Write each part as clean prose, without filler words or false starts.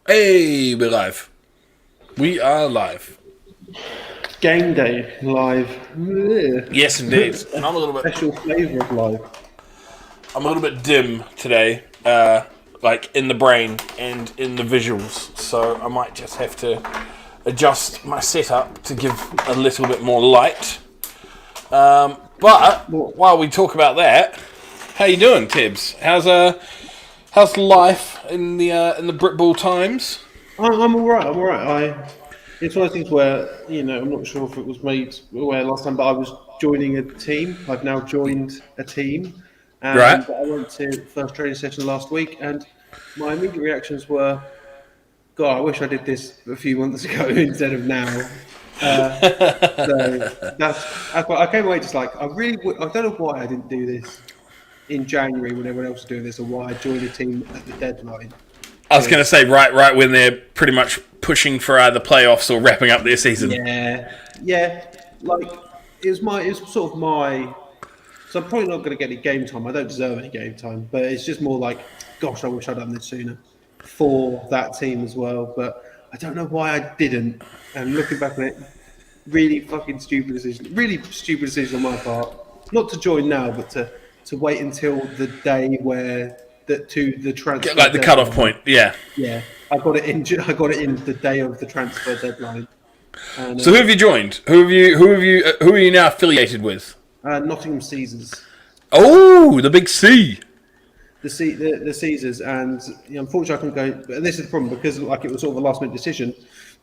Hey, we're live. We are live. Gameday live. Yes, indeed. I'm a little bit. Special flavour of live. I'm a little bit dim today, like in the brain and in the visuals. So I might just have to adjust my setup to give a little bit more light. But while we talk about that, how you doing, Tibbs? How's life in the Britball times? I'm all right. I'm all right. It's one of those things where I'm not sure if it was made aware last time, but I was joining a team. I've now joined a team, Right. and I went to first training session last week, and my immediate reactions were, "God, I wish I did this a few months ago instead of now." So that's why I came away just like I don't know why I didn't do this in January when everyone else was doing this, or why I joined a team at the deadline. I was going to say right when they're pretty much pushing for either playoffs or wrapping up their season. Yeah. Like it was sort of my. So I'm probably not going to get any game time. I don't deserve any game time, but it's just more like, gosh, I wish I'd done this sooner for that team as well. But I don't know why I didn't. And looking back on it, really fucking stupid decision. Really stupid decision on my part. Not to join now, but to wait until the day where the transfer Like the cutoff deadline. point, yeah. Yeah, I got it in. I got it in the day of the transfer deadline. And So who have you joined? Who are you now affiliated with? Nottingham Caesars, Oh, the big C. the Caesars, and unfortunately I couldn't go. And this is the problem because like it was sort of a last minute decision.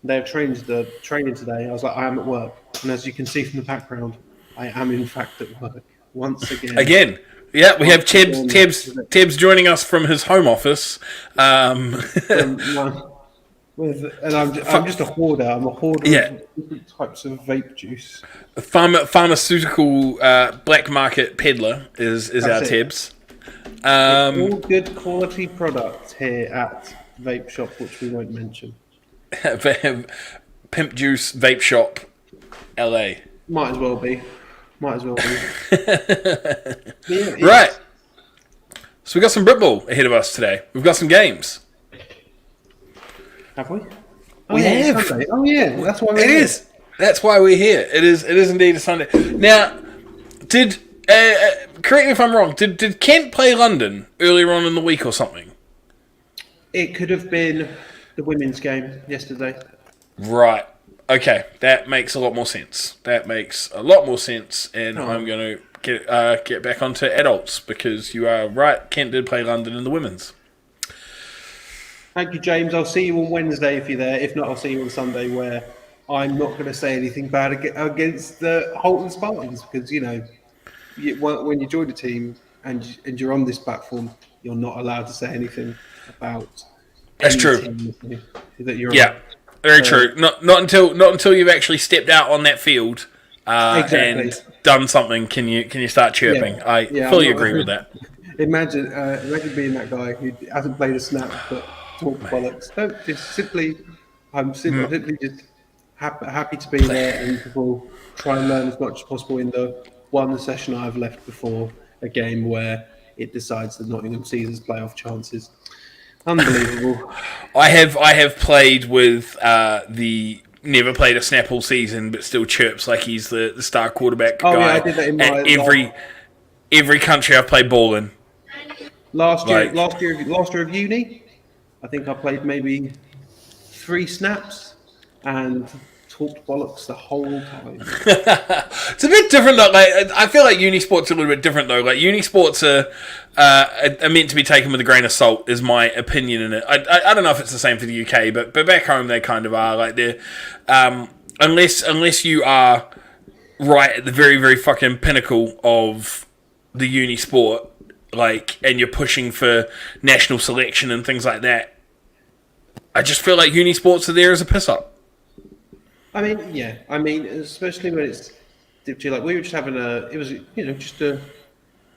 They have trained the training today. I was like, I am at work, and as you can see from the background, I am in fact at work once again. Again. Yeah, we have Once again, Tibbs joining us from his home office. from and I'm just a hoarder. I'm a hoarder Yeah. of different types of vape juice. Pharmaceutical black market peddler is our That's it. Tibbs. All good quality products here at Vape Shop, which we won't mention. Pimp Juice Vape Shop, LA. Might as well be. Might as well be. Yeah, Right. So we got some Britball ahead of us today. We've got some games. Have we? We it's have. Sunday. Oh yeah, that's why It is. That's why we're here. It is indeed a Sunday. Now, did correct me if I'm wrong. Did Kent play London earlier on in the week or something? It could have been the women's game yesterday. Right. Okay, that makes a lot more sense. And I'm going to get back onto adults because you are right. Kent did play London in the women's. Thank you, James. I'll see you on Wednesday if you're there. If not, I'll see you on Sunday, where I'm not going to say anything bad against the Holton Spartans because when you join a team and you're on this platform, you're not allowed to say anything about That's any true. team that you're Yeah, on. very true. Not until you've actually stepped out on that field Exactly. and done something can you start chirping. I fully agree with that. Imagine being that guy who hasn't played a snap but talk bollocks. No, I'm simply just happy to be there and people try and learn as much as possible in the one session I've left before a game where it decides the Nottingham Caesars playoff chances. Unbelievable. I have played with the never played a snap all season, but still chirps like he's the star quarterback Oh guy. yeah, I did that in my At every country I've played ball in. last year. Like- Last year of uni, I think I played maybe 3 snaps and talked bollocks the whole time. It's a bit different though. Like I feel like uni sports are a little bit different though. Like uni sports are meant to be taken with a grain of salt, is my opinion in it. I don't know if it's the same for the UK, but back home they kind of are. Like they're unless you are right at the very very fucking pinnacle of the uni sport, like, and you're pushing for national selection and things like that. I just feel like uni sports are there as a piss up. I mean, yeah. I mean, especially when it's like we were just having it was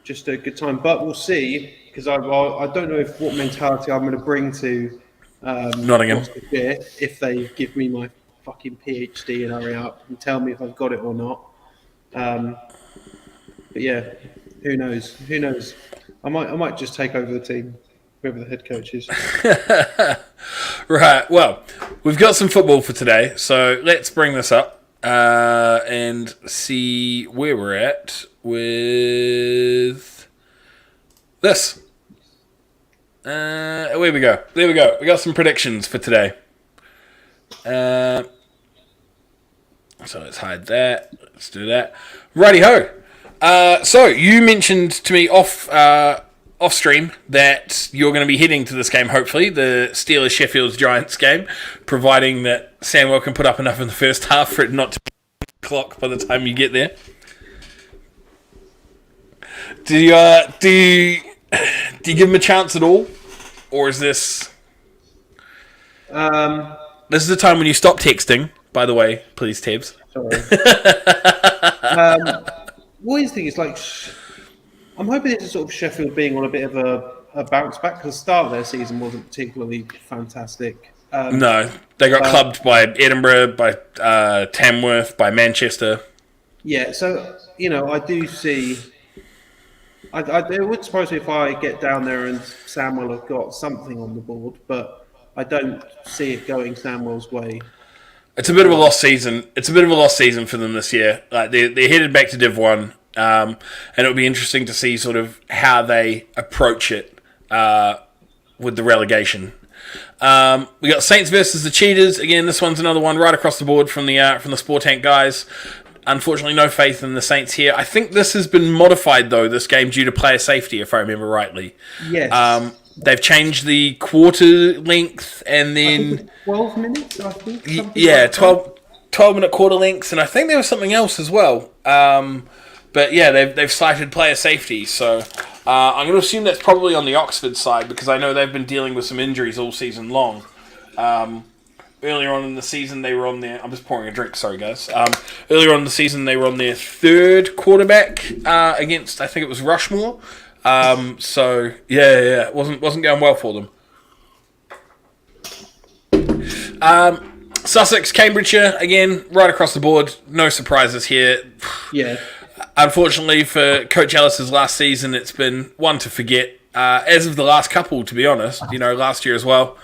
just a good time. But we'll see because I don't know what mentality I'm going to bring to Nottingham. Gloucestershire if they give me my fucking PhD and hurry up and tell me if I've got it or not. But yeah, who knows? Who knows? I might just take over the team. whoever the head coach is. Right, well, we've got some football for today, so let's bring this up and see where we're at with this. There we go. We got some predictions for today. So let's hide that. Let's do that. Righty-ho. So you mentioned to me off stream that you're going to be heading to this game, hopefully, the Steelers-Sheffield-Giants game, providing that Samuel can put up enough in the first half for it not to be clock by the time you get there. Do you give him a chance at all? Or is this... This is the time when you stop texting, by the way, please, Tebbs. Sorry. What is the thing? It's like... I'm hoping it's sort of Sheffield being on a bit of a bounce back, because the start of their season wasn't particularly fantastic. No, they got clubbed by Edinburgh, by Tamworth, by Manchester. Yeah, so, I do see... it wouldn't surprise me if I get down there and Sam will have got something on the board, but I don't see it going Samwell's way. It's a bit of a lost season. It's a bit of a lost season for them this year. Like they're headed back to Div 1, and it'll be interesting to see sort of how they approach it with the relegation. We got Saints versus the Cheetahs. Again, this one's another one right across the board from the Sportank guys. Unfortunately, no faith in the Saints here. I think this has been modified, though, this game, due to player safety, if I remember rightly. Yes. They've changed the quarter length and then... 12 minutes, I think? Yeah, 12-minute quarter lengths, and I think there was something else as well. But yeah, they've cited player safety, so I'm going to assume that's probably on the Oxford side, because I know they've been dealing with some injuries all season long. Earlier on in the season, they were on their... I'm just pouring a drink, sorry guys. Earlier on in the season, they were on their third quarterback against, I think it was Rushmore. So, yeah, it wasn't going well for them. Sussex, Cambridgeshire, again, right across the board. No surprises here. Yeah. Unfortunately, for Coach Ellis's last season, it's been one to forget. As of the last couple, to be honest. Last year as well.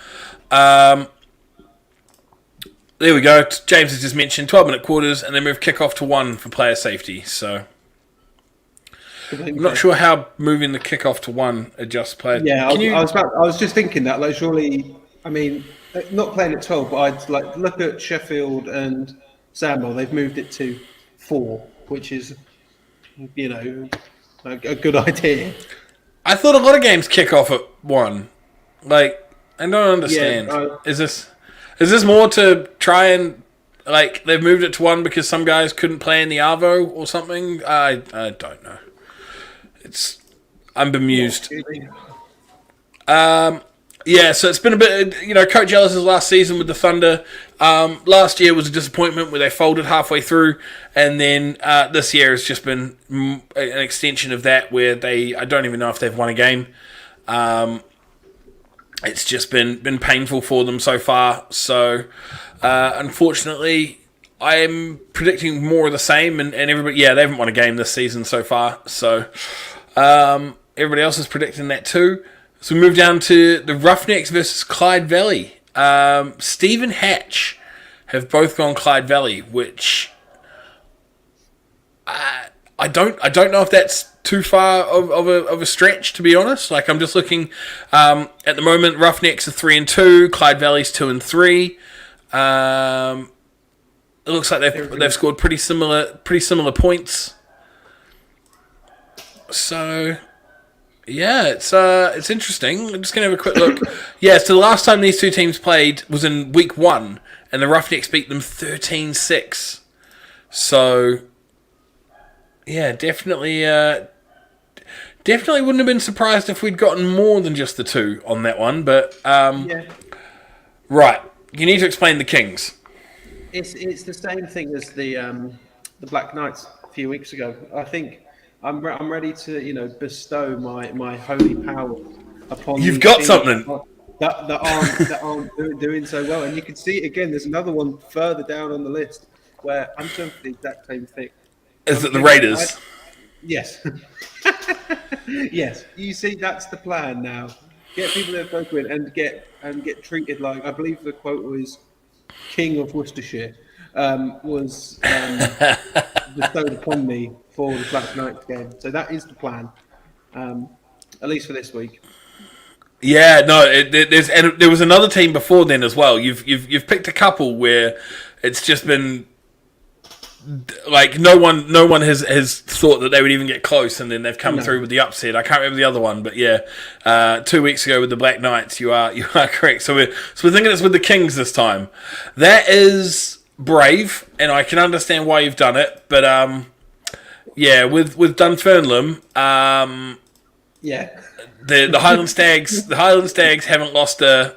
There we go. James has just mentioned 12-minute quarters, and then move kickoff to 1 for player safety. So I'm not sure how moving the kickoff to 1 adjusts player. Yeah, I was just thinking that. Like, surely, I mean, not playing at 12, but I'd look at Sheffield and Samuel. They've moved it to 4, which is, a good idea. I thought a lot of games kick off at 1. I don't understand. Yeah, Is this more to try and, they've moved it to 1 because some guys couldn't play in the Arvo or something? I don't know. I'm bemused. Yeah, so it's been a bit, Coach Ellis's last season with the Thunder. Last year was a disappointment where they folded halfway through, and then this year has just been an extension of that where I don't even know if they've won a game. It's just been painful for them so far. So, unfortunately, I'm predicting more of the same. And everybody, they haven't won a game this season so far. So, everybody else is predicting that too. So, we move down to the Roughnecks versus Clyde Valley. Stephen Hatch have both gone Clyde Valley, which I don't know if that's too far of a stretch, to be honest. I'm just looking at the moment. Roughnecks are 3-2, Clyde Valley's 2-3. It looks like they've scored pretty similar points. So yeah, it's interesting. I'm just gonna have a quick look. Yeah, so the last time these two teams played was in week 1, and the Roughnecks beat them 13-6. So yeah, definitely wouldn't have been surprised if we'd gotten more than just the 2 on that one. But right, you need to explain the Kings. It's the same thing as the Black Knights a few weeks ago. I think I'm ready to bestow my holy power upon. You've got something that aren't doing so well, and you can see it again. There's another one further down on the list where I'm doing the exact same thing. Is it the Raiders? Yes. Yes. You see, that's the plan now. Get people their photo in and get treated like, I believe the quote was King of Worcestershire was bestowed upon me for the Black Knights game. So that is the plan, at least for this week. Yeah, no, and there was another team before then as well. You've picked a couple where it's just been like no one has thought that they would even get close, and then they've come through with the upset. I can't remember the other one, but yeah, 2 weeks ago with the Black Knights, you are correct. So we're thinking it's with the Kings this time. That is brave, and I can understand why you've done it. But yeah, with Dunfermline, yeah. The Highland Stags haven't lost a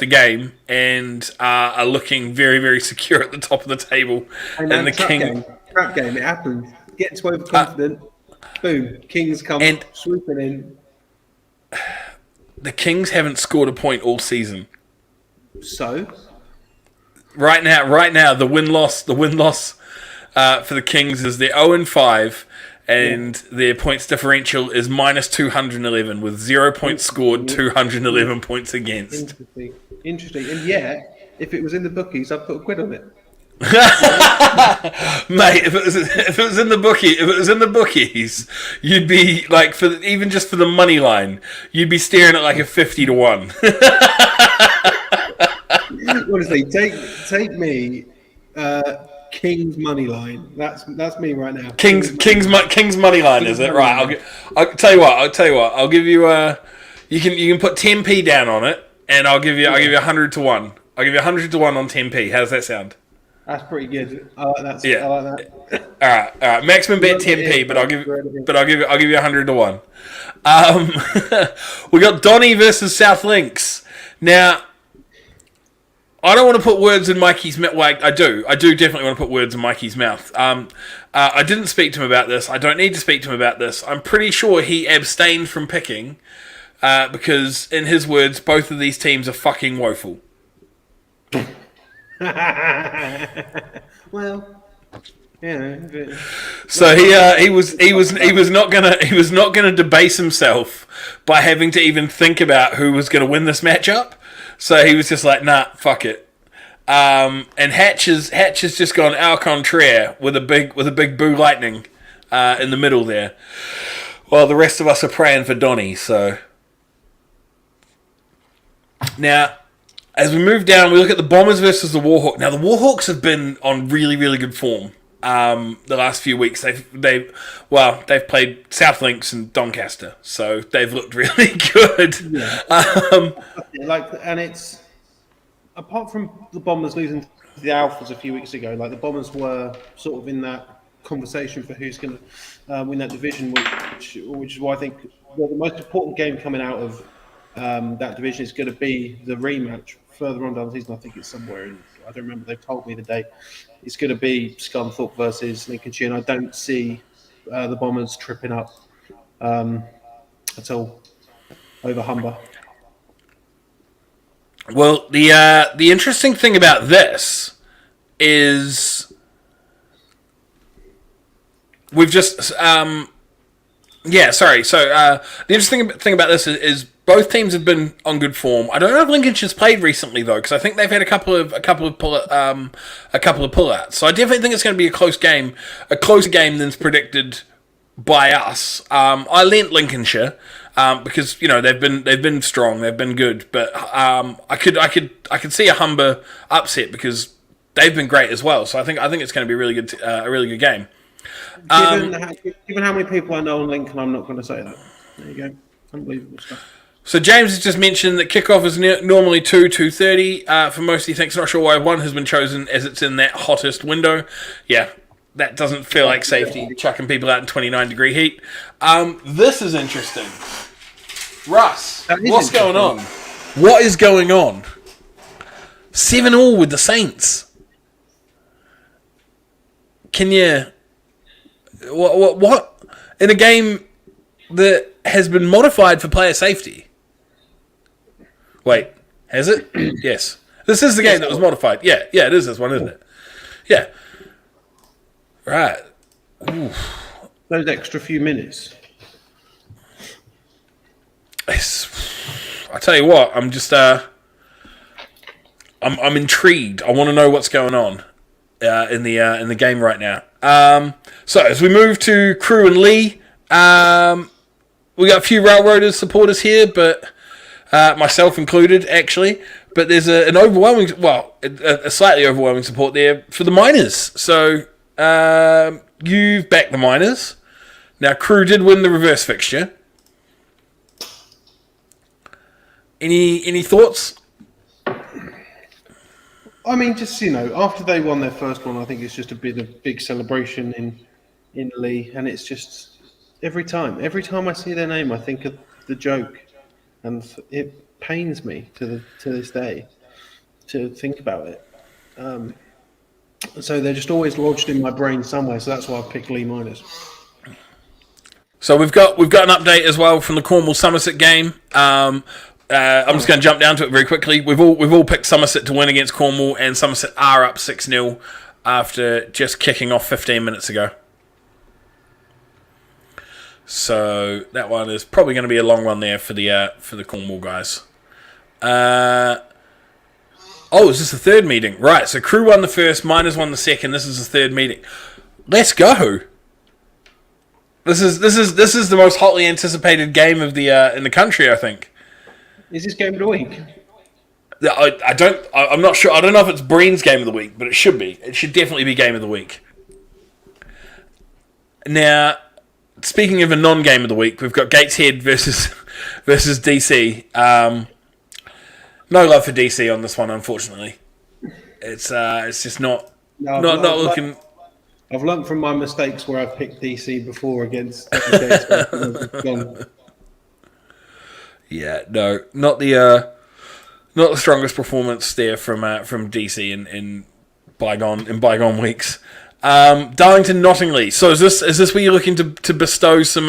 game and are looking very, very secure at the top of the table. And the trap game, it happens. Get too overconfident, boom, Kings come swooping in. The Kings haven't scored a point all season. So right now, the win loss for the Kings is they're 0-5. And their points differential is minus 211 with 0 points scored, 211 points against. Interesting. And yeah, if it was in the bookies, I'd put £1 on it. Mate, if it was in the bookies, you'd be like even just for the money line, you'd be staring at like a 50 to 1. Honestly, take me. King's money line. That's me right now. King's money line, is it? Right. I'll tell you what. I'll give you you can put 10p down on it, and I'll give you 100 to 1. I'll give you 100 to 1 on 10p. How does that sound? That's pretty good. I like that. Yeah. I like that. All right. Maximum bet 10p, but I'll give you 100 to 1. We got Donny versus South Links. Now, I don't want to put words in Mikey's mouth. Well, I do definitely want to put words in Mikey's mouth. I didn't speak to him about this. I don't need to speak to him about this. I'm pretty sure he abstained from picking because, in his words, both of these teams are fucking woeful. Well, yeah. So he was not gonna debase himself by having to even think about who was going to win this matchup. So he was just like, nah, fuck it. And Hatch has just gone au contraire with a big boo lightning in the middle there. While the rest of us are praying for Donny. So now, as we move down, we look at the Bombers versus the Warhawks. Now the Warhawks have been on really, really good form the last few weeks. They've played South Links and Doncaster, so they've looked really good. Yeah. And it's apart from the Bombers losing to the Alphas a few weeks ago, like the Bombers were sort of in that conversation for who's going to win that division, which is why I think the most important game coming out of that division is going to be the rematch further on down the season. I think it's somewhere in, I don't remember, they've told me the date. It's going to be Scunthorpe versus Lincolnshire, and I don't see the Bombers tripping up at all over Humber. Well, the interesting thing about this is we've just So the interesting thing about this is both teams have been on good form. I don't know if Lincolnshire's played recently though, because I think they've had a couple of pullouts. So I definitely think it's going to be a close game, a closer game than's predicted by us. I lent Lincolnshire because they've been strong, they've been good, but I could see a Humber upset because they've been great as well. So I think it's going to be a really good game. Given how many people I know on Lincoln, I'm not going to say that. There you go. Unbelievable stuff. So James has just mentioned that kickoff is normally 2:30 for most. He thinks, not sure why one has been chosen as it's in that hottest window. Yeah, that doesn't feel like safety, chucking people out in 29-degree heat. This is interesting. Russ, what's going on? What is going on? 7-7 with the Saints. Can you... What? In a game that has been modified for player safety? Wait, has it? Yes. This is the game that was modified. Yeah, it is this one, isn't it? Yeah. Right. Ooh. Those extra few minutes. I tell you what, I'm just I'm intrigued. I want to know what's going on in the game right now. So as we move to Crew and Lee, we got a few Railroaders supporters here, but myself included, actually. But there's a slightly overwhelming support there for the Miners. So you've backed the Miners. Now, Crew did win the reverse fixture. Any thoughts? I mean, just after they won their first one, I think it's just a big celebration in Lee, and it's just every time I see their name, I think of the joke, and it pains me to this day to think about it. So they're just always lodged in my brain somewhere. So that's why I picked Lee Miners. So we've got an update as well from the Cornwall Somerset game. I'm just going to jump down to it very quickly. We've all picked Somerset to win against Cornwall, and Somerset are up 6-0 after just kicking off 15 minutes ago. So that one is probably going to be a long one there for the Cornwall guys. Is this the third meeting? Right. So Crew won the first, Miners won the second. This is the third meeting. Let's go. This is the most hotly anticipated game of the in the country, I think. Is this game of the week? I'm not sure. I don't know if it's Breen's game of the week, but it should be. It should definitely be game of the week. Now, speaking of a non-game of the week, we've got Gateshead versus DC. No love for DC on this one, unfortunately. It's just not looking. I've learned from my mistakes where I've picked DC before against. Yeah, no, not the strongest performance there from DC in bygone weeks. Darlington Nottingley. So is this where you're looking to bestow some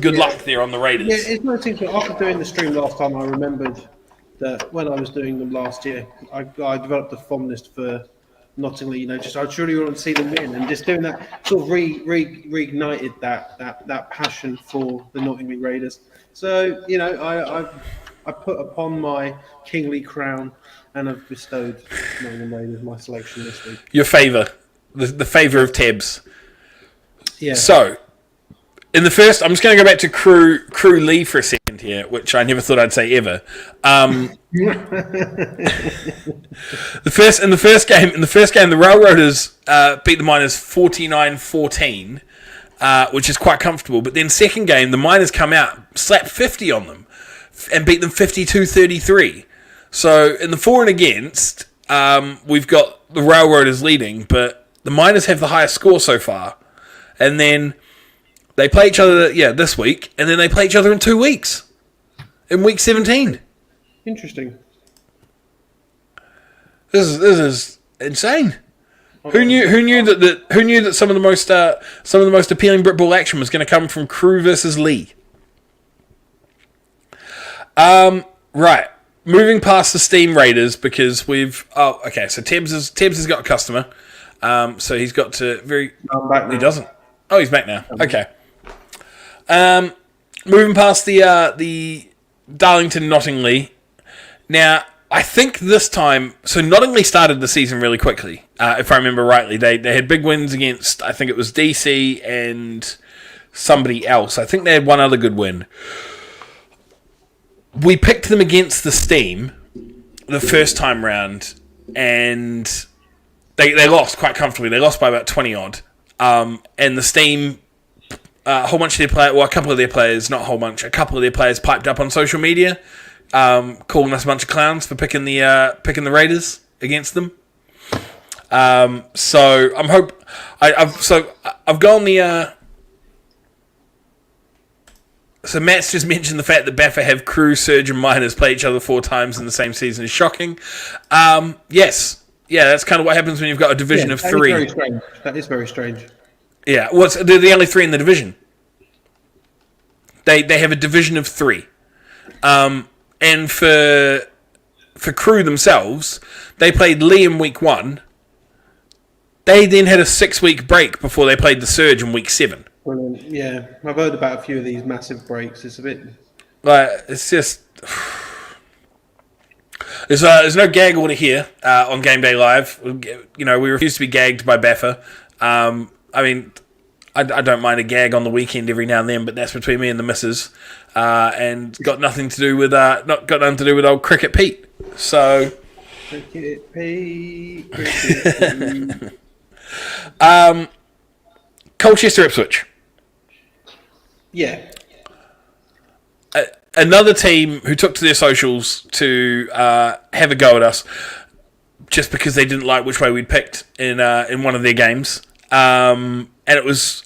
good luck there on the Raiders? Yeah, it's no secret. After doing the stream last time, I remembered that when I was doing them last year, I developed a fondness for Nottingley. I truly want to see them win, and just doing that sort of reignited that passion for the Nottinghey Raiders. So I put upon my kingly crown and have bestowed Nottingham Raiders my selection this week. Your favour, the favour of Tebbs. Yeah. So, in the first, I'm just going to go back to Crew Lee for a second here, which I never thought I'd say ever. The first game, the Railroaders beat the Miners 49-14, which is quite comfortable. But then second game, the Miners come out, slap 50 on them, and beat them 52-33. So in the for and against, we've got the Railroaders leading, but the Miners have the highest score so far. And then they play each other, this week, and then they play each other in 2 weeks, in week 17. Interesting. This is insane. Who knew that some of the most appealing Brit Ball action was going to come from Crew versus Lee? Right. Moving past the Steam Raiders because we've so Tebbs has got a customer. So he's got to I'm back now. He doesn't. Oh, he's back now. Okay. Moving past the Darlington Nottingham. Now, I think this time, so Nottingham started the season really quickly, if I remember rightly. They had big wins against, I think it was DC and somebody else. I think they had one other good win. We picked them against the Steam the first time round, and they lost quite comfortably. They lost by about 20-odd. And the Steam, a whole bunch of their players, well, a couple of their players, not a whole bunch, a couple of their players piped up on social media, calling us a bunch of clowns for picking the Raiders against them. So I've gone the. So Matt's just mentioned the fact that Baffa have Crew, Surge, and Miners play each other 4 times in the same season is shocking. Yes, that's kind of what happens when you've got a division of 3. That is very strange. Yeah, they're the only 3 in the division. They have a division of 3. And for Crew themselves, they played Lee in week 1. They then had a 6-week break before they played the Surge in week 7. Brilliant. Yeah, I've heard about a few of these massive breaks. It's a bit... Like, it's just... There's no gag order here on Gameday Live. You know, we refuse to be gagged by Baffa. I mean, I don't mind a gag on the weekend every now and then, but that's between me and the missus, and got nothing to do with old Cricket Pete. So, Cricket Pete. Colchester Ipswich. Yeah. Another team who took to their socials to have a go at us just because they didn't like which way we'd picked in one of their games. And it was...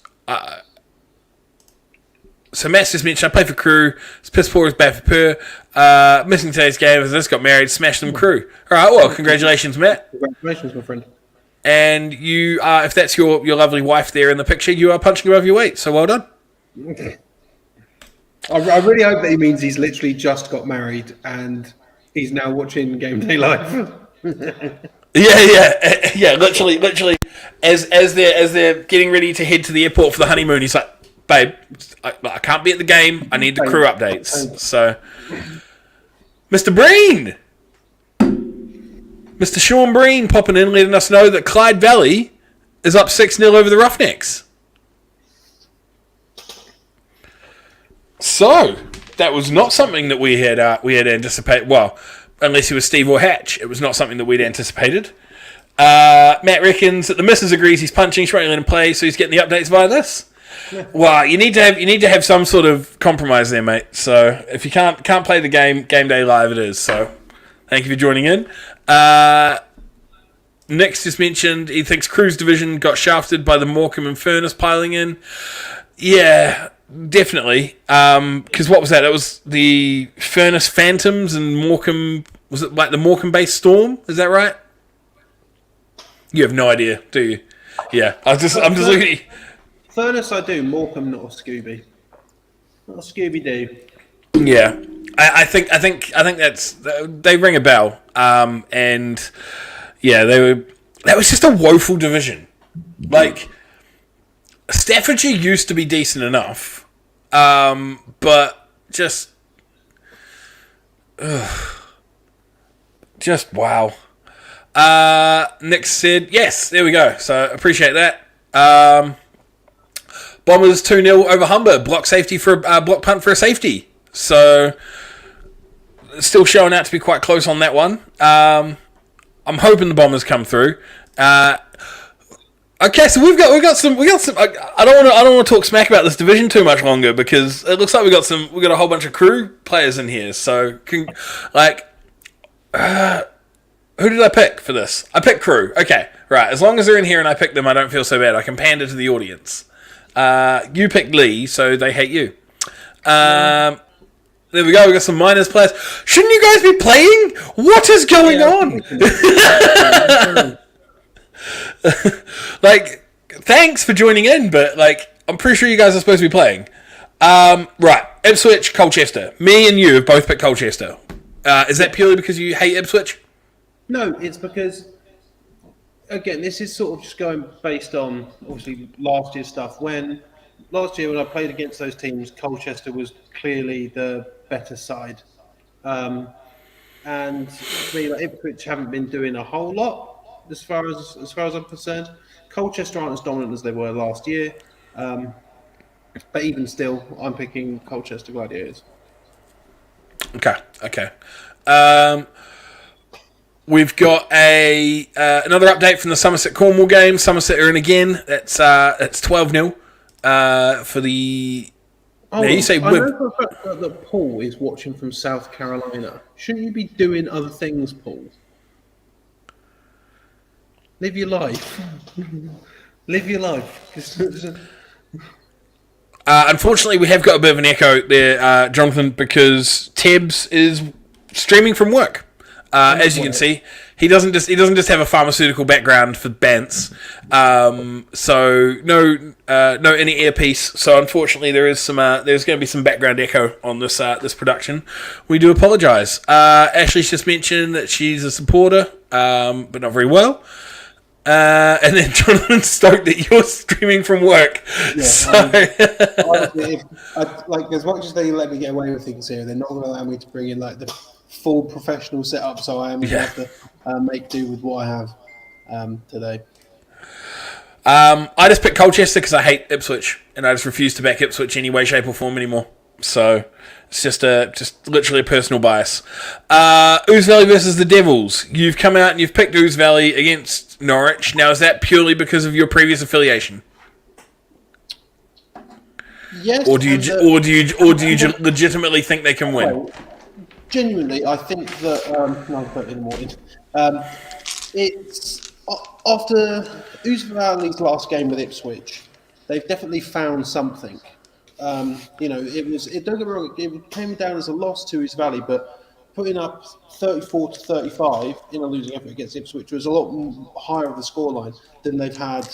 so Matt's just mentioned, I play for Crew. It's piss poor as bad for Per. Missing today's game as I just got married. Smashed them Crew. All right, well, congratulations, Matt. Congratulations, my friend. And you, if that's your lovely wife there in the picture, you are punching above your weight. So well done. Okay. I really hope that he means he's literally just got married and he's now watching Gameday Live. Yeah. Literally, as they're getting ready to head to the airport for the honeymoon, he's like, "Babe, I can't be at the game. I need the Crew updates." So, Mr. Breen, Mr. Sean Breen, popping in, letting us know that Clyde Valley is up 6-0 over the Roughnecks. So that was not something that we had anticipated. Well, unless it was Steve or Hatch, it was not something that we'd anticipated. Matt reckons that the missus agrees he's punching, she won't let him play, so he's getting the updates via this. Yeah. Well, you need to have some sort of compromise there, mate. So if you can't play the Gameday Live, it is. So thank you for joining in. Nick's just mentioned he thinks Crew's division got shafted by the Morecambe and Furness piling in. Yeah. Definitely, because what was that? It was the Furness Phantoms and Morecambe. Was it like the Morecambe-based Storm? Is that right? You have no idea, do you? Yeah, I'm just looking at you. Furness, I do. Morecambe, not a Scooby. Not a Scooby-Doo. Yeah, I think that's they ring a bell. And yeah, that was just a woeful division. Like, Staffordshire used to be decent enough, but just wow. Nick said, yes, there we go. So appreciate that. Bombers 2-0 over Humber. Block safety for a block punt for a safety. So still showing out to be quite close on that one. I'm hoping the Bombers come through. Okay, so we've got some. I don't want to talk smack about this division too much longer because it looks like we got a whole bunch of Crew players in here. So, who did I pick for this? I picked Crew. Okay, right. As long as they're in here and I pick them, I don't feel so bad. I can pander to the audience. You picked Lee, so they hate you. There we go. We got some minors players. Shouldn't you guys be playing? What is going on? Thanks for joining in, but I'm pretty sure you guys are supposed to be playing. Right, Ipswich, Colchester. Me and you have both picked Colchester. Is that purely because you hate Ipswich? No, it's because, again, this is sort of just going based on, obviously, last year's stuff. Last year when I played against those teams, Colchester was clearly the better side. And for me, Ipswich haven't been doing a whole lot. As far as I'm concerned, Colchester aren't as dominant as they were last year, but even still, I'm picking Colchester Gladiators. Okay. We've got another update from the Somerset Cornwall game. Somerset are in again. That's 12-0 for the. Oh, now you say I know for a fact that Paul is watching from South Carolina. Shouldn't you be doing other things, Paul? Live your life. Live your life. Unfortunately, we have got a bit of an echo there, Jonathan, because Tebbs is streaming from work. As you can see, he doesn't just have a pharmaceutical background for Bants, so no any earpiece. So unfortunately, there's going to be some background echo on this production. We do apologise. Ashley's just mentioned that she's a supporter, but not very well. And then Jonathan's stoked that you're streaming from work. Yeah, so honestly, as much as they let me get away with things here, they're not going to allow me to bring in the full professional setup, so I am going to have to make do with what I have today. I just picked Colchester because I hate Ipswich, and I just refuse to back Ipswich any way, shape, or form anymore. So it's just literally a personal bias. Ouse Valley versus the Devils. You've come out and you've picked Ouse Valley against Norwich. Now, is that purely because of your previous affiliation? Yes. Or do you legitimately think they can win? Well, genuinely, I think that 9:30 in the morning. It's after Ouse Valley's last game with Ipswich, they've definitely found something. Don't get me wrong, it came down as a loss to Ouse Valley, but putting up 34-35 in a losing effort against Ipswich was a lot higher of the scoreline than they've had,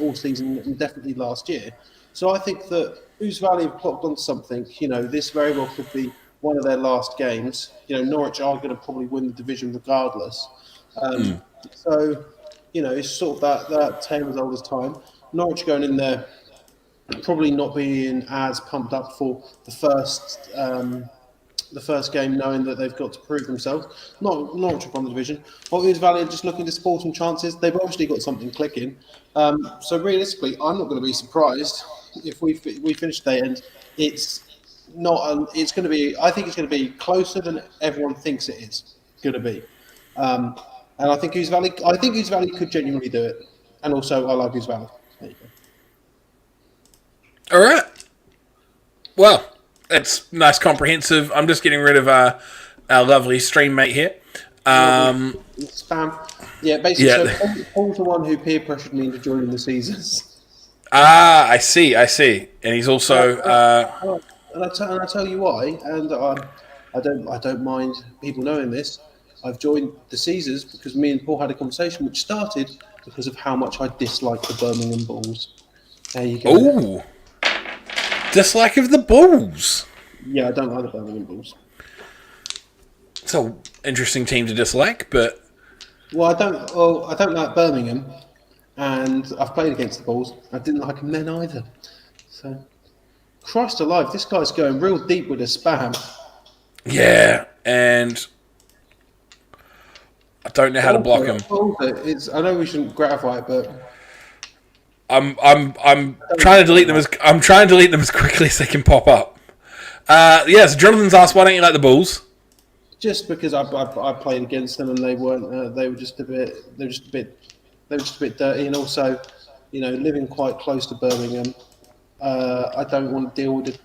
all season and definitely last year. So I think that Ouse Valley have clocked on something. This very well could be one of their last games. Norwich are going to probably win the division regardless. So, it's sort of that tale as old as time. Norwich going in there, probably not being as pumped up for the first game, knowing that they've got to prove themselves. Norwich have won the division. While Ouse Valley are just looking to spoil some chances, they've obviously got something clicking. So realistically, I'm not going to be surprised if we finish today, and it's not. It's going to be. I think it's going to be closer than everyone thinks it is going to be. And I think Ouse Valley could genuinely do it. And also, I like Ouse Valley. There you go. All right. Well, it's nice, comprehensive. I'm just getting rid of our lovely stream mate here. Spam. Yeah, basically, so Paul's the one who peer pressured me into joining the Caesars. Ah, I see. And he's also. And I tell you why. And I don't mind people knowing this. I've joined the Caesars because me and Paul had a conversation which started because of how much I dislike the Birmingham Bulls. There you go. Ooh. Dislike of the Bulls. Yeah, I don't like the Birmingham Bulls. It's an interesting team to dislike, but I don't like Birmingham, and I've played against the Bulls. I didn't like them then either. So, Christ alive, this guy's going real deep with his spam. Yeah, and I don't know how to block him. I know we shouldn't gratify it, but I'm trying to delete them as quickly as they can pop up. So Jonathan's asked, why don't you like the Bulls? Just because I played against them and they weren't. They were just a bit dirty, and also, living quite close to Birmingham, I don't want to deal with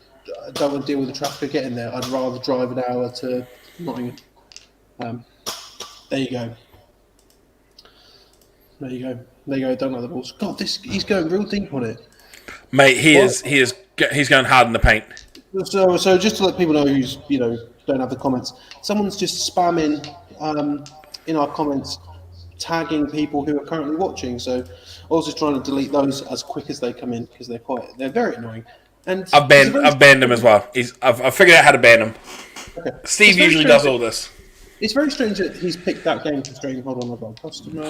the traffic of getting there. I'd rather drive an hour to Nottingham. There you go. Don't like the Bulls. God, he's going real deep on it, mate. He's going hard in the paint. So just to let people know who's don't have the comments, someone's just spamming in our comments, tagging people who are currently watching. So I was just trying to delete those as quick as they come in because they're very annoying. And I've banned him as well. I've figured out how to ban him. Okay. Steve usually does all this. It's very strange that he's picked that game considering. Hold on, I've got a customer.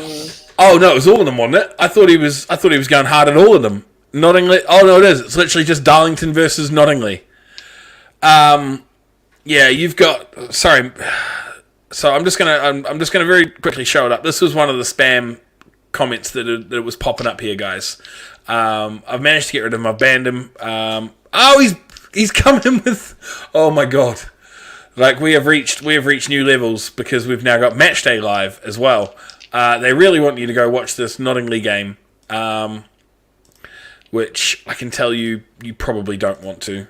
Oh no, it was all of them, wasn't it? I thought he was going hard at all of them. Nottingley. Oh no, it is. It's literally just Darlington versus Nottingley. Yeah, you've got. Sorry. So I'm just gonna very quickly show it up. This was one of the spam comments that was popping up here, guys. I've managed to get rid of him. I've banned him. He's coming in with. Oh my god. Like we have reached new levels because we've now got Matchday live as well. They really want you to go watch this Nottingley game, which I can tell you probably don't want to.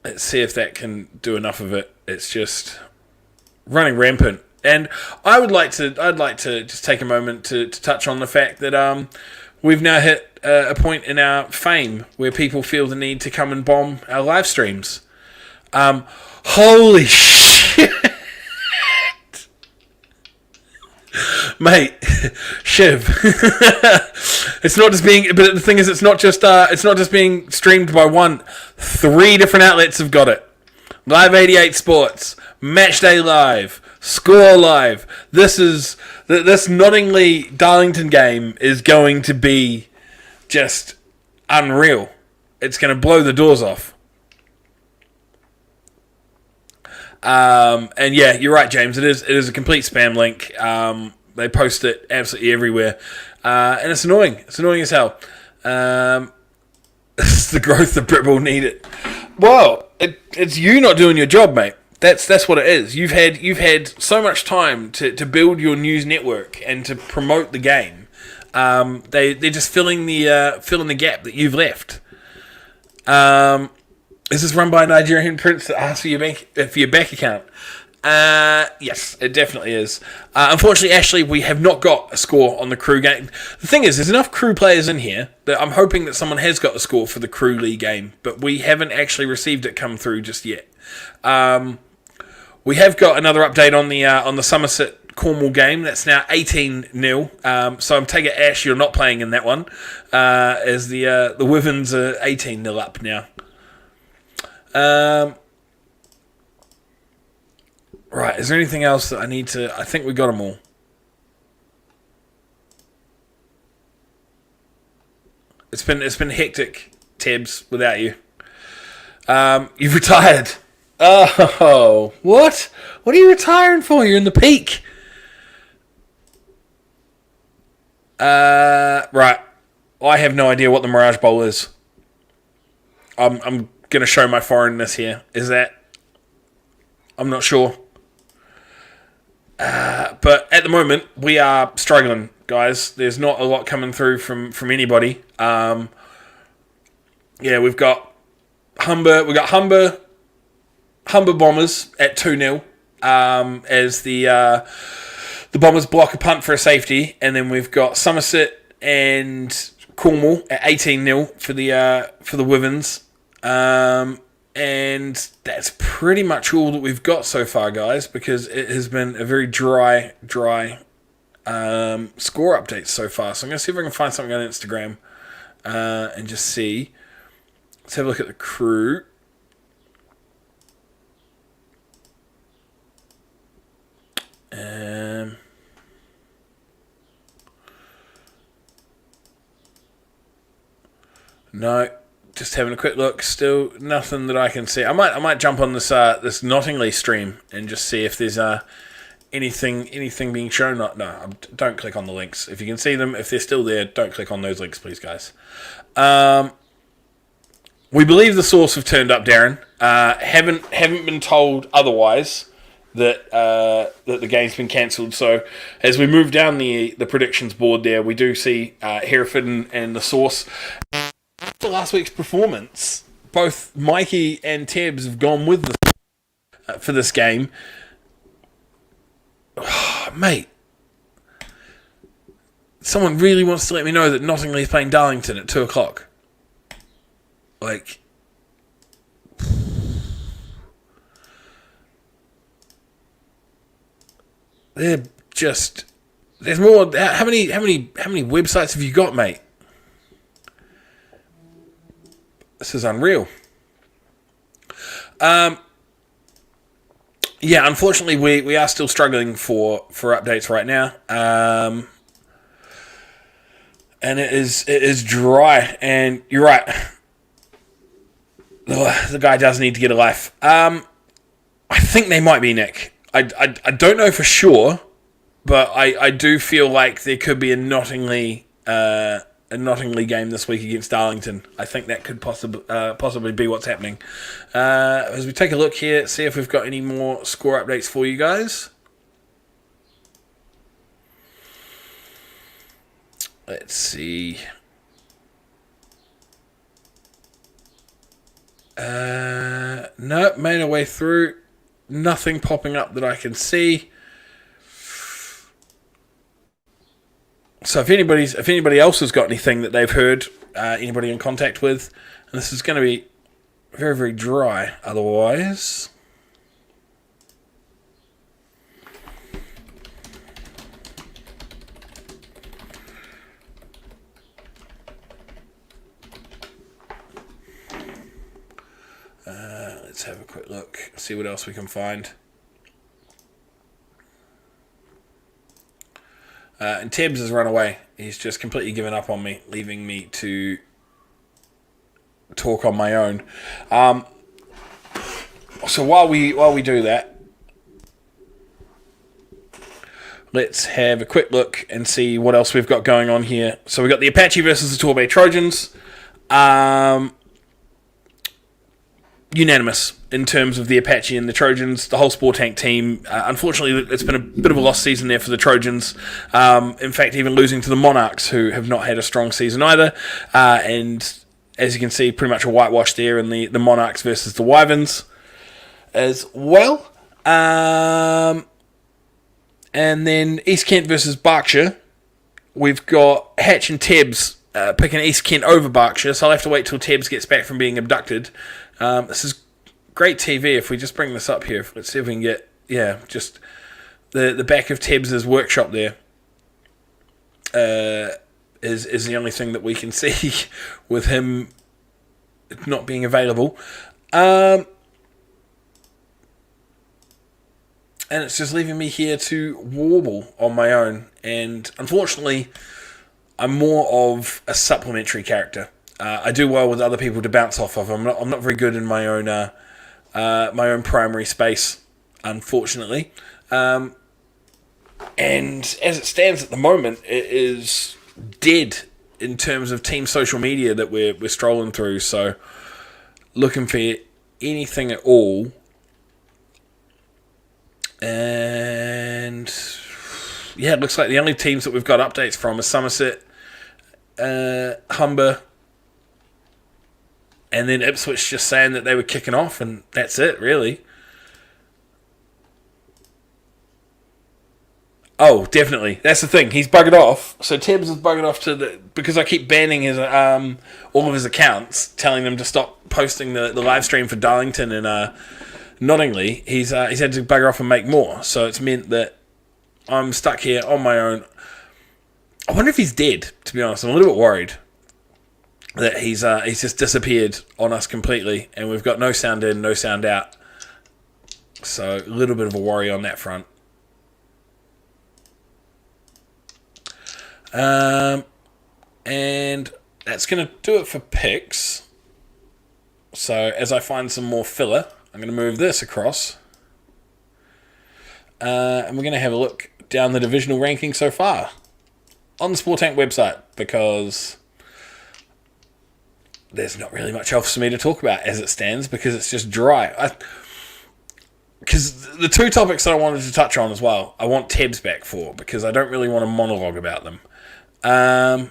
Let's see if that can do enough of it. It's just running rampant, and I'd like to just take a moment to touch on the fact that we've now hit a point in our fame where people feel the need to come and bomb our live streams. Holy shit, mate, Shiv. It's not just being, but the thing is, it's not just being streamed by 3 different outlets have got it. Live 88 Sports, Matchday Live, Score Live. This Nottingley Darlington game is going to be just unreal. it's going to blow the doors off. And yeah, you're right, James. It is a complete spam link. They post it absolutely everywhere, and it's annoying. It's annoying as hell. It's the growth that Britball needed. Well, it's you not doing your job, mate. That's what it is. You've had so much time to build your news network and to promote the game. They're just filling the gap that you've left. Is this run by a Nigerian prince that asks for your bank account? Yes, it definitely is. Unfortunately, Ashley, we have not got a score on the crew game. The thing is, there's enough crew players in here that I'm hoping that someone has got a score for the crew league game, but we haven't actually received it come through just yet. We have got another update on the Somerset Cornwall game. That's now 18-0. So I'm taking Ash, you're not playing in that one, as the Wivens are 18-0 up now. Right, is there anything else that I need to... I think we got them all. It's been hectic, Tebbs, without you. You've retired. Oh, what? What are you retiring for? You're in the peak. Right. I have no idea what the Mirage Bowl is. I'm going to show my foreignness here. Is that... I'm not sure. But at the moment, we are struggling, guys. There's not a lot coming through from anybody. Yeah, we've got Humber. We've got Humber Bombers at 2-0 as the Bombers block a punt for a safety, and then we've got Somerset and Cornwall at 18-0 for the Wivens. And that's pretty much all that we've got so far, guys, because it has been a very dry score update so far. So I'm going to see if I can find something on Instagram and just see. Let's have a look at the crew. No. Just having a quick look. Still nothing that I can see. I might jump on this Nottingley stream and just see if there's anything being shown. No, don't click on the links. If you can see them, if they're still there, don't click on those links, please, guys. We believe the source have turned up, Darren. Haven't been told otherwise that the game's been cancelled. So as we move down the predictions board, there we do see Hereford and the source. After last week's performance, both Mikey and Tebbs have gone with for this game. Oh, mate, someone really wants to let me know that Nottingley is playing Darlington at 2 o'clock. Like, they're just... There's more... How many websites have you got, mate? This is unreal. Yeah, unfortunately, we are still struggling for updates right now. And it is dry. And you're right. The guy does need to get a life. I think they might be, Nick. I don't know for sure, but I do feel like there could be a Nottingley game this week against Darlington. I think that could possibly be what's happening. As we take a look here, see if we've got any more score updates for you guys. Let's see. No, made our way through. Nothing popping up that I can see. So if anybody else has got anything that they've heard, anybody in contact with, and this is going to be very, very dry otherwise. Let's have a quick look, see what else we can find. And Tebbs has run away. He's just completely given up on me, leaving me to talk on my own. So while we do that, let's have a quick look and see what else we've got going on here. So we've got the Apache versus the Torbay Trojans. Unanimous in terms of the Apache and the Trojans, the whole Sport Tank team. Unfortunately, it's been a bit of a lost season there for the Trojans. In fact, even losing to the Monarchs, who have not had a strong season either. And as you can see, pretty much a whitewash there in the Monarchs versus the Wyverns as well. And then East Kent versus Berkshire. We've got Hatch and Tebbs picking East Kent over Berkshire, so I'll have to wait till Tebbs gets back from being abducted. This is great TV. If we just bring this up here, let's see if we can get, just the back of Tebbs' workshop there is the only thing that we can see with him not being available. And it's just leaving me here to warble on my own. And unfortunately, I'm more of a supplementary character. I do well with other people to bounce off of. I'm not very good in my own primary space, unfortunately. And as it stands at the moment, it is dead in terms of team social media that we're strolling through. So looking for anything at all. And yeah, it looks like the only teams that we've got updates from are Somerset, Humber, and then Ipswich just saying that they were kicking off, and that's it, really. Oh, definitely. That's the thing. He's buggered off. So Tebbs is buggered off because I keep banning his all of his accounts, telling them to stop posting the live stream for Darlington and Nottingley. He's had to bugger off and make more. So it's meant that I'm stuck here on my own. I wonder if he's dead, to be honest. I'm a little bit worried that he's just disappeared on us completely, and we've got no sound in, no sound out. So a little bit of a worry on that front. And that's going to do it for picks. So as I find some more filler, I'm going to move this across. And we're going to have a look down the divisional ranking so far on the Sport Tank website, because there's not really much else for me to talk about as it stands, because it's just dry. Because the two topics that I wanted to touch on as well, I want Tebbs back for, because I don't really want to monologue about them. There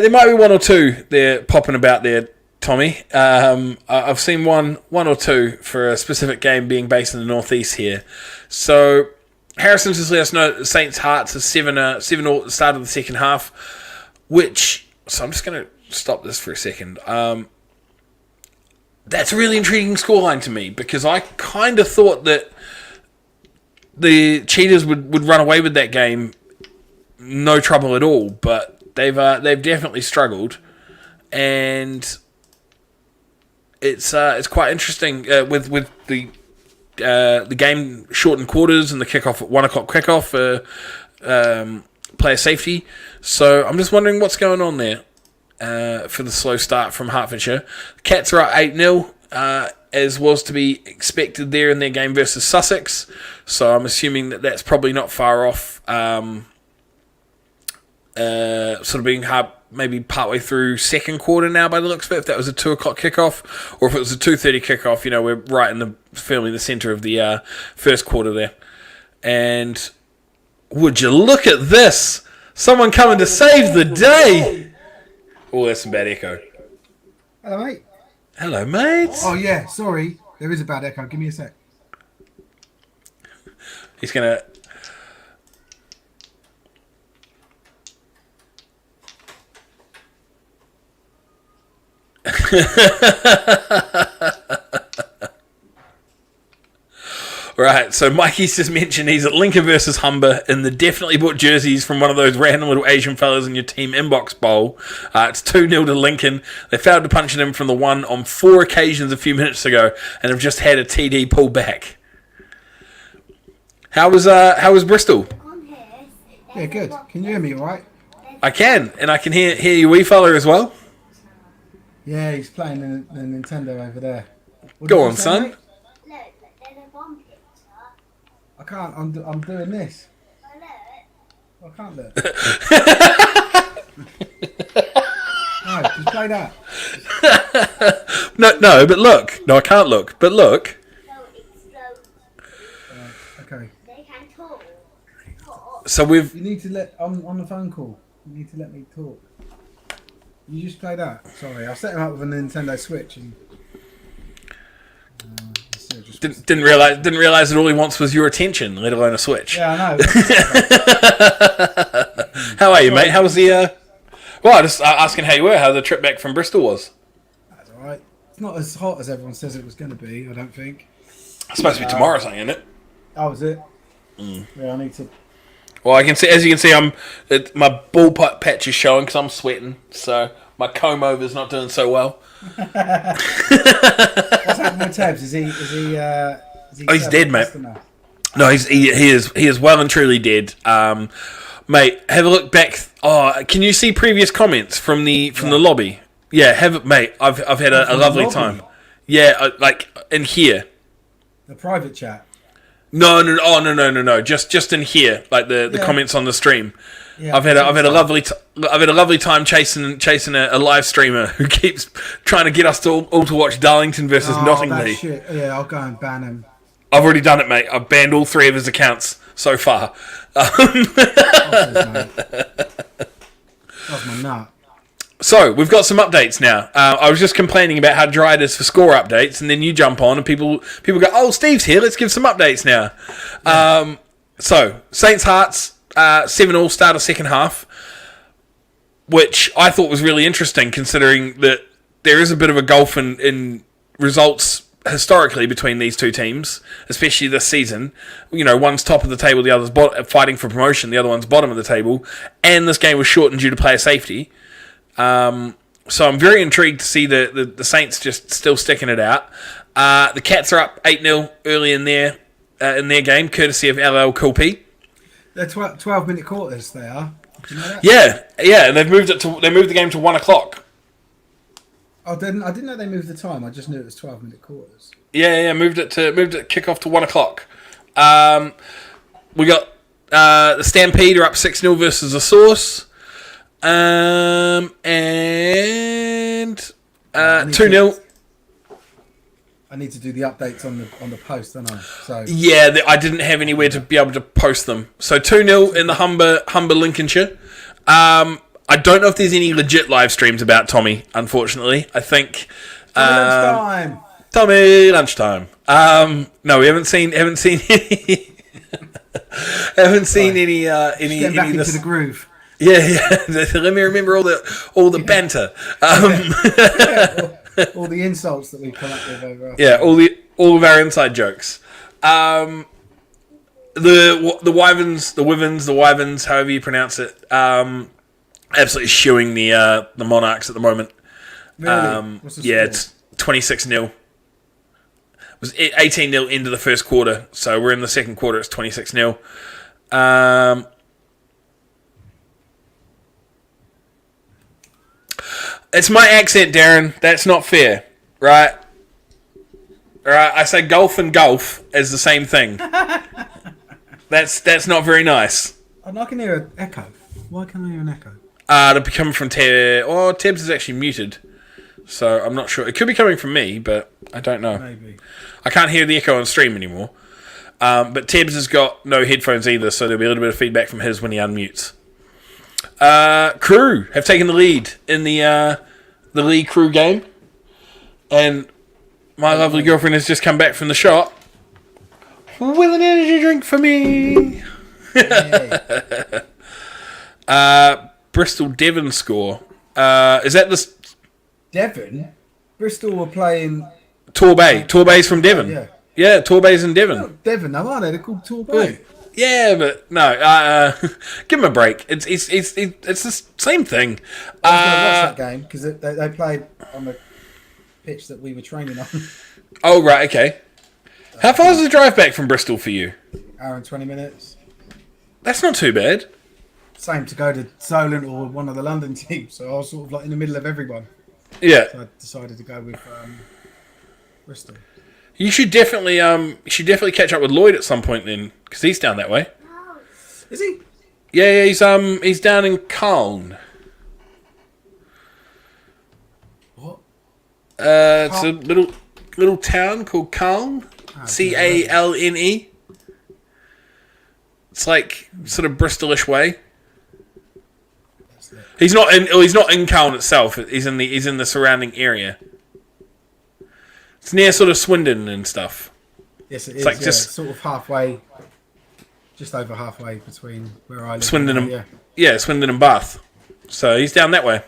might be one or two there popping about there, Tommy. I've seen one or two for a specific game being based in the northeast here. So Harrison just let us know that the Saints Hearts is 7-0 at the start of the second half, so I'm just going to stop this for a second. That's a really intriguing scoreline to me, because I kind of thought that the Cheetahs would run away with that game, no trouble at all, but they've definitely struggled, and it's quite interesting with the game shortened quarters and the kickoff at 1 o'clock kickoff for player safety. So I'm just wondering what's going on there for the slow start from Hertfordshire. Cats are up 8-0. As was to be expected there in their game versus Sussex. So I'm assuming that that's probably not far off, sort of being maybe partway through second quarter now by the looks of it, if that was a 2 o'clock kickoff, or if it was a 2:30 kickoff. We're right in firmly the centre of the first quarter there. And would you look at this? Someone coming to save the day! Oh, that's some bad echo. Hello, mate. Hello, mates. Oh, yeah, sorry. There is a bad echo. Give me a sec. He's going to... Right, so Mikey's just mentioned he's at Lincoln versus Humber in the definitely bought jerseys from one of those random little Asian fellas in your team inbox bowl. It's 2-0 to Lincoln. They failed to punch it in from the one on 4 occasions a few minutes ago and have just had a TD pull back. How was Bristol? Yeah, good. Can you hear me all right? I can, and I can hear your wee fella as well. Yeah, he's playing the Nintendo over there. What Go did you on, say, son. mate? Look, there's a bomb picture. I can't. I'm doing this. Oh, look. I can't look. No, just play that. No, but look. No, I can't look. But look. So explodes. Okay. They can talk. So we've. You need to let on the phone call. You need to let me talk. You just play that. Sorry, I set him up with a Nintendo Switch and. Didn't realize that all he wants was your attention, let alone a Switch. Yeah, I know. How are you, mate? How was the? Well, I just asking how you were. How the trip back from Bristol was. That's all right. It's not as hot as everyone says it was going to be. I don't think. It's supposed to be tomorrow, something, isn't it? Oh, is it? Yeah, I need to. Well, I can see, as you can see, my ball patch is showing because I'm sweating. So my comb over's not doing so well. What's happening with Tebbs? Is he? Oh, he's dead, mate. No, he is well and truly dead. Mate, have a look back. Oh, can you see previous comments from the lobby? Yeah, have it, mate. I've had a lovely time. Yeah, like in here. The private chat. No. Just in here, like the comments on the stream. Yeah, I've had a lovely time chasing a live streamer who keeps trying to get us to all to watch Darlington versus Nottingham. Shit. Yeah, I'll go and ban him. I've already done it, mate. I've banned all 3 of his accounts so far. That's my nut. So, we've got some updates now. I was just complaining about how dry it is for score updates, and then you jump on and people go, oh, Steve's here, let's give some updates now. So, Saints Hearts, 7-all, start of second half, which I thought was really interesting considering that there is a bit of a gulf in results historically between these two teams, especially this season. You know, one's top of the table, the other's fighting for promotion, the other one's bottom of the table, and this game was shortened due to player safety. So I'm very intrigued to see the Saints just still sticking it out. The Cats are up 8-0 early in their game, courtesy of LL Cool P. They're 12-minute quarters. They are. Do you know that? Yeah, and they moved the game to 1 o'clock. Oh, I didn't know they moved the time. I just knew it was 12-minute quarters. Yeah, moved it kickoff to 1 o'clock. We got the Stampede are up 6-0 versus the Source. And 2-0. I need to do the updates on the post, don't I? So yeah, I didn't have anywhere to be able to post them. So 2-0 in the Humber Lincolnshire. I don't know if there's any legit live streams about Tommy. Unfortunately, I think lunchtime. Tommy lunchtime. No, we haven't seen any. Haven't seen any Getting back into the groove. Yeah. Let me remember all the banter. All the insults that we come up with over. Yeah, all of our inside jokes. The Wyverns, however you pronounce it, absolutely shooing the Monarchs at the moment. Really? What's the Yeah, score? it's 26-0. It was 18-0 into the first quarter, so we're in the second quarter. It's 26-0. It's my accent, Darren. That's not fair, right? Alright, I say golf and golf as the same thing. That's not very nice. And I can hear an echo. Why can I hear an echo? To be coming from Tebbs. Oh, Tebbs is actually muted, so I'm not sure. It could be coming from me, but I don't know. Maybe. I can't hear the echo on stream anymore. But Tebbs has got no headphones either, so there'll be a little bit of feedback from his when he unmutes. Crew have taken the lead in the league crew game, and my lovely girlfriend has just come back from the shop with an energy drink for me. Bristol Devon score. Is that this? Devon? Bristol were playing. Torbay. Torbay's from Devon. Yeah, Torbay's in Devon. They're not Devon, though, are they? They're called Torbay. Yeah, but no. Give him a break. It's the same thing. I was going to watch that game because they played on the pitch that we were training on. Oh, right, okay. How far is the drive back from Bristol for you? Hour and 20 minutes. That's not too bad. same to go to Solent or one of the London teams. So I was sort of like in the middle of everyone. Yeah. So I decided to go with Bristol. You should definitely catch up with Lloyd at some point then, because he's down that way. No. Is he? Yeah, he's down in Calne. What? It's a little town called Calne. Calne. It's like sort of Bristolish way. He's not in Calne itself. He's in the surrounding area. It's near sort of Swindon and stuff. Yes, it It's is. like Yeah, just- it's sort of halfway, just over halfway between where I live. Swindon and yeah. Swindon and Bath. So he's down that way.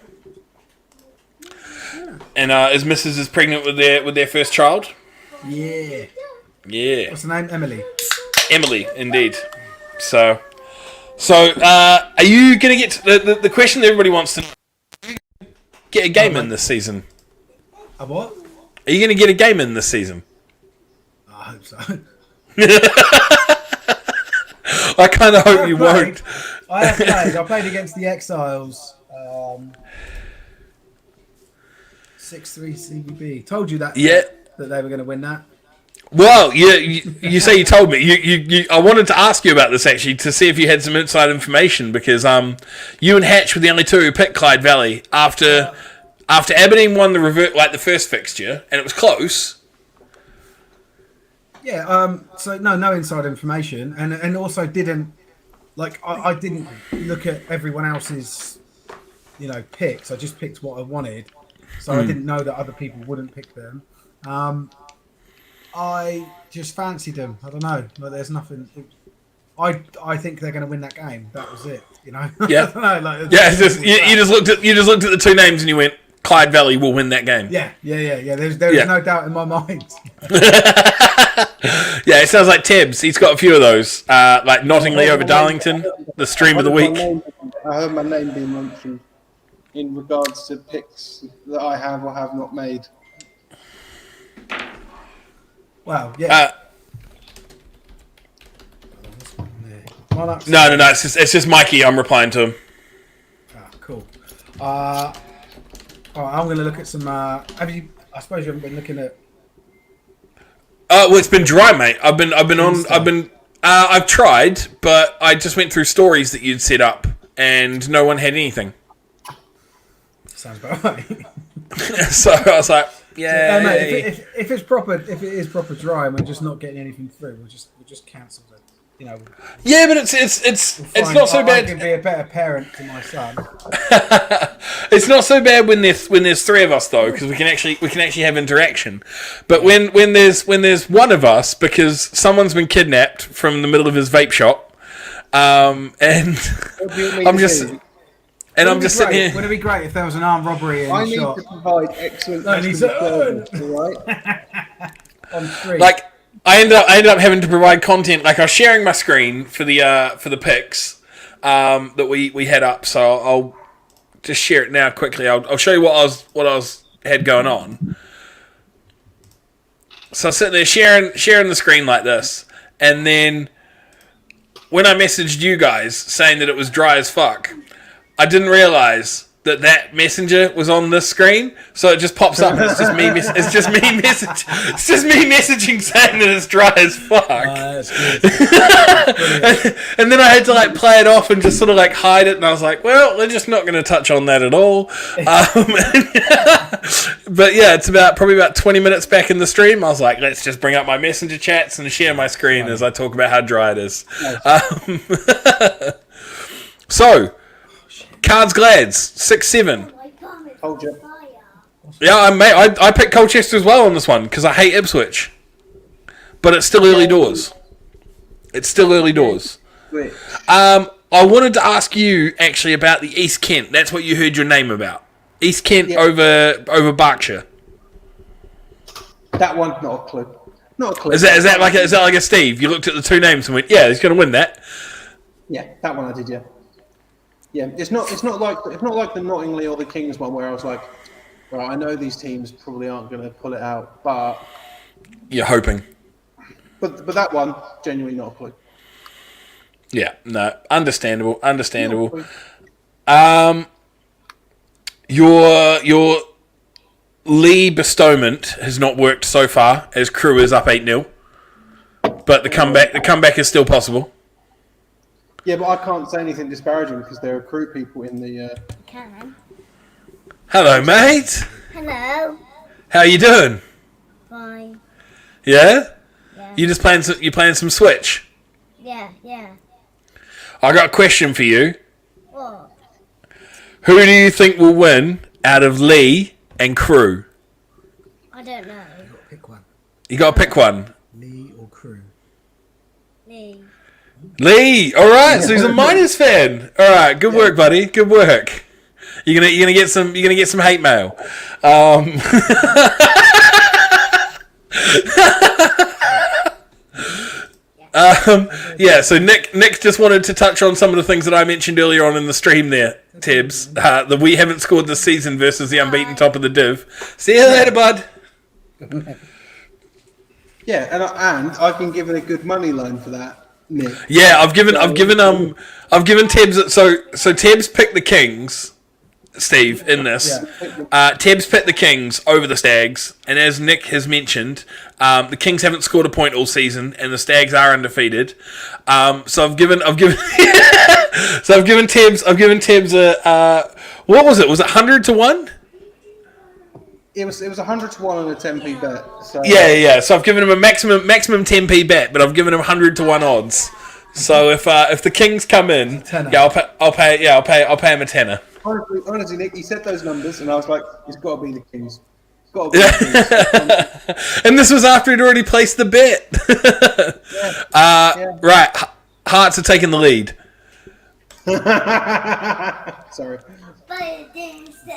And his missus is pregnant with their first child. Yeah. Yeah, What's the name? Emily. Emily, indeed. So are you gonna get to the question that everybody wants to know, get a game in this season? A what? Are you gonna get a game in this season? I hope so. I kind of hope you won't. I have played. I played against the Exiles. 6-3 CBB. Told you that. Yeah. That they were going to win that. Well, you say you told me. You I wanted to ask you about this actually to see if you had some inside information because you and Hatch were the only two who picked Clyde Valley after Aberdeen won the first fixture and it was close. Yeah. So no inside information, and also didn't I didn't look at everyone else's picks. I just picked what I wanted, so I didn't know that other people wouldn't pick them. I just fancied them. I don't know, but there's nothing. I think they're going to win that game. That was it. Yeah. I don't know, Yeah. You just looked at the two names and you went, Clyde Valley will win that game. Yeah. There's no doubt in my mind. Yeah, it sounds like Tebbs. He's got a few of those, like Nottingley over Darlington, the stream of the week. I heard my name being mentioned in regards to picks that I have or have not made. Wow. Yeah. No. It's just Mikey. I'm replying to him. Ah, cool. All right, I'm going to look at some. Have you? I suppose you haven't been looking at. Well, it's been dry, mate. I've tried, but I just went through stories that you'd set up, and no one had anything. Sounds about right. So I was like, yeah. Mate, if it is proper dry, and we're just not getting anything through, we'll just cancel it. Yeah, but it's not so bad. I can be a better parent to my son. It's not so bad when there's three of us though, because we can actually have interaction. But when there's one of us, because someone's been kidnapped from the middle of his vape shop, and I'm just sitting here. Would it be great if there was an armed robbery and I need shot? to provide excellent customer service, all right? On street. Like I ended up having to provide content. Like I was sharing my screen for the pics that we had up. So I'll just share it now quickly. I'll show you what I had going on. So I was sitting there sharing the screen like this, and then when I messaged you guys saying that it was dry as fuck, I didn't realize that messenger was on this screen, so it just pops up. And it's just me. It's just me messaging saying that it's dry as fuck. That's good. And then I had to play it off and just sort of hide it. And I was like, well, they're just not going to touch on that at all. But yeah, it's probably about 20 minutes back in the stream. I was like, let's just bring up my messenger chats and share my screen as I talk about how dry it is. So. Cards Glads 6-7. Oh my God, it's Told you. on fire. Yeah, I picked Colchester as well on this one because I hate Ipswich, but it's still early doors. Wait. I wanted to ask you actually about the East Kent. That's what you heard your name about. East Kent over Berkshire. That one's not a clue. Not a clue. Is that like a Steve? You looked at the two names and went, yeah, he's going to win that. Yeah, that one I did. Yeah. Yeah, it's not like the Nottingley or the Kings one where I was like, well, I know these teams probably aren't going to pull it out, but You're hoping. that one genuinely not a clue. Yeah, no, understandable. Your Lee bestowment has not worked so far, as Crew is up 8-0. But the comeback is still possible. Yeah, but I can't say anything disparaging because there are Crew people in the. Can. Hello, mate. Hello. How you doing? Fine. Yeah? Yeah. You playing some Switch? Yeah. I got a question for you. What? Who do you think will win out of Lee and Crew? I don't know. Pick one. You got to pick one. Lee or Crew? Lee. Lee. All right. So he's a Miners fan. All right. Good work, buddy. Good work. You're gonna get some hate mail. Yeah, so Nick just wanted to touch on some of the things that I mentioned earlier on in the stream there, Tebbs. The we haven't scored this season versus the unbeaten top of the div. See you later, bud. Yeah, and I've been given a good money loan for that, Nick. Yeah, I've given Tebbs. So Tebbs picked the Kings, Steve, in this. Tebbs picked the Kings over the Stags, and as Nick has mentioned, the Kings haven't scored a point all season, and the Stags are undefeated. So I've given Tebbs a what was it? Was it 100 to 1? It was 100 to 1 on a 10p bet. So. Yeah. So I've given him a maximum 10p bet, but I've given him 100 to 1 odds. So if the Kings come in, I'll pay him a tenner. Honestly, Nick, he said those numbers, and I was like, it's got to be the Kings. It's got to be the Kings. And this was after he'd already placed the bet. Right, Hearts are taking the lead. Sorry.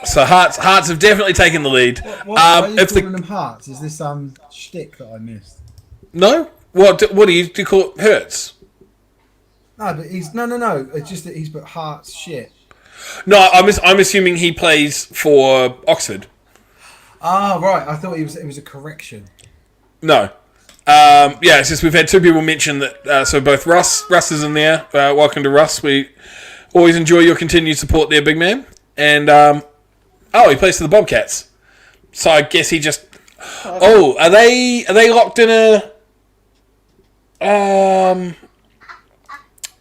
So Hearts have definitely taken the lead. What are you calling them Hearts? Is this some shtick that I missed? No? What do you call it? Hurts? No, but no. It's just that he's put Hearts shit. No, I'm assuming he plays for Oxford. Ah, right. I thought it was a correction. No. Yeah, it's just we've had two people mention that. So both Russ is in there. Welcome to Russ. We always enjoy your continued support there, big man. And he plays for the Bobcats. So I guess he just. Oh, are they locked in a?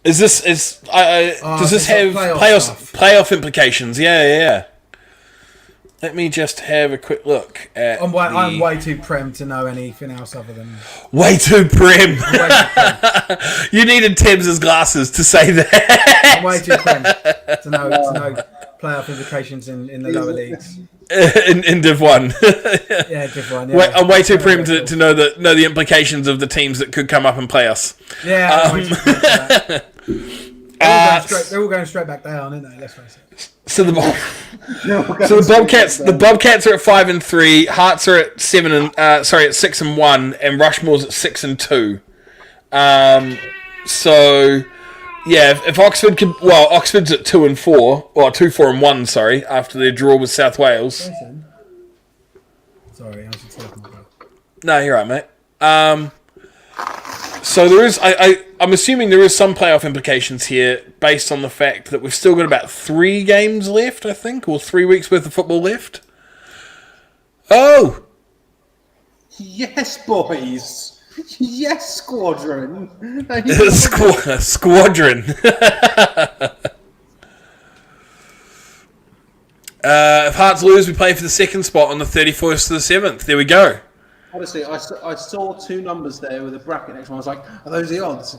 Does this have playoff implications? Yeah. Let me just have a quick look at. I'm way too prem to know anything else other than. Way too prem. You needed Tebbs' glasses to say that. I'm way too prem to know playoff implications in the lower leagues. In Div 1. Yeah, Div 1. Yeah. I'm way too prim to know the implications of the teams that could come up and play us. Yeah, I'm way too prim for that. They're all going straight back down, aren't they? Let's face it. So the Bobcats are at 5-3. Hearts are at 6-1, and Rushmore's at 6-2. So yeah, if Oxford could, Oxford's at 2-4 or 2-4-1. Sorry, after their draw with South Wales. Sorry, I should talk about that. No, you're right, mate. So there is. I'm assuming there is some playoff implications here based on the fact that we've still got about 3 games left, I think, or 3 weeks worth of football left. Oh! Yes, boys! Yes, squadron! Squadron! If Hearts lose, we play for the second spot on the 31st to the 7th. There we go. Honestly, I saw 2 numbers there with a bracket next one. I was like, are those the odds?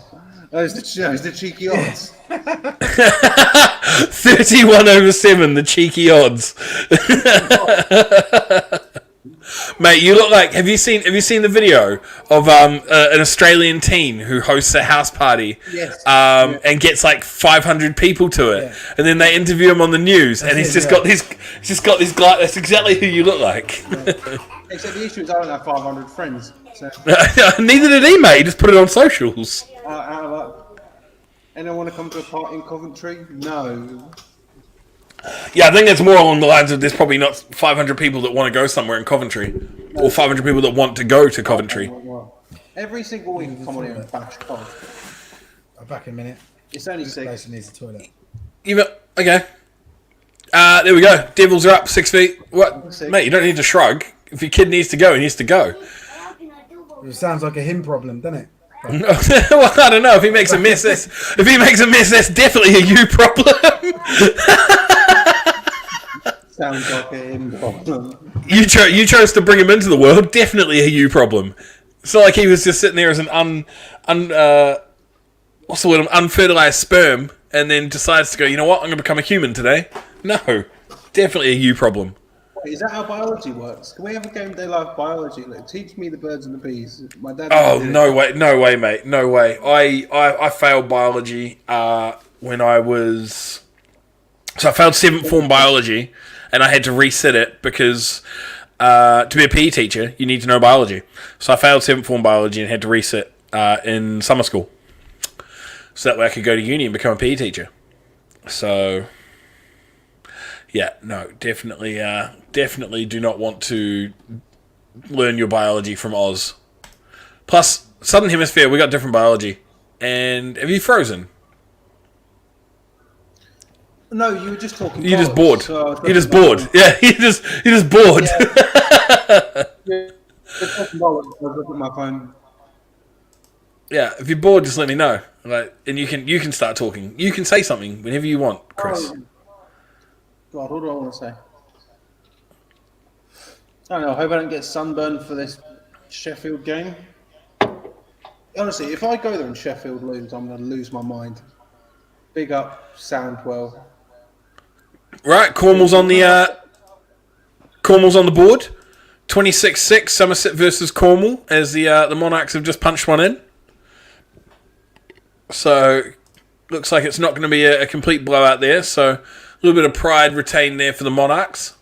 Are those the cheeky odds? 31/7, the cheeky odds. Mate, you look like. Have you seen the video of an Australian teen who hosts a house party? Yes. And gets like 500 people to it, and then they interview him on the news, and he's just got this. He's just got this guy. That's exactly who you look like. Except the issue is I don't have 500 friends. So. Neither did he, mate. He just put it on socials. Anyone want to come to a party in Coventry? No. Yeah, I think it's more along the lines of there's probably not 500 people that want to go somewhere in Coventry, or 500 people that want to go to Coventry. Every single week, come on here and bash Cov. Back in a minute. It's only This 6. place needs a toilet. Okay. There we go. Devils are up 6 feet. What, 6. mate? You don't need to shrug. If your kid needs to go, he needs to go. It sounds like a him problem, doesn't it? Well, I don't know. If he makes a mess, that's definitely a you problem. Sounds like a him problem. You chose to bring him into the world. Definitely a you problem. It's not like he was just sitting there as an unfertilized sperm, and then decides to go, you know what? I'm going to become a human today. No, definitely a you problem. Wait, is that how biology works? Can we have a game day life biology? Like, teach me the birds and the bees. My dad. Oh, did it. no way, mate, no way. I failed biology when I was. So I failed 7th form biology, and I had to resit it because to be a PE teacher, you need to know biology. So I failed 7th form biology and had to resit in summer school. So that way I could go to uni and become a PE teacher. So, yeah, no, definitely do not want to learn your biology from Oz. Plus, Southern Hemisphere, we got different biology. And have you frozen? No, you were just talking. You're just bored. So You're just bored. Yeah, you're just bored. Yeah. You're talking bollocks. I was looking at my phone. Yeah, if you're bored, just let me know. Like, and you can start talking. You can say something whenever you want, Chris. Oh, God, what do I want to say? I don't know. I hope I don't get sunburned for this Sheffield game. Honestly, if I go there and Sheffield lose, I'm going to lose my mind. Big up Soundwell. Right, Cornwall's on the board. 26-6, Somerset versus Cornwall, as the Monarchs have just punched one in. So, looks like it's not going to be a complete blowout there. So, a little bit of pride retained there for the Monarchs.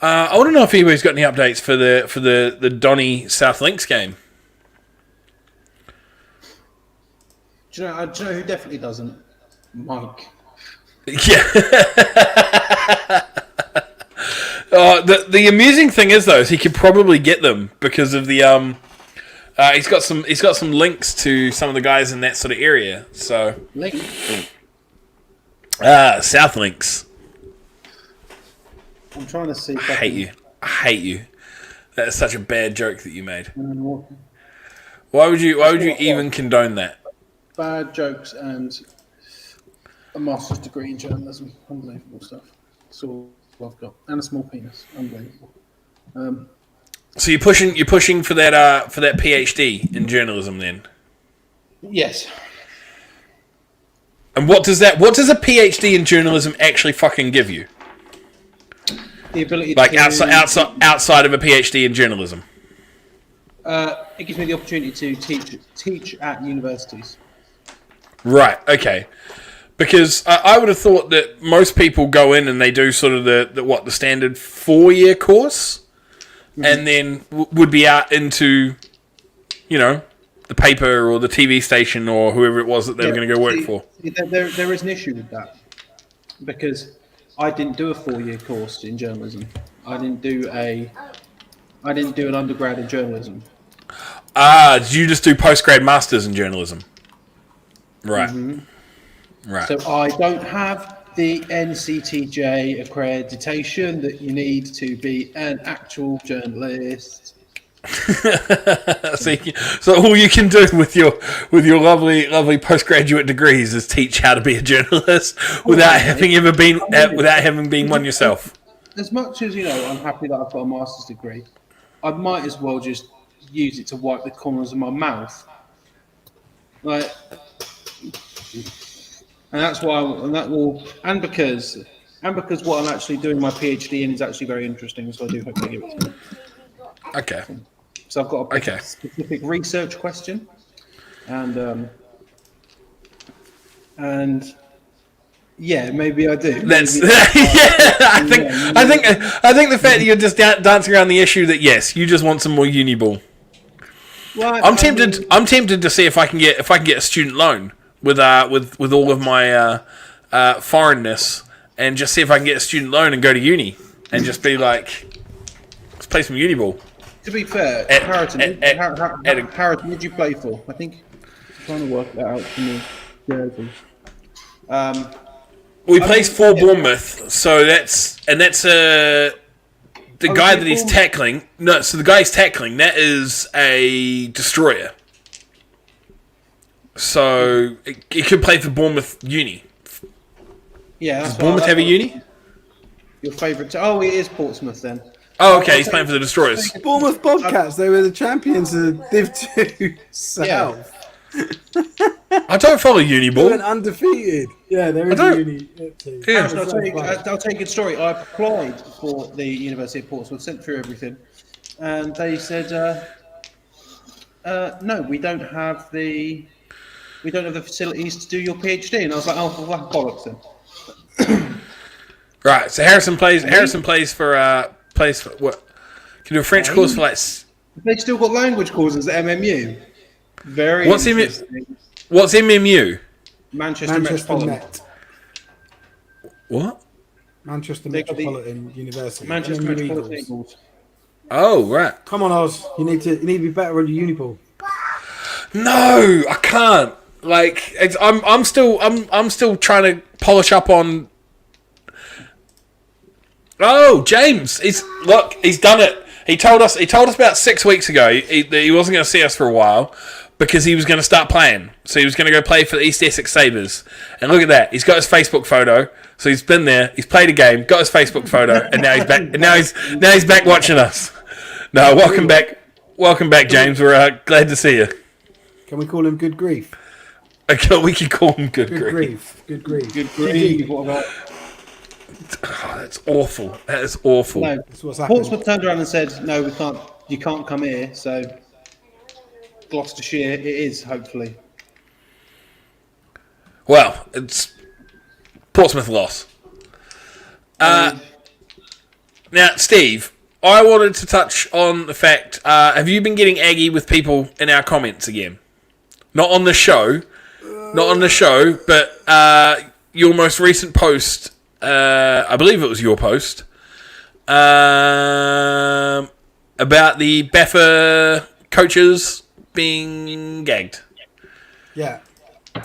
I want to know if anybody's got any updates for the Donny South Links game. Do you know who definitely doesn't? Mike. Yeah. The amusing thing is though, is he could probably get them because of the he's got some links to some of the guys in that sort of area. So Link. South Links. I'm trying to see. If I hate you. That is such a bad joke that you made. Why would you even condone that? Bad jokes and a master's degree in journalism. Unbelievable stuff. That's all I've got. And a small penis. Unbelievable. So you're pushing for that PhD in journalism then? Yes. And what does a PhD in journalism actually fucking give you? The ability Like to outside of a PhD in journalism. It gives me the opportunity to teach at universities. Right. Okay. Because I would have thought that most people go in and they do sort of the standard 4-year course, and then would be out into, the paper or the TV station or whoever it was that they were going to go work for. There is an issue with that because I didn't do a 4-year course in journalism. I didn't do an undergrad in journalism. Did you just do postgrad masters in journalism? Right. Right. So I don't have the NCTJ accreditation that you need to be an actual journalist. So all you can do with your lovely postgraduate degrees is teach how to be a journalist without having been one yourself. As much as I'm happy that I've got a master's degree, I might as well just use it to wipe the corners of my mouth. And that's why, because what I'm actually doing my PhD in is actually very interesting. So I do hope they give it to me. Okay. So I've got a specific research question, and yeah, maybe I do. That's I think the fact that you're just dancing around the issue that yes, you just want some more uni ball. Well, I'm tempted to see if I can get a student loan with all of my foreignness, and just see if I can get a student loan and go to uni and just be like, let's play some uni ball. To be fair, Harrington, who did you play for? I think I'm trying to work that out for me. jersey. We plays for Bournemouth, so that's the guy that he's tackling. No, so the guy he's tackling, that is a destroyer. So he could play for Bournemouth Uni. Yeah, Does Bournemouth have a uni? Your favourite? Oh, it is Portsmouth then. Oh, okay, he's playing for the Destroyers. Bournemouth Bobcats, they were the champions of Div 2 South. I don't follow uni They ball. went undefeated. Yeah, they're in don't- uni. Team. Yeah. Actually, I'll tell you a good story. I applied for the University of Portsmouth, sent through everything, and they said, "No, we don't have the facilities to do your PhD." And I was like, "Oh, well, bollocks then." Right, so Harrison plays for what? Can do a French course for like. They still got language courses at MMU. Very What's interesting. What's MMU? Manchester Metropolitan. Met. What? Manchester They got the- Metropolitan University. Manchester MMU Metropolitan Eagles. Eagles. Oh, right. Come on, Oz. You need to be better on your uniball. No, I can't. Like, I'm still trying to polish up on. Oh, James, he's done it. He told us about 6 weeks ago that he wasn't going to see us for a while because he was going to start playing. So he was going to go play for the East Essex Sabres. And look at that, he's got his Facebook photo. So he's been there, he's played a game, got his Facebook photo, and now he's back. And now he's back watching us. No, welcome back, James. We're glad to see you. Can we call him Good Grief? Okay, we can call him Good Good Grief. Grief. Good Grief. Good grief. What about? Oh, that's awful. That is awful. No, That's what's happening. Portsmouth turned around and said, "No, we can't. You can't come here." So Gloucestershire, it is hopefully. Well, it's Portsmouth loss. Now, Steve, I wanted to touch on the fact, have you been getting aggy with people in our comments again? Not on the show, but your most recent post, I believe it was your post, about the BAFA coaches being gagged. Yeah.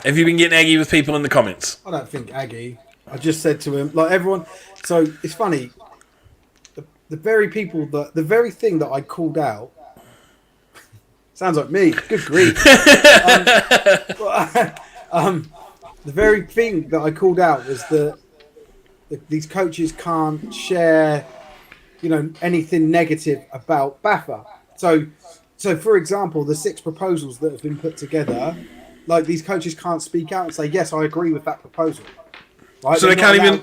Have you been getting aggy with people in the comments? I don't think Aggie. I just said to him, like everyone. So it's funny. The very thing that I called out sounds like me. Good grief. The very thing that I called out was that these coaches can't share, anything negative about BAFA. So for example, the 6 proposals that have been put together, like these coaches can't speak out and say, yes, I agree with that proposal. Right? So they can't even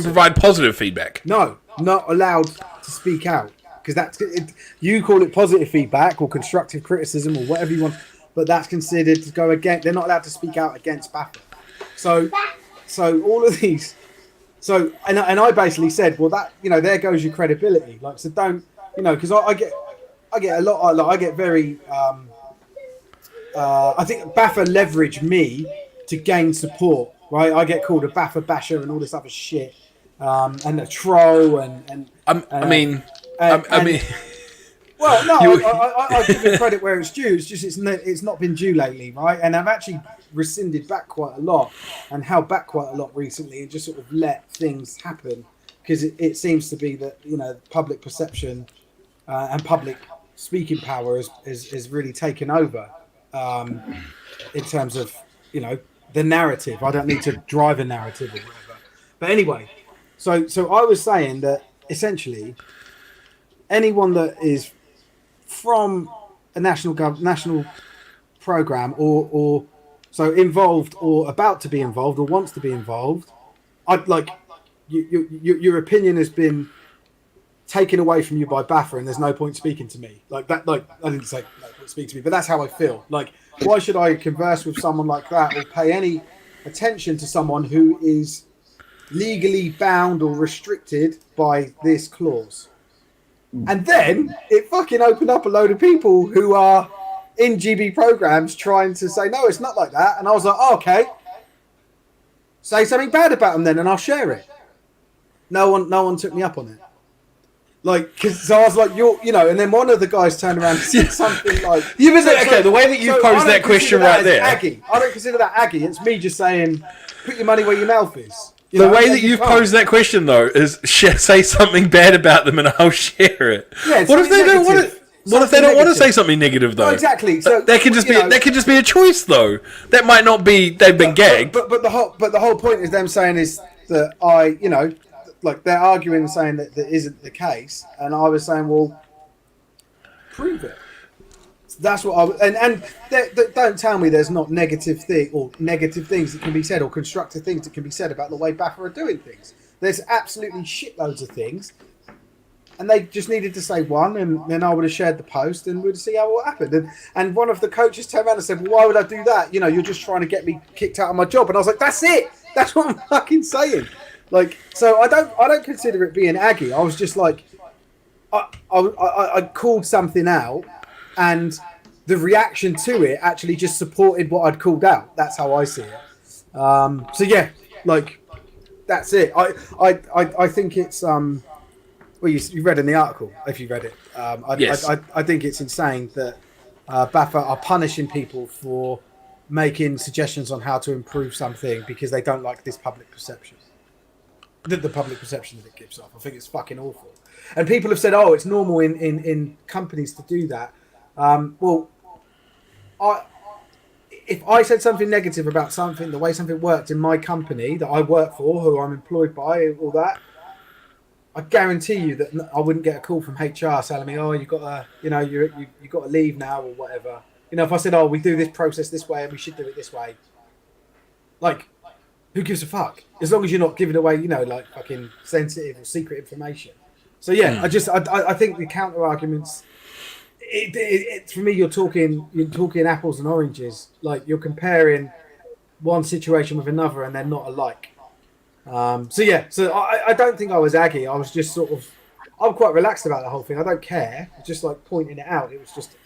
provide positive feedback. No, not allowed to speak out because you call it positive feedback or constructive criticism or whatever you want, but that's considered to go against. They're not allowed to speak out against BAFA. So all of these. So and I basically said, well, that there goes your credibility. Like, so don't because I get a lot. I get very. I think BAFA leverage me to gain support. Right, I get called a BAFA basher and all this other shit, and a troll and. I mean. Well, no, I give it credit where it's due. It's just it's not been due lately, right? And I've actually rescinded back quite a lot and held back quite a lot recently, and just sort of let things happen because it seems to be that public perception and public speaking power is really taken over in terms of the narrative. I don't need to drive a narrative or whatever. But anyway, so I was saying that essentially anyone that is from a national program or so involved or about to be involved or wants to be involved, I'd like your opinion has been taken away from you by BAFA and there's no point speaking to me. Like that, like I didn't say no point speak to me, but that's how I feel. Like, why should I converse with someone like that or pay any attention to someone who is legally bound or restricted by this clause? And then it fucking opened up a load of people who are in GB programs trying to say, no, it's not like that. And I was like, oh, okay. Say something bad about them then and I'll share it. No one took me up on it. Like, so I was like, and then one of the guys turned around and said something like, the way that you posed that question right there. Aggie. I don't consider that Aggie. It's me just saying, put your money where your mouth is. The way that you've posed that question, though, is say something bad about them and I'll share it. Yeah, what if they don't want it? What if they don't want to say something negative, though? No, exactly. So that could just be a choice, though. That might not be they've been gagged. But the whole point is them saying is that like they're arguing and saying that isn't the case, and I was saying, well, prove it. That's what I was, and don't tell me there's not negative things that can be said or constructive things that can be said about the way BAFA are doing things. There's absolutely shitloads of things, and they just needed to say one, and then I would have shared the post, and we'd see what happened. And one of the coaches turned around and said, well, why would I do that? You're just trying to get me kicked out of my job. And I was like, that's it. That's what I'm fucking saying. Like, so I don't consider it being Aggie. I was just like, I called something out, and the reaction to it actually just supported what I'd called out. That's how I see it. So yeah, like that's it. I think it's well, you read in the article if you read it. Yes. I think it's insane that BAFA are punishing people for making suggestions on how to improve something because they don't like this public perception. The public perception that it gives off. I think it's fucking awful. And people have said, oh, it's normal in companies to do that. Well, if I said something negative about something, the way something worked in my company that I work for, who I'm employed by, all that, I guarantee you that I wouldn't get a call from HR telling me, oh, you got to leave now or whatever. If I said, oh, we do this process this way and we should do it this way, like, who gives a fuck? As long as you're not giving away, like fucking sensitive or secret information. So yeah, I think the counter arguments. For me, you're talking apples and oranges. Like you're comparing one situation with another, and they're not alike. So I don't think I was aggy. I was just I'm quite relaxed about the whole thing. I don't care. Just like pointing it out. It was just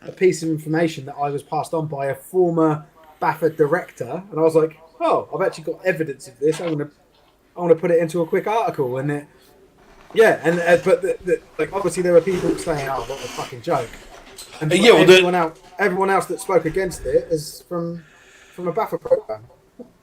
a piece of information that I was passed on by a former BAFA director, and I was like, oh, I've actually got evidence of this. I want to put it into a quick article, and like obviously there were people saying, "Oh, what a fucking joke!" And everyone else that spoke against it is from a BAFA program.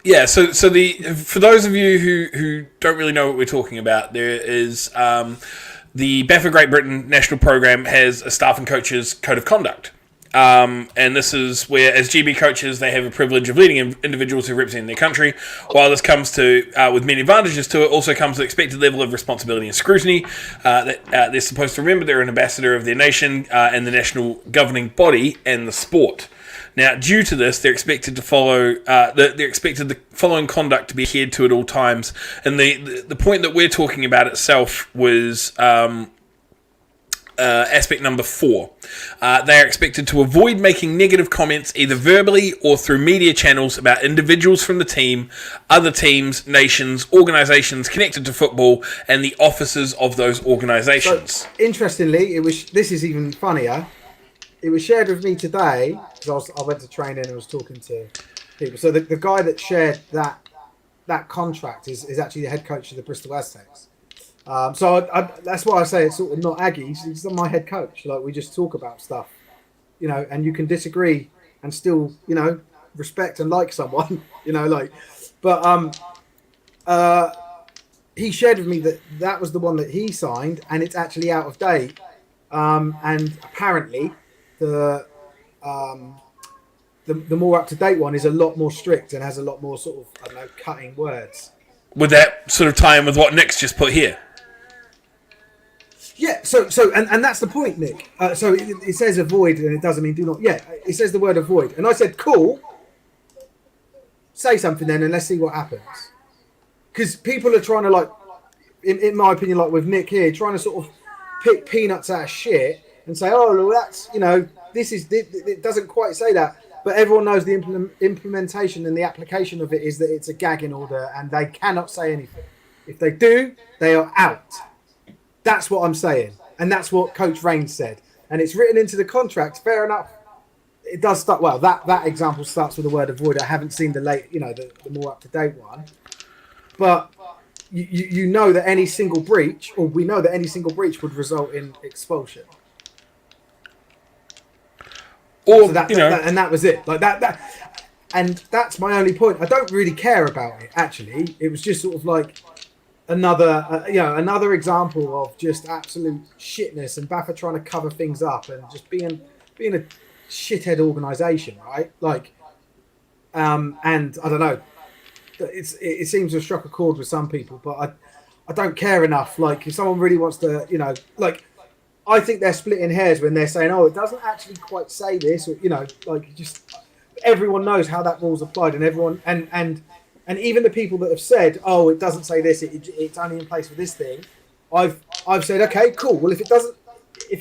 Yeah. So for those of you who don't really know what we're talking about, there is the BAFA Great Britain National Program has a staff and coaches code of conduct. And this is where, as GB coaches, they have a privilege of leading individuals who represent their country. While this comes to, with many advantages to it, also comes the expected level of responsibility and scrutiny. That they're supposed to remember they're an ambassador of their nation and the national governing body and the sport. Now, due to this, they're expected to follow. They're expected the following conduct to be adhered to at all times. And the point that we're talking about itself was. Aspect number 4. They are expected to avoid making negative comments either verbally or through media channels about individuals from the team, other teams, nations, organisations connected to football, and the officers of those organisations. So, interestingly, this is even funnier. It was shared with me today because I went to training and was talking to people. So the guy that shared that contract is actually the head coach of the Bristol Aztecs. So that's why I say it's sort of not Aggie. He's not my head coach. Like we just talk about stuff, and you can disagree and still, respect and like someone, But he shared with me that was the one that he signed, and it's actually out of date. And apparently, the more up to date one is a lot more strict and has a lot more sort of cutting words. Would that sort of tie in with what Nick's just put here? Yeah, so that's the point, Nick. So it says avoid, and it doesn't mean do not. Yeah, it says the word avoid, and I said cool. Say something then, and let's see what happens. Because people are trying to in my opinion, like with Nick here, trying to sort of pick peanuts out of shit and say, oh, well, that's it doesn't quite say that, but everyone knows the implementation and the application of it is that it's a gagging order, and they cannot say anything. If they do, they are out. That's what I'm saying. And that's what Coach Rains said. And it's written into the contract. Fair enough. It does start. Well, that example starts with the word avoid. I haven't seen the more up-to-date one. But you know that any single breach, or we know that any single breach would result in expulsion. Or So that, you know, and that was it. Like that, and that's my only point. I don't really care about it. Actually, it was just sort of like another, another example of just absolute shitness and Baffa trying to cover things up and just being a shithead organisation, right? Like, and I don't know. It seems to have struck a chord with some people, but I don't care enough. Like, if someone really wants to, like, I think they're splitting hairs when they're saying, "Oh, it doesn't actually quite say this," or like, just everyone knows how that rule's applied, and everyone and even the people that have said, "Oh, it doesn't say this; it's only in place for this thing." I've said, "Okay, cool. Well, if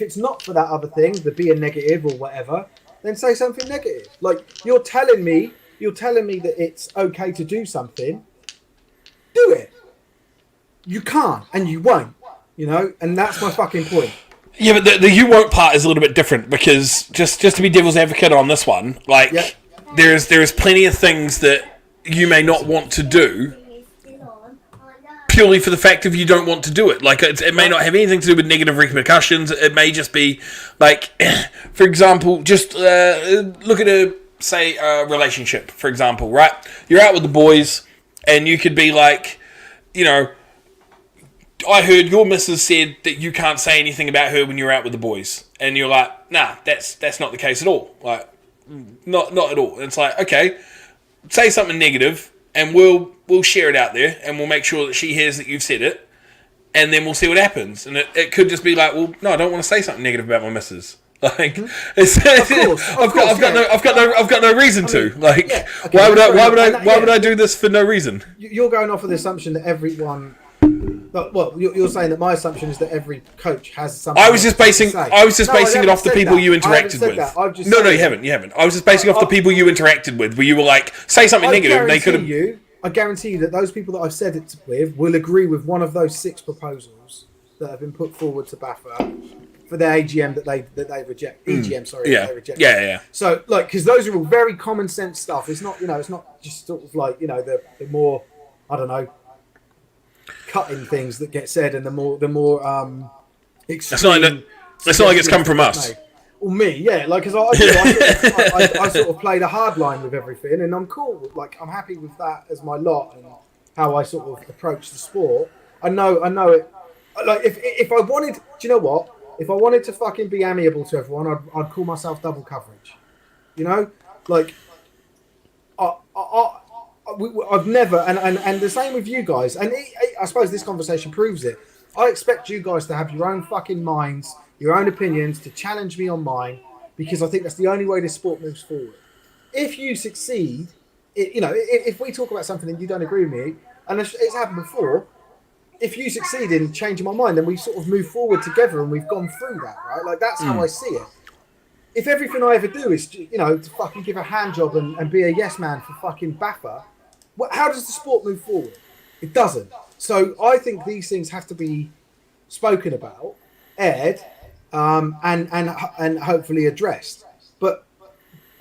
it's not for that other thing, the being negative or whatever, then say something negative. Like, you're telling me that it's okay to do something. Do it. You can't, and you won't. And that's my fucking point." Yeah, but the you won't part is a little bit different, because just to be devil's advocate on this one, like, there is plenty of things that you may not want to do purely for the fact of you don't want to do it. Like, it may not have anything to do with negative repercussions. It may just be, like, for example, just look at a relationship, for example, right? You're out with the boys, and you could be like, I heard your missus said that you can't say anything about her when you're out with the boys, and you're like, nah, that's not the case at all. Like, not at all. And it's like, okay, say something negative, and we'll share it out there, and we'll make sure that she hears that you've said it, and then we'll see what happens. And it could just be like, well, no, I don't want to say something negative about my missus. Like, I've got no reason to. Like, why would I do this for no reason? You're going off of the assumption that everyone. Well, you're saying that my assumption is that every coach has something. I was just basing it off the people you interacted with. No, you haven't. I was just basing off the people you interacted with, where you were like, say something negative. They could have. I guarantee you that those people that I've said it with will agree with one of those 6 proposals that have been put forward to Baffa for their AGM that they reject. EGM, sorry, they reject. Yeah. So, like, because those are all very common sense stuff. It's not, it's not just sort of like, the more, I don't know, cutting things that get said, and the more extreme. It's not like it's come from us. Well, me, yeah, like, because I sort of played a hard line with everything, and I'm cool. Like, I'm happy with that as my lot and how I sort of approach the sport. I know it. Like, if I wanted, do you know what? If I wanted to fucking be amiable to everyone, I'd call myself double coverage. Like, I've never, and the same with you guys, and I suppose this conversation proves it. I expect you guys to have your own fucking minds, your own opinions, to challenge me on mine, because I think that's the only way this sport moves forward. If you succeed, if we talk about something and you don't agree with me, and it's happened before, if you succeed in changing my mind, then we sort of move forward together, and we've gone through that, right? Like, that's how I see it. If everything I ever do is, to fucking give a hand job and be a yes man for fucking Baffa, how does the sport move forward? It doesn't. So I think these things have to be spoken about, aired, and hopefully addressed. But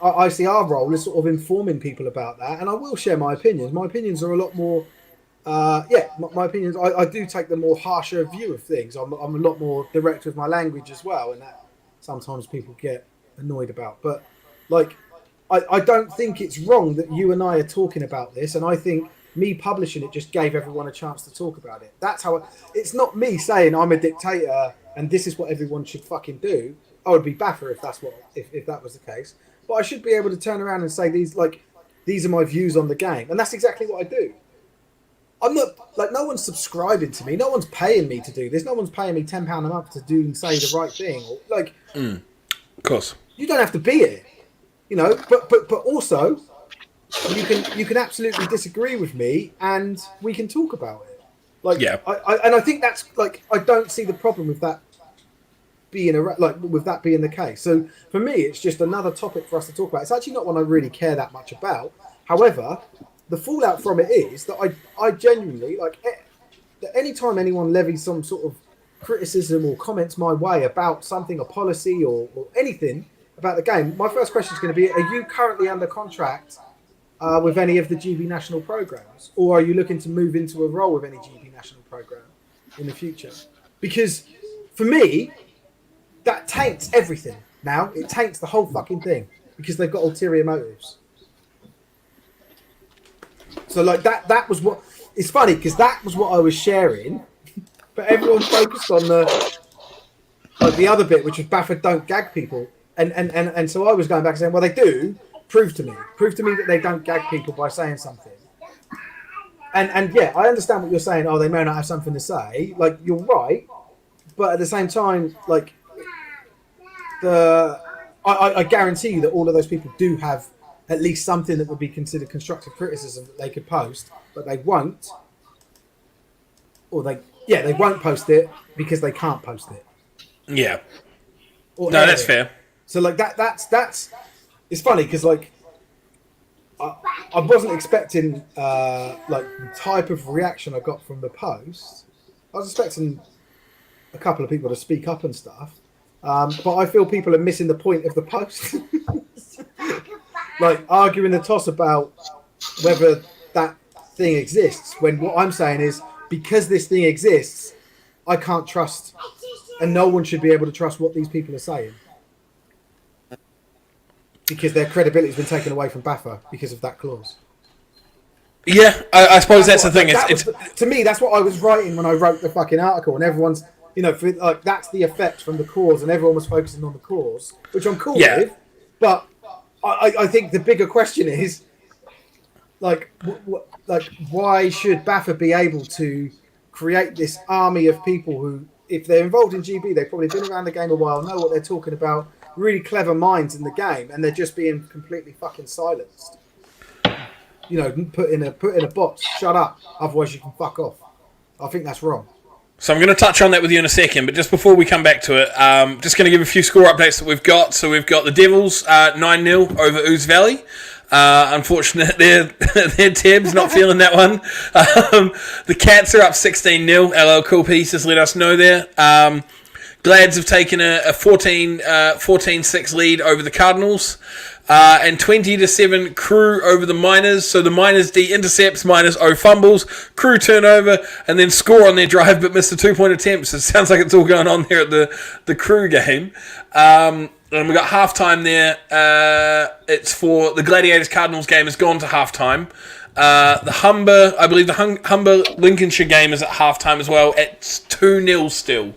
I see our role as sort of informing people about that, and I will share my opinions. My opinions are a lot more, my opinions. I do take the more harsher view of things. I'm a lot more direct with my language as well, and that sometimes people get annoyed about. But like, I don't think it's wrong that you and I are talking about this, and I think me publishing it just gave everyone a chance to talk about it. That's how it's not me saying I'm a dictator and this is what everyone should fucking do. I would be Baffa if that was the case. But I should be able to turn around and say these are my views on the game, and that's exactly what I do. I'm not, like, no one's subscribing to me, no one's paying me to do this, no one's paying me £10 a month to do and say the right thing. Or, like, of course, you don't have to be it. But also, you can absolutely disagree with me, and we can talk about it. Like, yeah, I think that's, like, I don't see the problem with that being the case. So for me, it's just another topic for us to talk about. It's actually not one I really care that much about. However, the fallout from it is that I genuinely, like, that anytime anyone levies some sort of criticism or comments my way about something, a policy or anything about the game, my first question is going to be, are you currently under contract with any of the GB national programs, or are you looking to move into a role with any GB national national program in the future, because for me, that taints everything. Now it taints the whole fucking thing because they've got ulterior motives. So like that was what. It's funny because that was what I was sharing, but everyone focused on the other bit, which was Baffa don't gag people, and so I was going back and saying, well, they do. Prove to me that they don't gag people by saying something. And yeah, I understand what you're saying. Oh, they may not have something to say. Like, you're right, but at the same time, like I guarantee you that all of those people do have at least something that would be considered constructive criticism that they could post, but they won't, or they won't post it because they can't post it. Yeah. Or no, that's fair. So like that's it's funny because like I wasn't expecting like the type of reaction I got from the post. I was expecting a couple of people to speak up and stuff, but I feel people are missing the point of the post. Like arguing the toss about whether that thing exists, when what I'm saying is because this thing exists, I can't trust, and no one should be able to trust what these people are saying. Because their credibility has been taken away from Baffa because of that clause. Yeah, I suppose that's the thing. To me, that's what I was writing when I wrote the fucking article, and everyone's, like that's the effect from the cause, and everyone was focusing on the cause, which I'm cool with. But I think the bigger question is, like why should Baffa be able to create this army of people who, if they're involved in GB, they've probably been around the game a while, know what they're talking about. Really clever minds in the game, and they're just being completely fucking silenced. Put in a box. Shut up, otherwise you can fuck off. I think that's wrong. So I'm going to touch on that with you in a second, but just before we come back to it, just going to give a few score updates that we've got. So we've got the Devils 9-0 over Oz Valley. Unfortunate, they're Tebbs not feeling that one. The Cats are up 16-0. LL Cool Piece has let us know there. Glads have taken a 14-6 lead over the Cardinals, and 20-7 Crew over the Miners. So the Miners D intercepts, Miners O fumbles, Crew turnover, and then score on their drive, but missed a 2-point attempt. So it sounds like it's all going on there at the Crew game. And we got halftime there. It's for the Gladiators Cardinals game has gone to halftime. The Humber, I believe the Humber Lincolnshire game is at halftime as well. It's 2-0 still.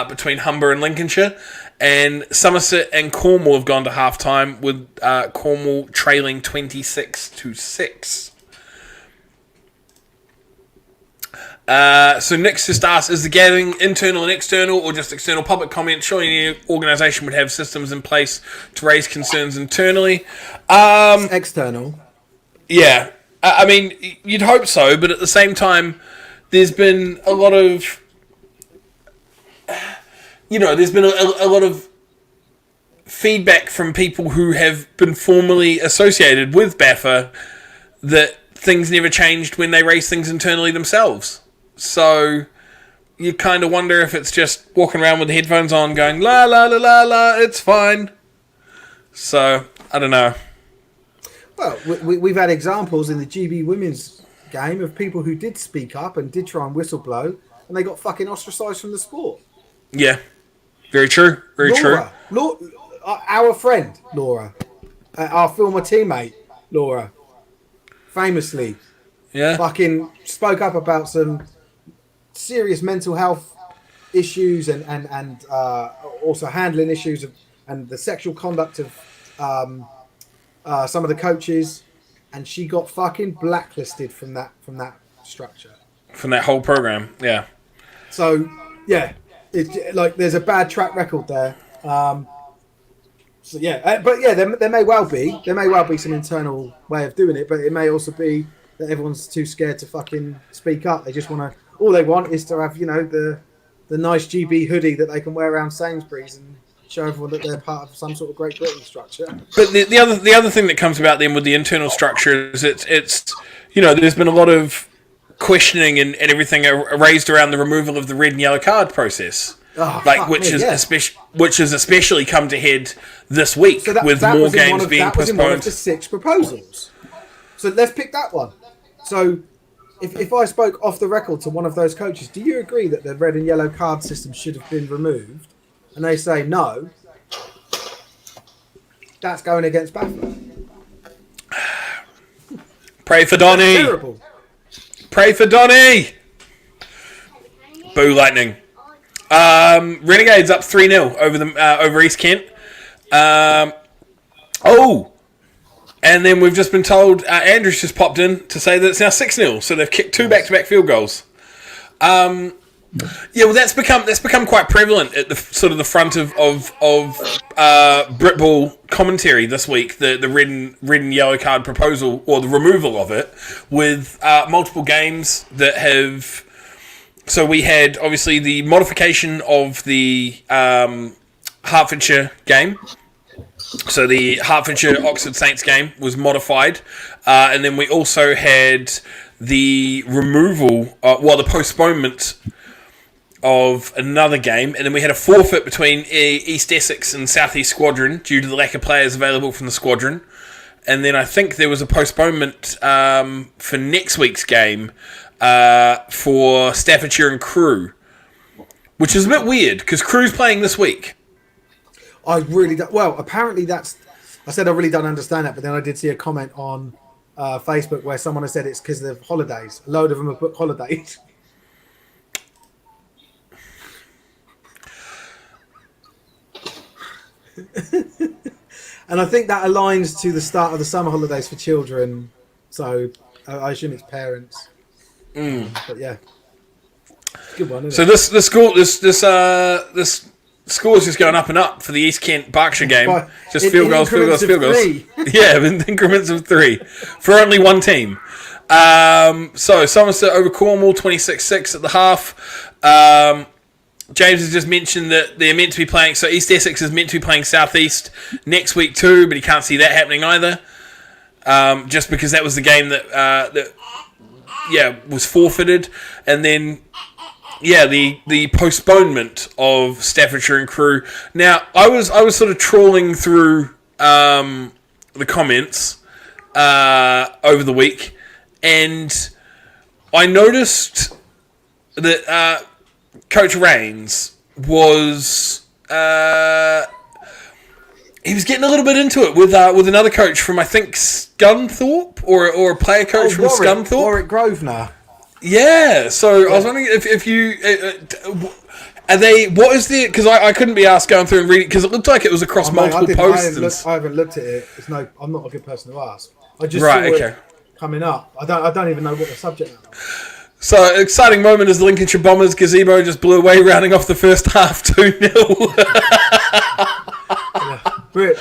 Between Humber and Lincolnshire, and Somerset and Cornwall have gone to halftime with Cornwall trailing 26-6. So Nick's just asked, is the gathering internal and external, or just external public comment? Surely any organisation would have systems in place to raise concerns internally. It's external. Yeah, I mean, you'd hope so, but at the same time, there's been a lot of there's been a lot of feedback from people who have been formerly associated with Baffa that things never changed when they raised things internally themselves. So you kind of wonder if it's just walking around with the headphones on going, la, la, la, la, la, it's fine. So, I don't know. Well, we've had examples in the GB women's game of people who did speak up and did try and whistleblow, and they got fucking ostracised from the sport. Yeah, very true. Very true. Our friend Laura, our former teammate Laura, famously, fucking spoke up about some serious mental health issues and also handling issues and the sexual conduct of some of the coaches, and she got fucking blacklisted from that structure, from that whole program. Yeah. So yeah. It's like there's a bad track record there. So yeah, but yeah, there may well be some internal way of doing it, but it may also be that everyone's too scared to fucking speak up. They just all they want is to have the nice GB hoodie that they can wear around Sainsbury's and show everyone that they're part of some sort of Great Britain structure. But the other thing that comes about then with the internal structure is it's there's been a lot of questioning and everything raised around the removal of the red and yellow card process, which has especially come to head this week with more games being postponed. That was in one of the 6 proposals. So let's pick that one. So if I spoke off the record to one of those coaches, do you agree that the red and yellow card system should have been removed? And they say no. That's going against Baffer. Pray for Donny. Terrible. Pray for Donny. Boo Lightning. Renegades up 3-0 over East Kent. And then we've just been told Andrew's just popped in to say that it's now 6-0. So they've kicked 2 back-to-back field goals. Yeah, well, that's become quite prevalent at the sort of the front of Britball commentary this week. The red and yellow card proposal, or the removal of it, with multiple games that have. So we had obviously the modification of the Hertfordshire game. So the Hertfordshire Oxford Saints game was modified, and then we also had the removal, the postponement of another game, and then we had a forfeit between East Essex and South East Squadron due to the lack of players available from the squadron. And then I think there was a postponement for next week's game for Staffordshire and Crewe, which is a bit weird because Crewe's playing this week. I really don't. Well, apparently that's. I said I really don't understand that, but then I did see a comment on Facebook where someone has said it's because of holidays. A load of them have booked holidays. And I think that aligns to the start of the summer holidays for children. So I assume it's parents. But yeah, it's a good one. Isn't it? So this score is just going up and up for the East Kent Berkshire game. Just field goals. Yeah, in increments of 3 for only one team. So Somerset over Cornwall 26-6 at the half. James has just mentioned that they're meant to be playing. So East Essex is meant to be playing South East next week too, but he can't see that happening either. Just because that was the game that was forfeited, and then the postponement of Staffordshire and Crewe. Now I was sort of trawling through the comments over the week, and I noticed that Coach Rains was he was getting a little bit into it with another coach from, I think, Scunthorpe, or a player coach from Scunthorpe. Warwick Grosvenor. Yeah, so I was wondering if you are they? What is the? Because I couldn't be asked going through and reading because it looked like it was across multiple posts. I haven't looked at it. I'm not a good person to ask. I just saw it coming up. I don't even know what the subject is. So, exciting moment as the Lincolnshire Bombers gazebo just blew away, rounding off the first half 2-0. Brit.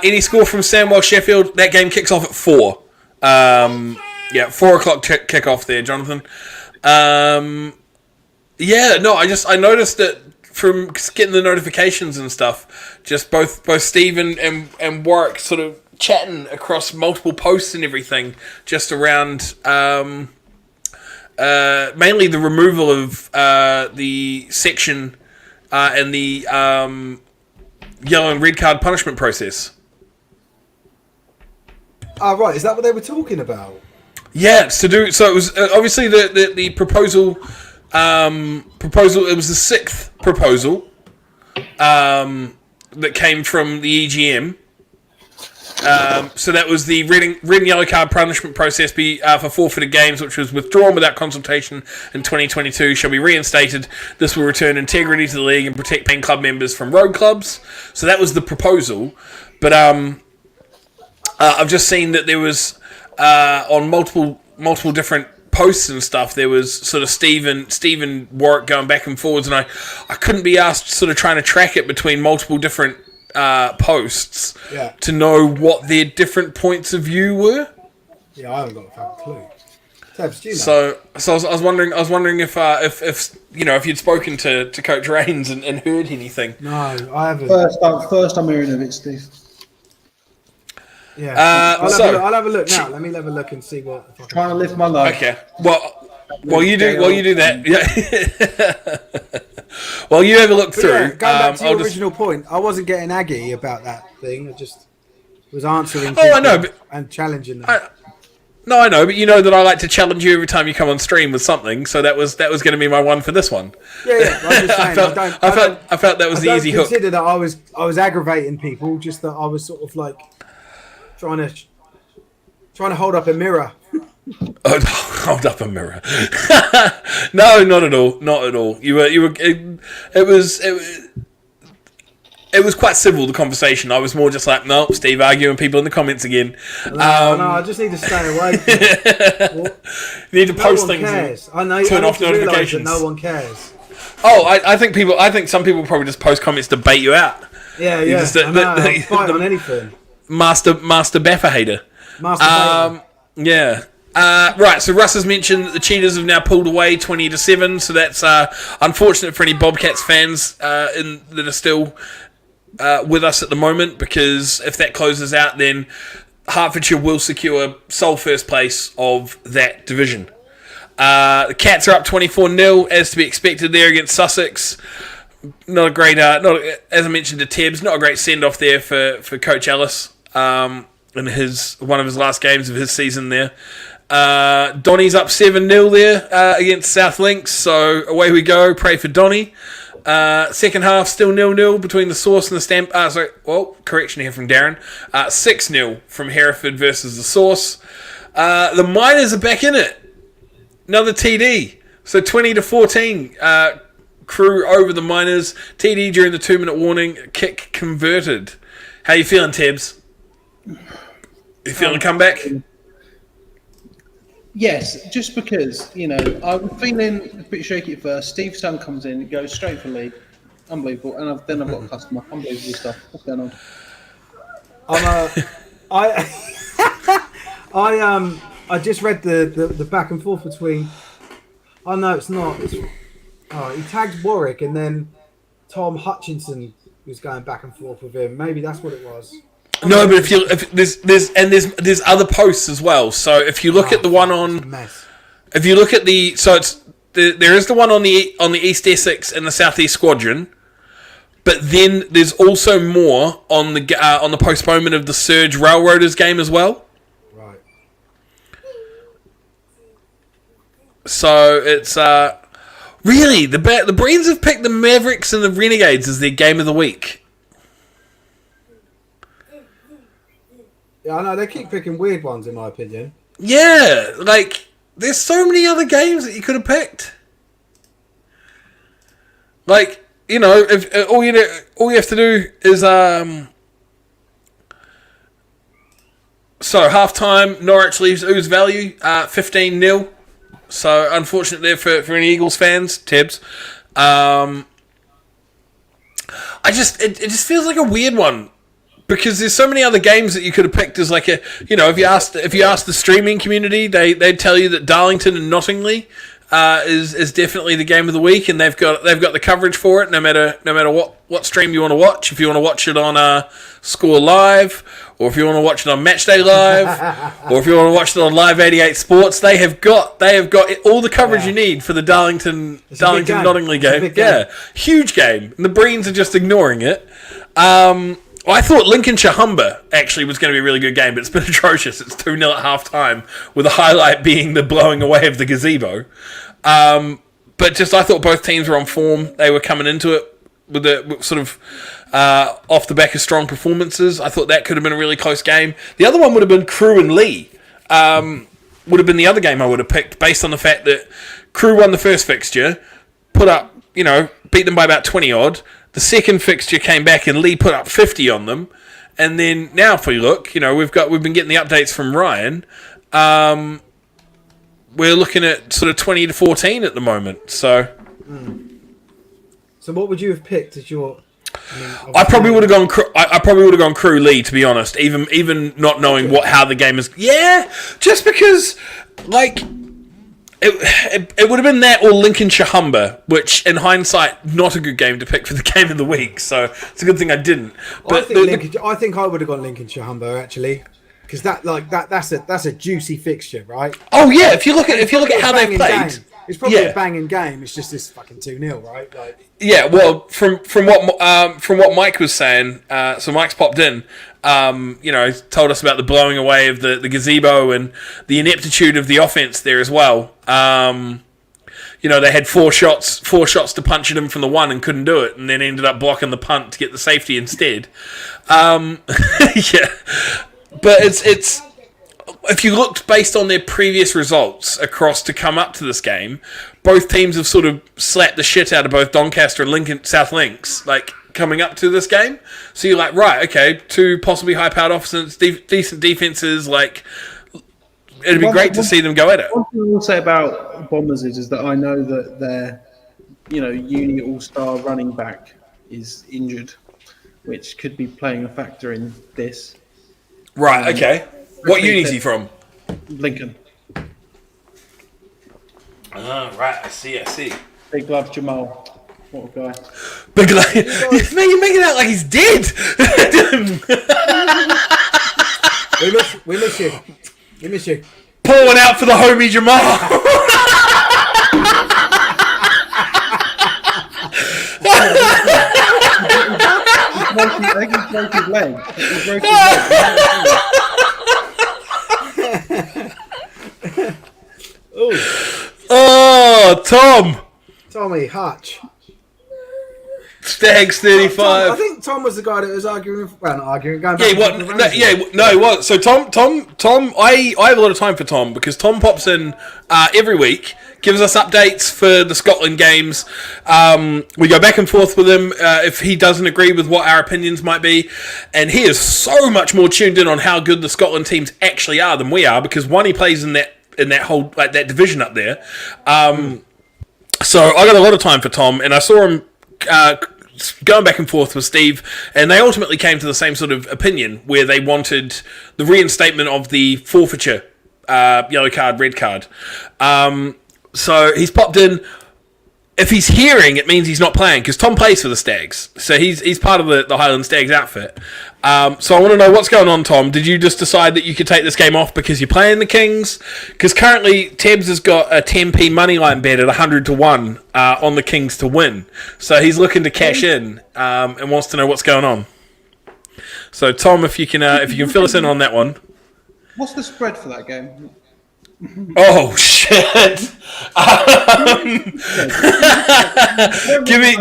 Any score from Sandwell Sheffield? That game kicks off at 4. 4 o'clock kickoff there, Jonathan. I noticed that from getting the notifications and stuff, just both Steve and Warwick sort of chatting across multiple posts and everything, just around mainly the removal of the section and the yellow and red card punishment process. Right, is that what they were talking about? Yeah, it's to do. So it was obviously the proposal. It was the 6th proposal that came from the EGM. So that was the red and yellow card punishment process for forfeited games, which was withdrawn without consultation in 2022, shall be reinstated. This will return integrity to the league and protect paying club members from rogue clubs. So that was the proposal. But I've just seen that there was on multiple different posts and stuff, there was sort of Steve and Warwick going back and forwards, and I couldn't be asked sort of trying to track it between multiple different posts to know what their different points of view were. Yeah, I haven't got a fucking clue. Tebbs, do you know? So I was wondering if you'd spoken to Coach Rains and heard anything. No, I haven't. First I'm hearing of it, Steve. Yeah, I'll have a look now. Let me have a look and see what. Trying to live my life. Okay. While you do that, yeah. While you have a look through. Going back to your original point, I wasn't getting aggy about that thing. was answering. Oh, I know, but and challenging them. No, I know, but you know that I like to challenge you every time you come on stream with something, so that was going to be my one for this one. Yeah. I'm just saying, I felt that was the easy hook. I consider that I was aggravating people, just that I was sort of like trying to hold up a mirror. Oh, hold up a mirror. No, not at all. Not at all. You were. It was quite civil, the conversation. I was more just like, no, Steve arguing people in the comments again. No, I just need to stay away from it. You need to post no one things. Cares. I know. Turn I off notifications. That no one cares. Oh, I think some people probably just post comments to bait you out. Yeah. Just, I'll fight on anything. Master Baffer hater. Master. Yeah. Right, so Russ has mentioned that the Cheetahs have now pulled away 20-7, so that's unfortunate for any Bobcats fans that are still with us at the moment, because if that closes out, then Hertfordshire will secure sole first place of that division. The Cats are up 24-0, as to be expected there against Sussex. Not a great, as I mentioned to Tebbs, not a great send-off there for Coach Ellis in one of his last games of his season there. Donny's up 7-0 there against South Links, so away we go. Pray for Donny. Second half still 0-0 between the Source and the Stamp. Correction here from Darren. 6-0 from Hereford versus the Source. The Miners are back in it. Another TD. So 20-14. Crew over the Miners. TD during the 2-minute warning. Kick converted. How you feeling, Tebbs? You feeling a comeback? Yes, just because, I was feeling a bit shaky at first. Steve Sun comes in, goes straight for lead. Unbelievable. And then I've got a customer. Unbelievable stuff. What's going on? I just read the back and forth between. Oh no, it's not. He tagged Warwick, and then Tom Hutchinson was going back and forth with him. Maybe that's what it was. No, but if there's other posts as well. So if you look at the one on, if you look at there is the one on the East Essex and the South East Squadron, but then there's also more on the postponement of the Surge Railroaders game as well. Right. So it's really the Breens have picked the Mavericks and the Renegades as their game of the week. Yeah, I know, they keep picking weird ones, in my opinion. Yeah, like, there's so many other games that you could have picked. Like, if all you have to do is so half-time, Norwich leaves Ooze Value 15-0. So unfortunate there for any Eagles fans, Tebbs. It just feels like a weird one. Because there's so many other games that you could have picked as like if you asked the streaming community, they'd tell you that Darlington and Nottingham is definitely the game of the week, and they've got the coverage for it no matter what stream you want to watch. If you want to watch it on Score Live, or if you want to watch it on Matchday Live, or if you want to watch it on Live 88 Sports, they have got all the coverage you need for the Darlington Nottingham game. Yeah, huge game, and the Breens are just ignoring it. I thought Lincolnshire Humber actually was going to be a really good game, but it's been atrocious. It's 2-0 at half-time, with the highlight being the blowing away of the gazebo. But just I thought both teams were on form. They were coming into it with the sort of off the back of strong performances. I thought that could have been a really close game. The other one would have been Crewe and Lee. Would have been the other game I would have picked, based on the fact that Crewe won the first fixture, beat them by about 20-odd. The second fixture came back and Lee put up 50 on them. And then now if we look, we've been getting the updates from Ryan. We're looking at sort of 20-14 at the moment. So So what would you have picked as your I probably would have gone Crewe Lee, to be honest, even not knowing how the game is. Yeah, just because It would have been that or Lincolnshire Humber, which in hindsight not a good game to pick for the game of the week. So it's a good thing I didn't. But I think I would have gone Lincolnshire Humber actually, because that's a juicy fixture, right? Oh yeah, if you look at how they played, It's probably Yeah. a banging game. It's just this fucking 2-0, right? Like, Yeah, well, from what Mike was saying, so Mike's popped in, told us about the blowing away of the gazebo and the ineptitude of the offense there as well. They had four shots to punch at him from the one and couldn't do it, and then ended up blocking the punt to get the safety instead. Yeah, but it's if you looked based on their previous results across to come up to this game, both teams have sort of slapped the shit out of both Doncaster and Lincoln South Links, like coming up to this game. So you're like, right, okay, two possibly high-powered offenses, decent defenses, like. It'd be great to see them go at it. One thing I will say about Bombers is that I know that their, uni all-star running back is injured, which could be playing a factor in this. Right, okay. What uni is he from? Lincoln. Oh, right, I see. Big love, Jamal. What a guy. Big like, you're making it out like he's dead. we miss you. We miss you. Pour one out for the homie Jamal. I think he broke his leg. Oh, Tom. Tommy Hutch. Stags 35. I think Tom was the guy that was arguing. Well, not arguing. Going back. He was. So Tom. I have a lot of time for Tom because Tom pops in every week, gives us updates for the Scotland games. We go back and forth with him if he doesn't agree with what our opinions might be, and he is so much more tuned in on how good the Scotland teams actually are than we are because one, he plays in that whole that division up there. So I got a lot of time for Tom, and I saw him. Going back and forth with Steve, and they ultimately came to the same sort of opinion where they wanted the reinstatement of the forfeiture, yellow card, red card. So he's popped in. If he's hearing, it means he's not playing because Tom plays for the Stags, so he's part of the Highland Stags outfit. So I want to know what's going on, Tom. Did you just decide that you could take this game off because you're playing the Kings? Because currently Tebbs has got a 10p moneyline bet at 100-1 on the Kings to win, so he's looking to cash in and wants to know what's going on. So Tom, if you can fill us in on that one. What's the spread for that game? Oh shit! Give me.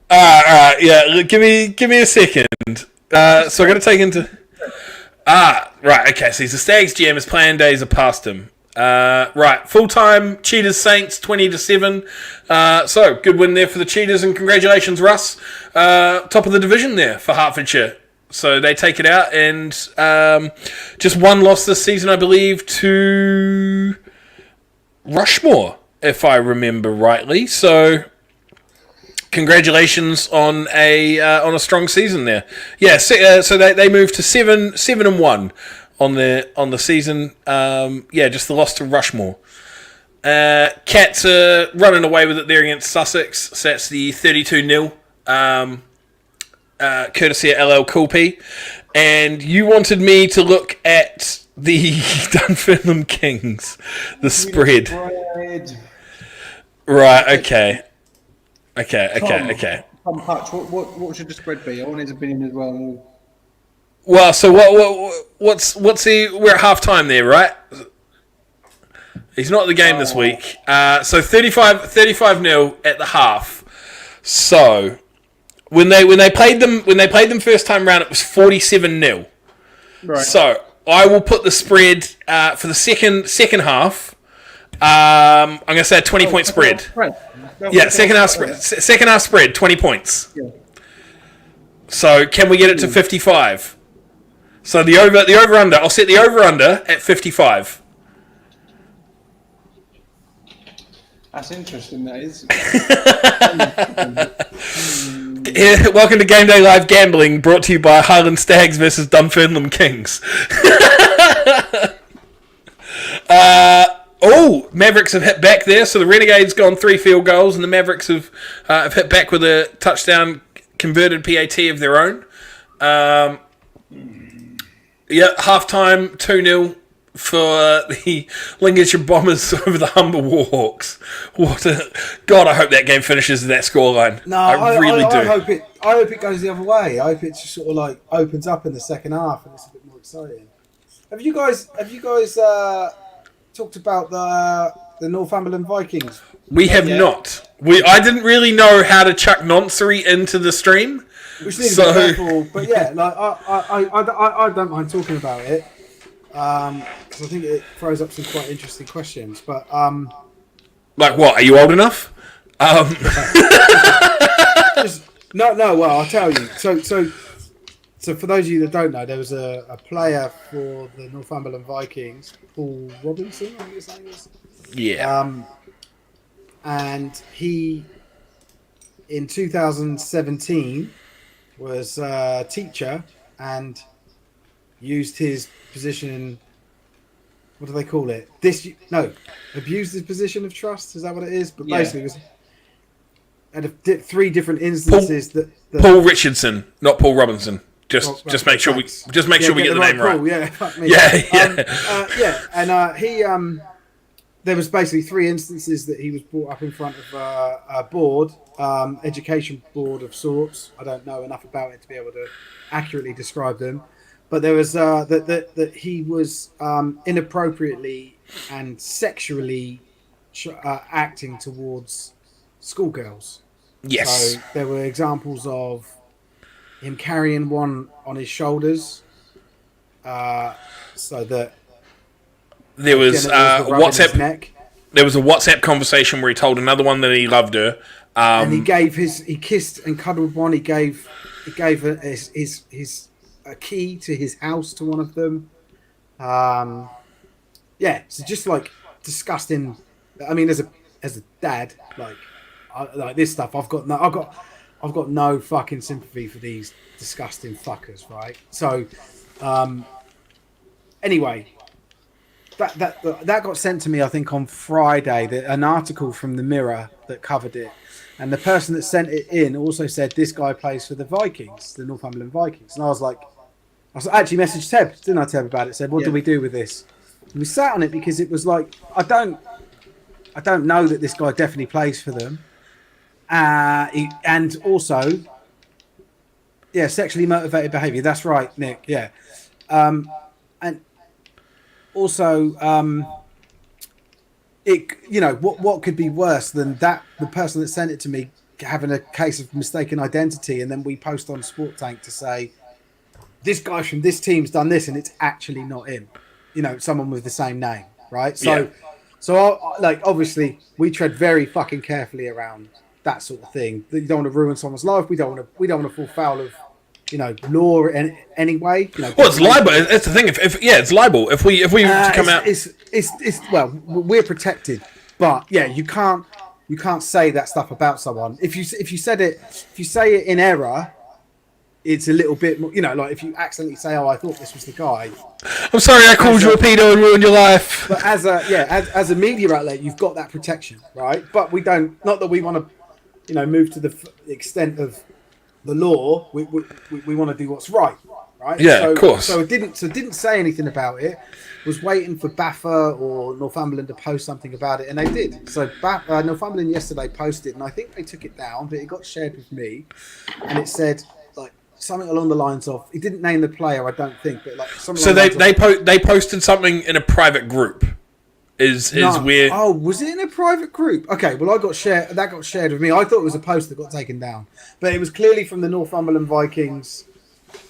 All right, yeah. Give me a second. So I'm gonna take into. Right. Okay. So he's the Stags GM. His playing days are past him. Right. Full time Cheetahs Saints 20-7. So good win there for the Cheetahs and congratulations, Russ. Top of the division there for Hertfordshire. So they take it out, and just one loss this season, I believe, to Rushmore, if I remember rightly. So congratulations on a strong season there. Yeah, so they moved to 7-1 on the season. Just the loss to Rushmore. Cats are running away with it there against Sussex. So that's the 32-0. Courtesy of LL Cool P, and you wanted me to look at the Dunfermline Kings, the spread. Right. Okay. Tom Hutch, what should the spread be? I want his opinion as well. Well, so what's we're at half time there, right? He's not at the game this week. So 35-0 at the half. So when they played them first time round, it was 47-0. Right. So I will put the spread for the second half. I'm going to say a 20-point spread. Yeah, second half spread, 20 points. Yeah. So can we get it to 55? So the over under, I'll set the over under at 55. That's interesting, that is. Welcome to Gameday Live Gambling, brought to you by Highland Stags versus Dunfermline Kings. Mavericks have hit back there, so the Renegades gone 3 field goals, and the Mavericks have hit back with a touchdown converted PAT of their own. Half time 2-0 for the Lincolnshire Bombers over the Humber Warhawks. God, I hope that game finishes in that scoreline. No, I really do. I hope it goes the other way. I hope it just sort of like opens up in the second half and it's a bit more exciting. Have you guys talked about the Northumberland Vikings? We have not. I didn't really know how to chuck noncery into the stream. Which needs to be careful, but yeah, like I don't mind talking about it because I think it throws up some quite interesting questions. But like what? Are you old enough? No. Well, I'll tell you. So for those of you that don't know, there was a player for the Northumberland Vikings, Paul Robinson, I think his name is. Yeah. And he, in 2017, was a teacher and used his position. What do they call it? Abused his position of trust. Is that what it is? But basically, it was at 3 different instances that Paul Richardson, not Paul Robinson. Just make sure we get the name right. Paul, yeah, fuck me. Yeah. And he there was basically 3 instances that he was brought up in front of a board, education board of sorts. I don't know enough about it to be able to accurately describe them, but there was that he was inappropriately and sexually acting towards schoolgirls. Yes. So there were examples of him carrying one on his shoulders, so that there was WhatsApp. Neck. There was a WhatsApp conversation where he told another one that he loved her, and he kissed and cuddled one. He gave his a key to his house to one of them. So just like disgusting. I mean, as a dad, like this stuff, I've got no fucking sympathy for these disgusting fuckers, right? So, anyway, that got sent to me, I think, on Friday. An article from the Mirror that covered it, and the person that sent it in also said this guy plays for the Vikings, the Northumberland Vikings, and I actually messaged Tebb, didn't I, Tebb, about it? Said, what do we do with this? And we sat on it because it was like, I don't know that this guy definitely plays for them. And also, sexually motivated behaviour. That's right, Nick. Yeah, and also, what could be worse than that? The person that sent it to me having a case of mistaken identity, and then we post on Sport Tank to say this guy from this team's done this, and it's actually not him. Someone with the same name, right? So, obviously, we tread very fucking carefully around that sort of thing. You don't want to ruin someone's life. We don't want to fall foul of, law in any way. Well, it's libel. It's the thing. It's libel. If we come out, well, we're protected, but you can't say that stuff about someone. If you say it in error, it's a little bit more, like if you accidentally say, "Oh, I thought this was the guy." I'm sorry, I called you a pedo and ruined your life. But as a media outlet, you've got that protection, right? But we don't. Not that we want to, move to the extent of the law. We want to do what's right? Yeah, of course. So it didn't say anything about it. Was waiting for BAFA or Northumberland to post something about it, and they did. So Northumberland yesterday posted, and I think they took it down, but it got shared with me, and it said something along the lines of, he didn't name the player, I don't think, but something. So they posted something in a private group. Is weird. Oh, was it in a private group? Okay, well, that got shared with me. I thought it was a post that got taken down, but it was clearly from the Northumberland Vikings,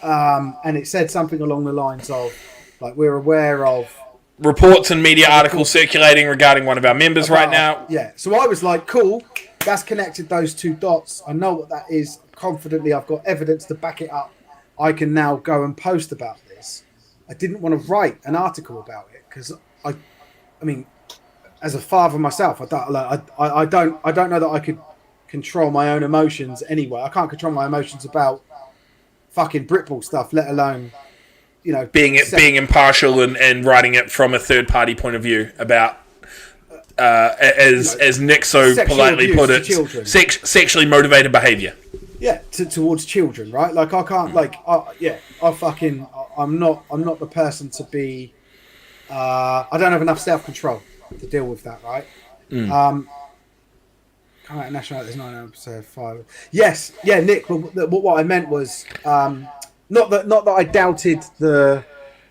and it said something along the lines of, we're aware of reports and media articles circulating regarding one of our members right now. Yeah, so I was like, cool, that's connected those 2 dots. I know what that is. Confidently, I've got evidence to back it up. I can now go and post about this. I didn't want to write an article about it because I mean, as a father myself, I don't know that I could control my own emotions anyway. I can't control my emotions about fucking Britball stuff, let alone, being impartial and writing it from a third party point of view about. As Nick so politely put it, sexually motivated behaviour. Yeah, towards children, right? I can't, I'm not the person to be I don't have enough self-control to deal with that, right? Come out nationality is 9% 5. Yes, yeah, Nick. But what I meant was not that I doubted the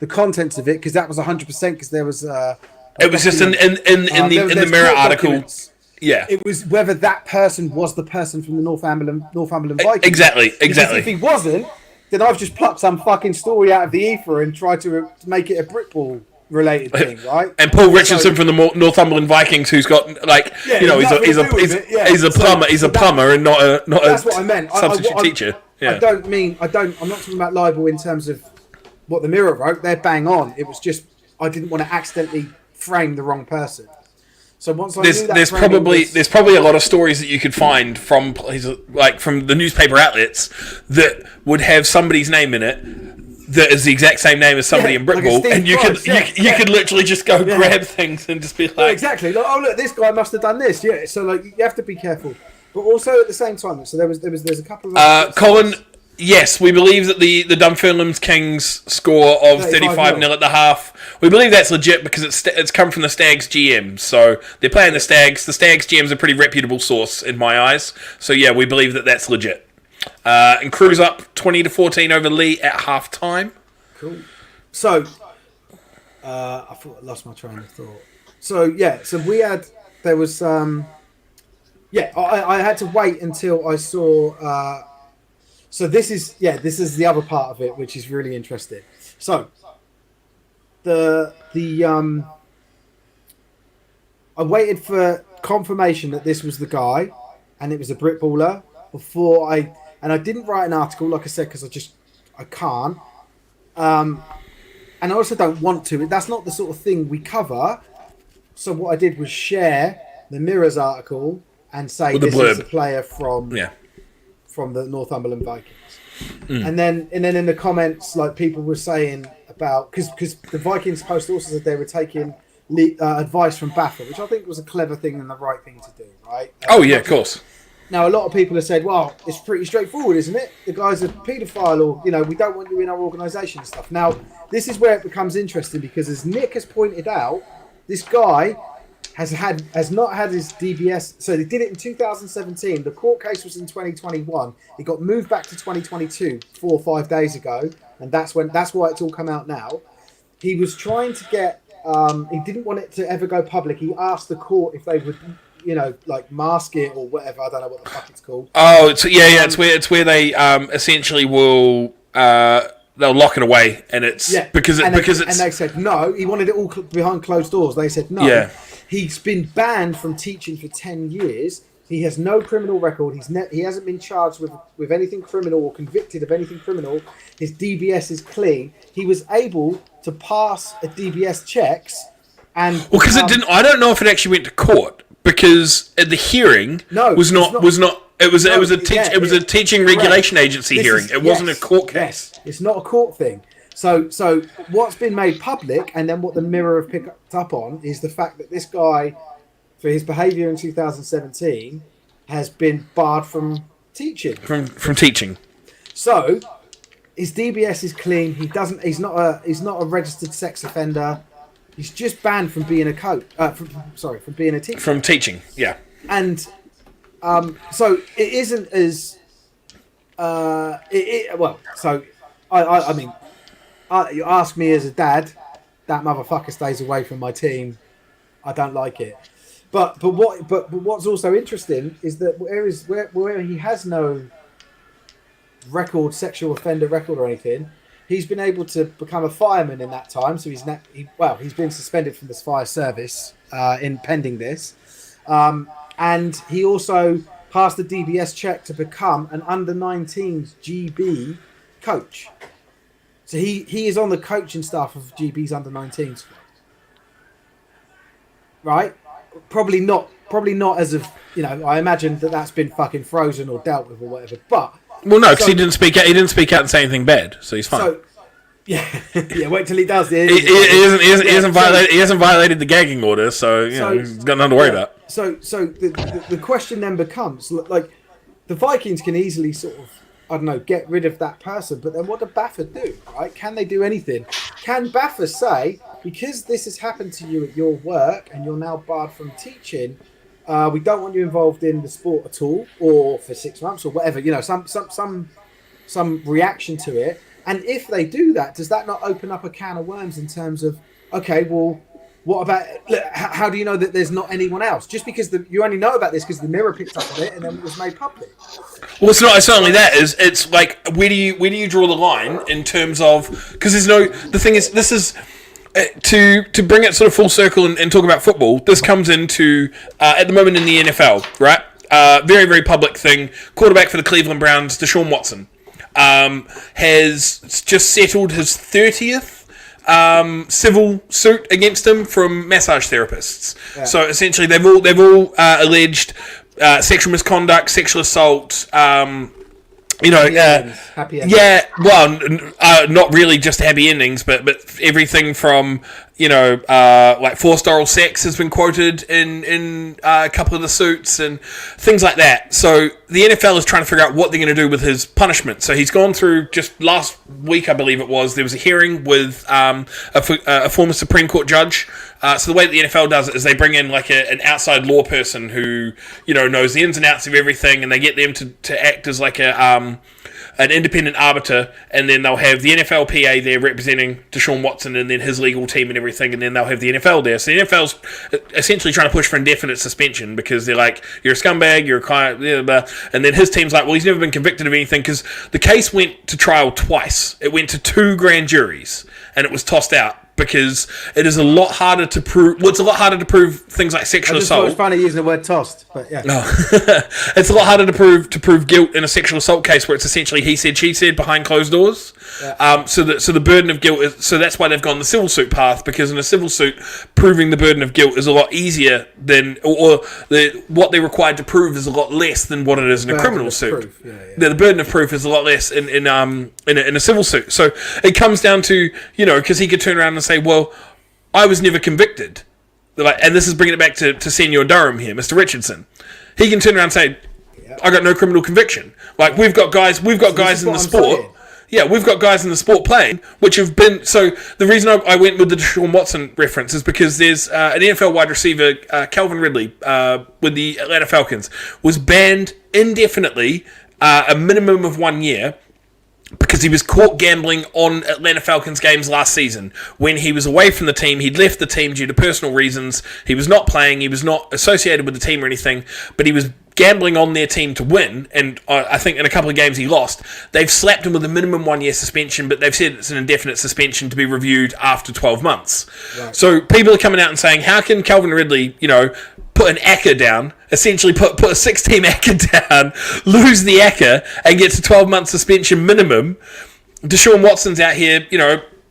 contents of it, because that was 100%. Because there was it was just in the Mirror article. Documents. Yeah, It was whether that person was the person from the Northumberland Vikings. exactly. Because if he wasn't, then I've just plucked some fucking story out of the ether and tried to make it a Britball related thing, right? And Paul Richardson from the Northumberland Vikings, who's got he's a plumber and not a that's what I meant. substitute teacher. Yeah. I'm not talking about libel in terms of what the Mirror wrote. They're bang on. It was just I didn't want to accidentally frame the wrong person. So once I knew that there's probably a lot of stories that you could find from the newspaper outlets that would have somebody's name in it that is the exact same name as somebody in Britball, and you could literally just go grab things and just be like, exactly. Like, oh look, this guy must have done this. Yeah. So like you have to be careful, but also at the same time. So there's a couple of Colin. Yes, we believe that the Dunfermline Kings score of 35-0 at the half. We believe that's legit because it's come from the Stags GM. So they're playing the Stags. The Stags GM's a pretty reputable source in my eyes. So yeah, we believe that that's legit. And Crews up 20-14 over Lee at half time. Cool. So I thought I lost my train of thought. So yeah, I had to wait until I saw. So this is the other part of it, which is really interesting. So I waited for confirmation that this was the guy, and it was a Britballer before I didn't write an article, like I said, because I can't, and I also don't want to. That's not the sort of thing we cover. So what I did was share the Mirror's article and say this is a player from the Northumberland Vikings. And then in the comments, like people were saying about because the Vikings post also said they were taking advice from Baffer, which I think was a clever thing and the right thing to do, right? Oh yeah, of course. Now a lot of people have said, well, it's pretty straightforward, isn't it? The guy's a paedophile, or we don't want you in our organisation and stuff. Now this is where it becomes interesting because, as Nick has pointed out, this guy has not had his DBS. So they did it in 2017. The court case was in 2021. It got moved back to 2022 4 or 5 days ago, and that's why it's all come out now. He was trying to get. He didn't want it to ever go public. He asked the court if they would, like mask it or whatever. I don't know what the fuck it's called. Oh, it's where they essentially will. They'll lock it away, and it's because they said no. He wanted it all behind closed doors. They said no. Yeah. He's been banned from teaching for 10 years. He has no criminal record. He hasn't been charged with anything criminal or convicted of anything criminal. His DBS is clean. He was able to pass a DBS checks, and because it didn't. I don't know if it actually went to court because at the hearing was not. It was a teaching regulation agency hearing. It wasn't a court case. Yes, it's not a court thing. So what's been made public, and then what the Mirror have picked up on, is the fact that this guy, for his behaviour in 2017, has been barred from teaching. From teaching. So his DBS is clean. He's not a registered sex offender. He's just banned from being a coach. From being a teacher. From teaching, yeah. And so it isn't as I mean. You ask me as a dad, that motherfucker stays away from my team. I don't like it. But what's also interesting is that where he has no sexual offender record or anything, he's been able to become a fireman in that time. So he's been suspended from the fire service in pending this, and he also passed the DBS check to become an under-19s GB coach. So he is on the coaching staff of GB's under-19s squad. Right? Probably not as of, I imagine that's been fucking frozen or dealt with or whatever. But well, no, because he didn't speak out. He didn't speak out and say anything bad, so he's fine. So yeah, wait till he does. He hasn't violated the gagging order, so he's got nothing to worry about. So the question then becomes, like, the Vikings can easily sort of, I don't know, get rid of that person, but then what do Baffer do, right? Can they do anything? Can Baffer say, because this has happened to you at your work and you're now barred from teaching, we don't want you involved in the sport at all, or for 6 months or whatever. Some reaction to it. And if they do that, does that not open up a can of worms in terms of, okay, well, what about, how do you know that there's not anyone else? Just because you only know about this because the Mirror picked up on it and then it was made public. Well, it's not only that. It's like, where do you draw the line in terms of, because the thing is, this is, to bring it sort of full circle and talk about football, this comes into, at the moment in the NFL, right? Very, very public thing. Quarterback for the Cleveland Browns, Deshaun Watson. Has just settled his 30th civil suit against him from massage therapists. Yeah. So essentially, they've all alleged sexual misconduct, sexual assault. Happy endings. Yeah, well, not really just happy endings, but everything from like forced oral sex has been quoted in a couple of the suits and things like that. So the NFL is trying to figure out what they're going to do with his punishment. So he's gone through, just last week I believe it was, there was a hearing with a former Supreme Court judge. So the way that the NFL does it is they bring in like an outside law person who knows the ins and outs of everything, and they get them to act as like an independent arbiter, and then they'll have the NFLPA there representing Deshaun Watson and then his legal team and everything, and then they'll have the NFL there. So the NFL's essentially trying to push for indefinite suspension because they're like, you're a scumbag, you're a client, blah, blah. And then his team's like, well, he's never been convicted of anything because the case went to trial twice. It went to 2 grand juries, and it was tossed out because it is a lot harder to prove. Well, it's a lot harder to prove things like sexual assault. It's funny using the word tossed, but yeah. No. It's a lot harder to prove guilt in a sexual assault case where it's essentially he said, she said behind closed doors. Yeah. So the burden of guilt is, so that's why they've gone the civil suit path, because in a civil suit, proving the burden of guilt is a lot easier than, what they're required to prove is a lot less than what it is in a criminal suit. The burden of proof is a lot less in a civil suit. So it comes down to, because he could turn around and say, well, I was never convicted. And this is bringing it back to Senior Durham here, Mr. Richardson. He can turn around and say, I got no criminal conviction. Like, we've got guys in the sport. Yeah, we've got guys in the sport playing, which have been... So the reason I went with the Deshaun Watson reference is because there's an NFL wide receiver, Calvin Ridley, with the Atlanta Falcons, was banned indefinitely, a minimum of 1 year, because he was caught gambling on Atlanta Falcons games last season. When he was away from the team, he'd left the team due to personal reasons. He was not playing, he was not associated with the team or anything, but he was gambling on their team to win, and I think in a couple of games he lost. They've slapped him with a minimum 1 year suspension, but they've said it's an indefinite suspension to be reviewed after 12 months. Right. So people are coming out and saying, how can Calvin Ridley, put an ACCA down, essentially put a 6-team ACCA down, lose the ACCA, and gets a 12-month suspension minimum? Deshaun Watson's out here,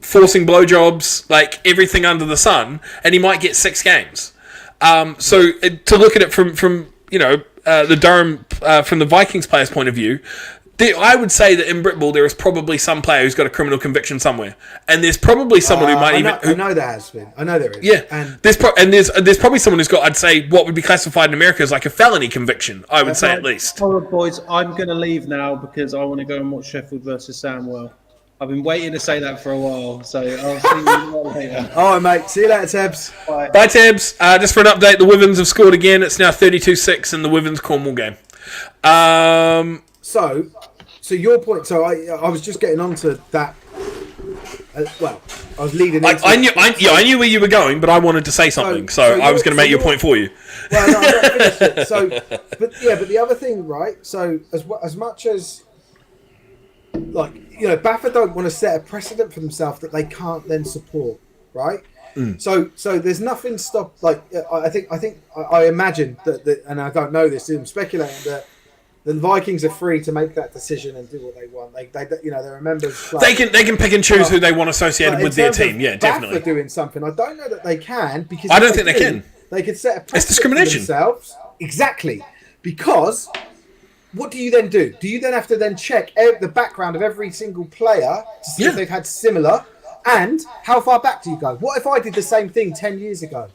forcing blowjobs, like everything under the sun, and he might get 6 games. So to look at it from the Durham, from the Vikings player's point of view, I would say that in Britball there is probably some player who's got a criminal conviction somewhere, and there's probably someone who might I know there has been. I know there is. Yeah, and there's probably someone who's got, I'd say, what would be classified in America as like a felony conviction. I would say at least. All right, boys, I'm going to leave now because I want to go and watch Sheffield versus Sandwell. I've been waiting to say that for a while, so I'll see you later. All right, mate. See you later, Tebbs. Bye. Bye, Tebbs. Just for an update, the Wivens have scored again. It's now 32-6 in the Wivens-Cornwall game. So your point. So I was just getting onto that. I was leading. I knew where you were going, but I wanted to say something, so I was going to make your point for you. Well, no, I'm not finished it. So, but the other thing, right? So as much as Baffa don't want to set a precedent for themselves that they can't then support, right? Mm. So there's nothing stop. I imagine that, and I don't know this. I'm speculating that the Vikings are free to make that decision and do what they want. They're members. They can pick and choose who they want associated with their team. Yeah, definitely. Baffa doing something, I don't know that they can, because I don't think they can. They could set a precedent it's discrimination for themselves. Exactly, because. What do you then do? Do you then have to check the background of every single player to see if they've had similar? And how far back do you go? What if I did the same thing 10 years ago?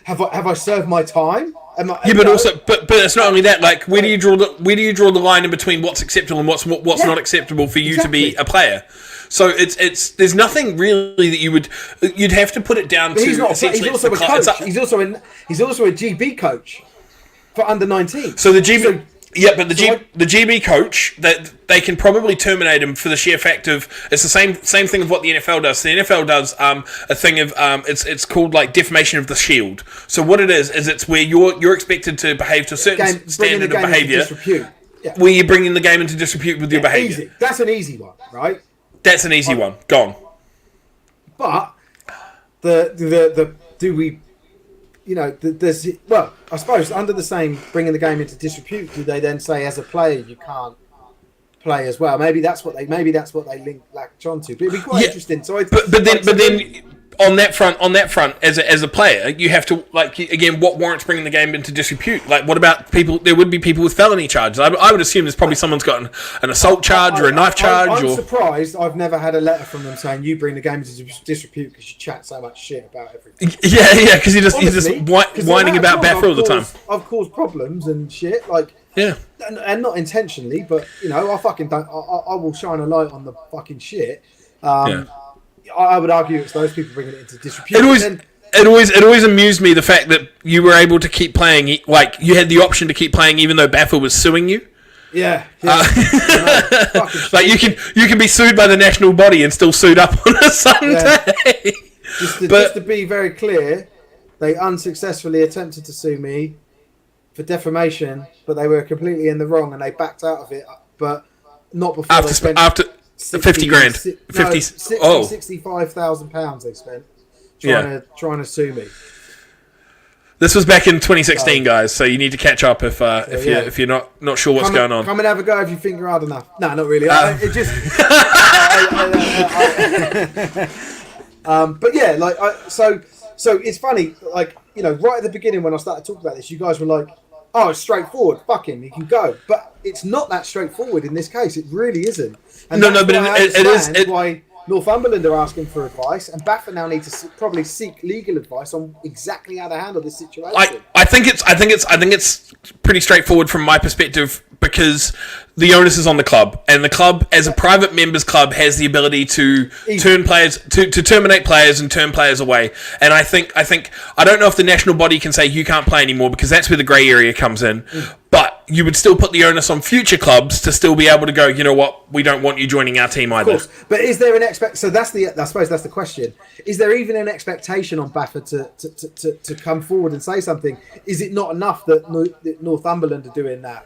Have I served my time? But it's not only that. Like, where do you draw the line in between what's acceptable and what's not acceptable for you to be a player? So it's there's nothing really that you'd have to put it down to. He's not. Essentially, He's also a coach. He's also a GB coach for under 19. So the GB. But the GB coach, that they can probably terminate him for the sheer fact of it's the same thing of what the NFL does. The NFL does a thing of it's called like defamation of the shield. So what it is it's where you're expected to behave to a certain standard of behaviour, where you're bringing the game into disrepute with your behaviour. Easy. That's an easy one, right? That's an easy one. Gone. But the do we? You know, there's I suppose under the same bringing the game into disrepute, do they then say as a player you can't play as well? Maybe that's what they latch onto. But it'd be quite interesting. So, but then on that front, as a player, you have to again, what warrants bringing the game into disrepute? Like, what about people? There would be people with felony charges. I would assume there's probably some's got an assault charge or a knife charge. I'm surprised I've never had a letter from them saying you bring the game into disrepute because you chat so much shit about everything. Yeah, because he's just whining about Baffer all the time. I've caused problems and shit, and not intentionally, but you know, I will shine a light on the fucking shit. I would argue it's those people bringing it into disrepute. It always amused me the fact that you were able to keep playing, like you had the option to keep playing even though Baffer was suing you. Yeah. Like you can be sued by the national body and still sued up on a Sunday. Yeah. Just to be very clear, they unsuccessfully attempted to sue me for defamation, but they were completely in the wrong and they backed out of it. But not before after 50 grand. 65,000 pounds they spent trying to sue me. This was back in 2016, guys. So you need to catch up if you're not sure what's going on. Come and have a go if you think you're hard enough. No, not really. It just. But yeah, so it's funny. Like, you know, right at the beginning when I started talking about this, you guys were like, "Oh, it's straightforward. Fuck him, he can go." But it's not that straightforward in this case. It really isn't. And but it is. Why Northumberland are asking for advice, and Baffer now need to probably seek legal advice on exactly how to handle this situation. I think it's pretty straightforward from my perspective because the onus is on the club, and the club, as a private members club, has the ability to turn players to terminate players and turn players away. And I think I don't know if the national body can say you can't play anymore because that's where the grey area comes in. But you would still put the onus on future clubs to still be able to go, you know what, we don't want you joining our team either. Of course. But is there an so that's I suppose that's the question. Is there even an expectation on Baffer to come forward and say something? Is it not enough that Northumberland are doing that?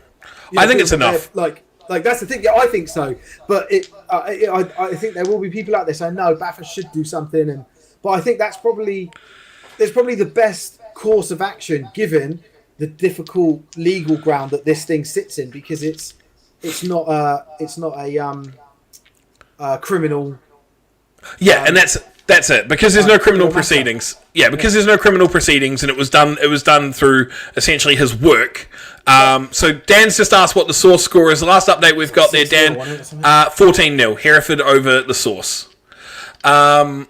I think it's enough. Like that's the thing. Yeah, I think so. But I think there will be people out there saying no, Baffer should do something. But I think there's probably the best course of action given the difficult legal ground that this thing sits in, because it's not a criminal. Yeah, and that's it, because there's no criminal proceedings. Yeah, because there's no criminal proceedings, and it was done through essentially his work. So Dan's just asked what the Source score is. The last update we've got there, Dan, 14-0 Hereford over the Source. So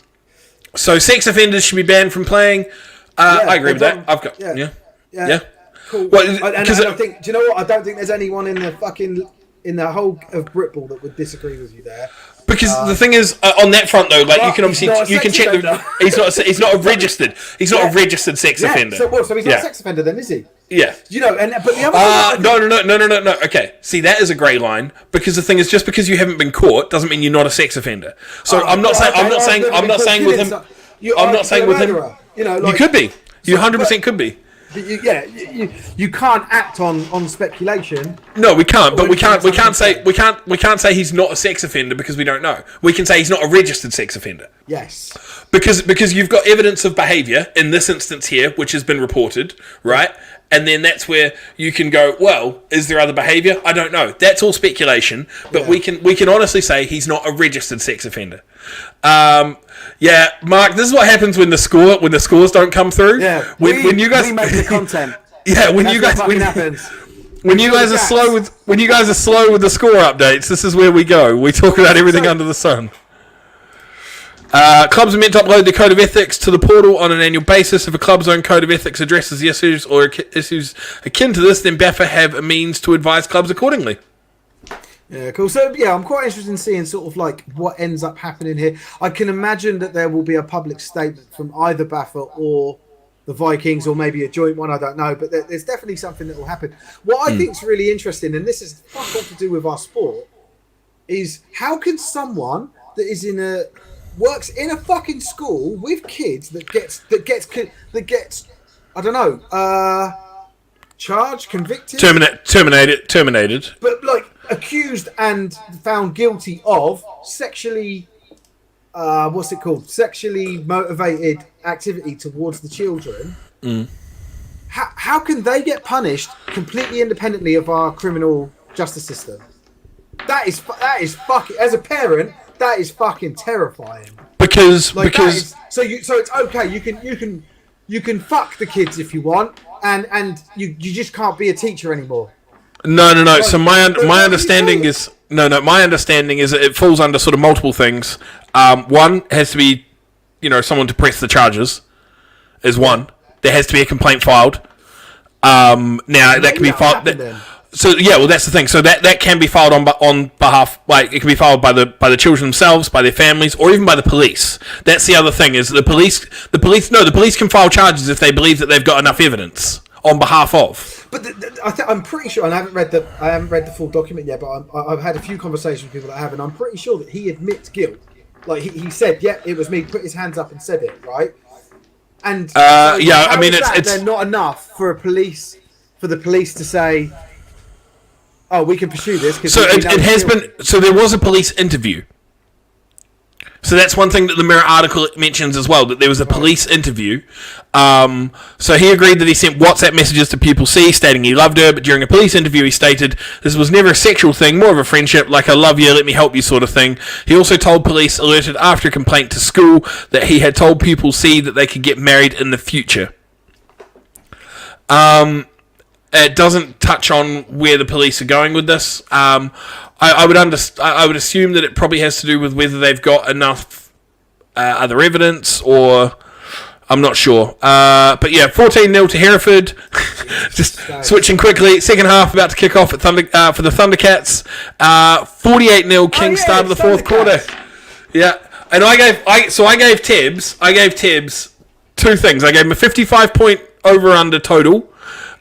sex offenders should be banned from playing. I agree with that. I've got yeah. Cool. Well, and I think, do you know what? I don't think there's anyone in the whole of Britball that would disagree with you there. Because the thing is, on that front though, like you can obviously check he's not a registered sex offender. So he's not a sex offender then, is he? Yeah. You know, but the other no. Okay, see, that is a grey line, because the thing is, just because you haven't been caught doesn't mean you're not a sex offender. So I'm not saying with him. You know, like, you could be. You 100% could be. You can't act on speculation. No, we can't. But we can't say he's not a sex offender because we don't know. We can say he's not a registered sex offender. Yes. Because you've got evidence of behaviour in this instance here, which has been reported, right? And then that's where you can go, well, is there other behaviour? I don't know. That's all speculation. But we can honestly say he's not a registered sex offender. Yeah, Mark, this is what happens when the scores don't come through. Yeah, when you guys make the content. Yeah, when you guys are slow with the score updates, this is where we go. We talk about everything under the sun. Clubs are meant to upload their code of ethics to the portal on an annual basis. If a club's own code of ethics addresses the issues or issues akin to this, then BAFA have a means to advise clubs accordingly. Yeah, cool. So yeah, I'm quite interested in seeing sort of like what ends up happening here. I can imagine that there will be a public statement from either Baffa or the Vikings, or maybe a joint one. I don't know, but there's definitely something that will happen. What I think is really interesting, and this is fuck all to do with our sport, is how can someone that is works in a fucking school with kids that gets I don't know, charged, convicted, terminated. but like accused and found guilty of sexually sexually motivated activity towards the children. How can they get punished completely independently of our criminal justice system? That is fucking, as a parent, that is fucking terrifying. Because so it's okay, you can fuck the kids if you want, and you just can't be a teacher anymore. No. So my understanding is my understanding is that it falls under sort of multiple things. One has to be, someone to press the charges. Is one. There has to be a complaint filed. Now that can be filed. That's the thing. So that can be filed on behalf, like it can be filed by the children themselves, by their families, or even by the police. That's the other thing, is the police can file charges if they believe that they've got enough evidence on behalf of. But I'm pretty sure, and I haven't read the full document yet, but I've had a few conversations with people that have, and I'm pretty sure that he admits guilt. Like he said, yeah, it was me. Put his hands up and said it, right? And it's they're not enough for the police to say, oh, we can pursue this. So it has been. So there was a police interview. So that's one thing that the Mirror article mentions as well, that there was a police interview. So he agreed that he sent WhatsApp messages to Pupil C stating he loved her, but during a police interview he stated this was never a sexual thing, more of a friendship, like I love you, let me help you sort of thing. He also told police, alerted after a complaint to school, that he had told Pupil C that they could get married in the future. It doesn't touch on where the police are going with this. I would assume that it probably has to do with whether they've got enough other evidence, or I'm not sure. But yeah, 14-0 to Hereford. Just switching quickly. Second half about to kick off at for the Thundercats. 48-0 Kings start of the fourth quarter. Yeah, and I gave Tebbs two things. I gave him a 55-point over/under total.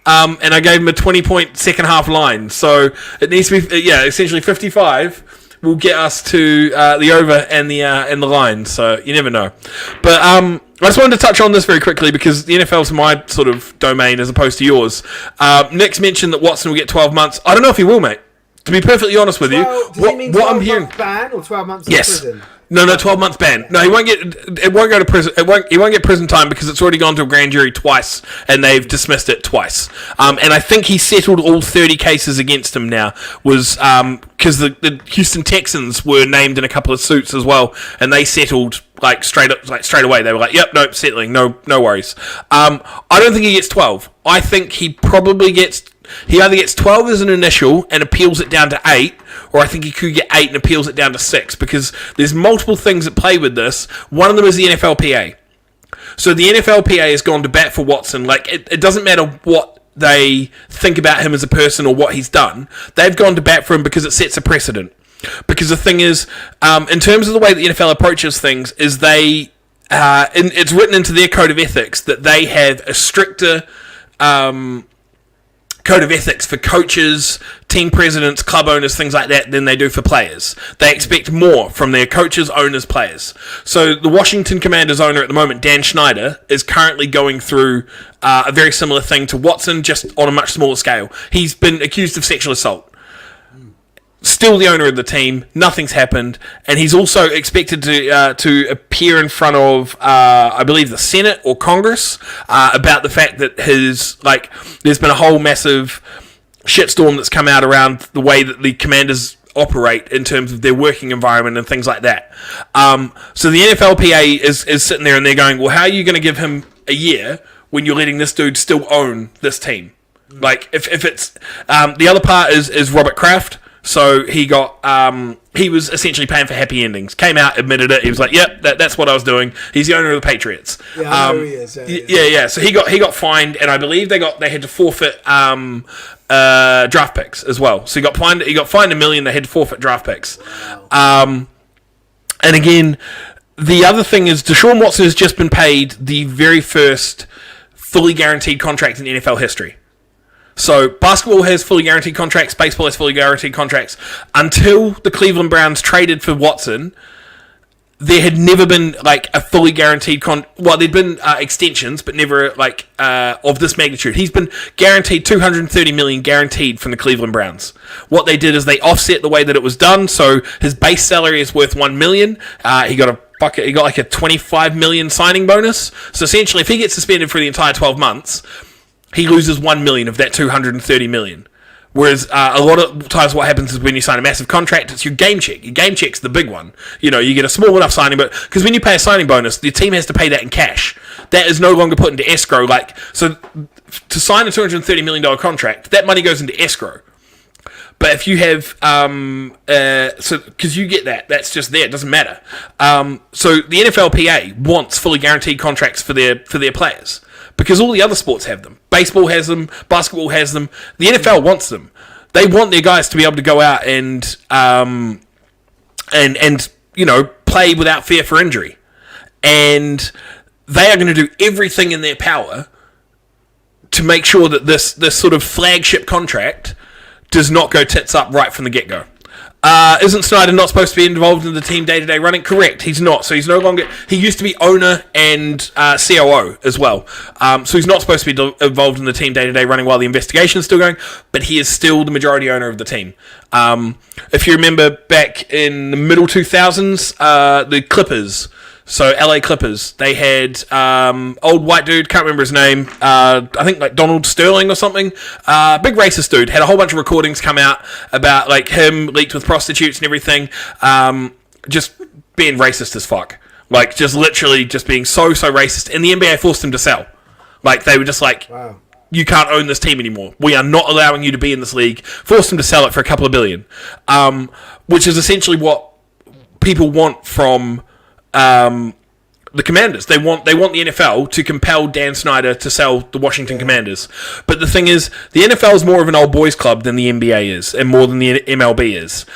And I gave him a 20-point second half line. So it needs to be, essentially 55 will get us to the over and the line. So you never know. But I just wanted to touch on this very quickly because the NFL's my sort of domain as opposed to yours. Nick's mentioned that Watson will get 12 months. I don't know if he will, mate. To be perfectly honest with you, what I'm hearing, ban or 12 months in prison? No, 12 months ban. No, he won't go to prison. He won't get prison time because it's already gone to a grand jury twice and they've dismissed it twice. And I think he settled all 30 cases against him now. Was because the Houston Texans were named in a couple of suits as well, and they settled straight away. They were like, "Yep, nope, settling, no worries." I don't think he gets 12. I think he probably gets. He either gets 12 as an initial and appeals it down to 8, or I think he could get 8 and appeals it down to 6, because there's multiple things that play with this. One of them is the NFLPA. So the NFLPA has gone to bat for Watson. It doesn't matter what they think about him as a person or what he's done. They've gone to bat for him because it sets a precedent. Because the thing is, in terms of the way the NFL approaches things, is it's written into their code of ethics that they have a stricter code of ethics for coaches, team presidents, club owners, things like that than they do for players. They expect more from their coaches, owners, players. So the Washington Commanders owner at the moment, Dan Snyder, is currently going through a very similar thing to Watson, just on a much smaller scale. He's been accused of sexual assault. Still the owner of the team, nothing's happened, and he's also expected to appear in front of, I believe, the Senate or Congress about the fact that there's been a whole massive shitstorm that's come out around the way that the Commanders operate in terms of their working environment and things like that. So the NFLPA is sitting there and they're going, well, how are you going to give him a year when you're letting this dude still own this team? If it's the other part is Robert Kraft. So he got he was essentially paying for happy endings. Came out, admitted it. He was like, "Yep, that's what I was doing." He's the owner of the Patriots. Yeah, I know who he is. Yeah. So he got fined, and I believe they had to forfeit draft picks as well. So he got fined $1 million. They had to forfeit draft picks. Wow. And again, the other thing is Deshaun Watson has just been paid the very first fully guaranteed contract in NFL history. So basketball has fully guaranteed contracts, baseball has fully guaranteed contracts. Until the Cleveland Browns traded for Watson, there had never been like a fully guaranteed there'd been extensions, but never like of this magnitude. He's been guaranteed $230 million guaranteed from the Cleveland Browns. What they did is they offset the way that it was done. So his base salary is worth $1 million. He got like a $25 million signing bonus. So essentially, if he gets suspended for the entire 12 months, he loses $1 million of that $230 million. Whereas a lot of times what happens is when you sign a massive contract, it's your game check. Your game check's the big one. You know, you get a small enough signing, but because when you pay a signing bonus, the team has to pay that in cash. That is no longer put into escrow. So to sign a $230 million contract, that money goes into escrow. But if you have, because you get that's just there, it doesn't matter. So the NFLPA wants fully guaranteed contracts for their players. Because all the other sports have them. Baseball has them. Basketball has them. The NFL wants them. They want their guys to be able to go out and play without fear for injury. And they are going to do everything in their power to make sure that this sort of flagship contract does not go tits up right from the get-go. Isn't Snyder not supposed to be involved in the team day-to-day running? Correct, he's not. So he's no longer... He used to be owner and COO as well. So he's not supposed to be involved in the team day-to-day running while the investigation is still going, but he is still the majority owner of the team. If you remember back in the middle 2000s, the Clippers... So LA Clippers, they had old white dude, can't remember his name, I think like Donald Sterling or something, big racist dude, had a whole bunch of recordings come out about like him leaked with prostitutes and everything, just being racist as fuck, like just literally just being so racist, and the NBA forced him to sell. Like they were just like, wow. You can't own this team anymore. We are not allowing you to be in this league. Forced him to sell it for a couple of billion, which is essentially what people want from the Commanders. They want the NFL to compel Dan Snyder to sell the Washington Commanders. But the thing is, the NFL is more of an old boys club than the NBA is, and more than the MLB is.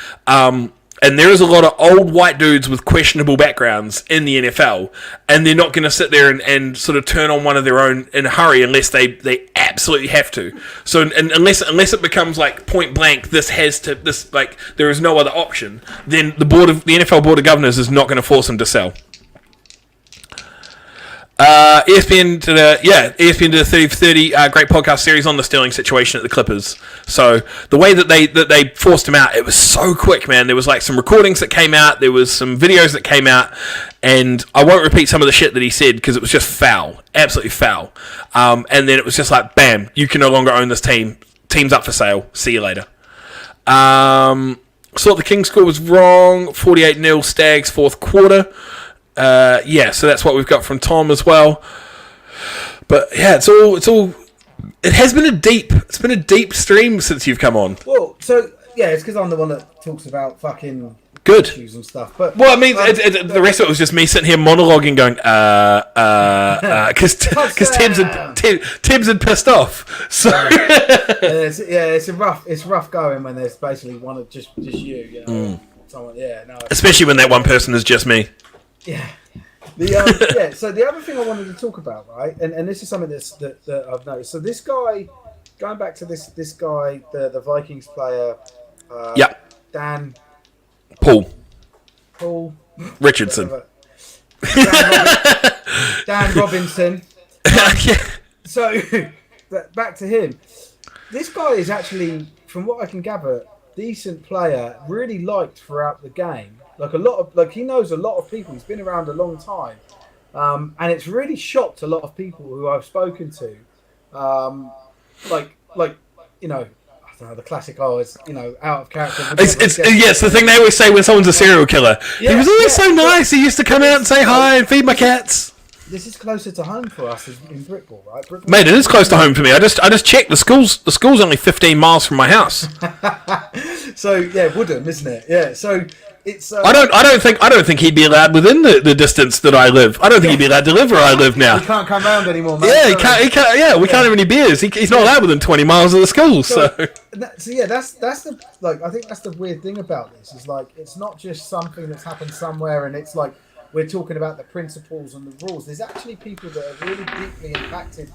And there is a lot of old white dudes with questionable backgrounds in the NFL, and they're not going to sit there and sort of turn on one of their own in a hurry unless they absolutely have to. So unless it becomes like point blank, there is no other option, then the NFL Board of Governors is not going to force them to sell. ESPN did a 30 for 30 great podcast series on the Sterling situation at the Clippers. So the way that they forced him out, it was so quick, man. There was like some recordings that came out, there was some videos that came out, and I won't repeat some of the shit that he said because it was just foul, absolutely foul. And then it was just like, bam, you can no longer own this team. Team's up for sale. See you later. So the Kings score was wrong. 48-0 Stags fourth quarter. So that's what we've got from Tom as well. But yeah, it has been a deep stream since you've come on. Well, so yeah, it's because I'm the one that talks about fucking good issues and stuff. But well, I mean, the rest of it was just me sitting here monologuing, going because Tibbs had pissed off. So it's rough going when there's basically one of just you know. Someone, especially when that one person is just me. Yeah. So the other thing I wanted to talk about, right, and this is something that I've noticed. So this guy, going back to this guy, the Vikings player, Dan Paul Richardson, Dan Robinson. So back to him. This guy is actually, from what I can gather, decent player, really liked throughout the game. He knows a lot of people. He's been around a long time, and it's really shocked a lot of people who I've spoken to. I don't know, the classic, it's out of character. It's the thing they always say when someone's a serial killer. Yeah, he was always so nice. He used to come out and say hi and feed my cats. This is closer to home for us in Brickball, right? Mate, it is close to home for me. I just checked. The school's only 15 miles from my house. So yeah, Woodham, isn't it? Yeah. So it's. I don't think he'd be allowed within the distance that I live. I don't think he'd be allowed to live where I live now. He can't come round anymore, mate. Yeah, he can't. Yeah, we can't have any beers. He's not allowed within 20 miles of the school. So yeah, that's the like. I think that's the weird thing about this is like it's not just something that's happened somewhere, and it's like we're talking about the principles and the rules. There's actually people that are really deeply impacted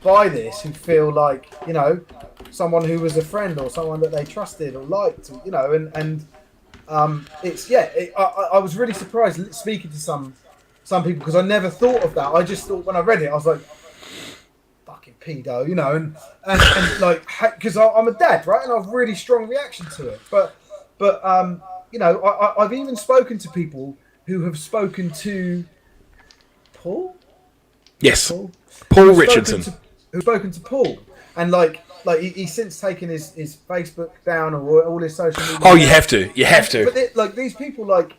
by this who feel like someone who was a friend or someone that they trusted or liked, and it's I was really surprised speaking to some people because I never thought of that. I just thought when I read it I was like fucking pedo, and like because I'm a dad, right, and I have a really strong reaction to it, but I've even spoken to people who have spoken to Paul. yes, Paul Richardson. Who's spoken to Paul, and like he's since taken his Facebook down or all his social media. Oh, you have to. But these people like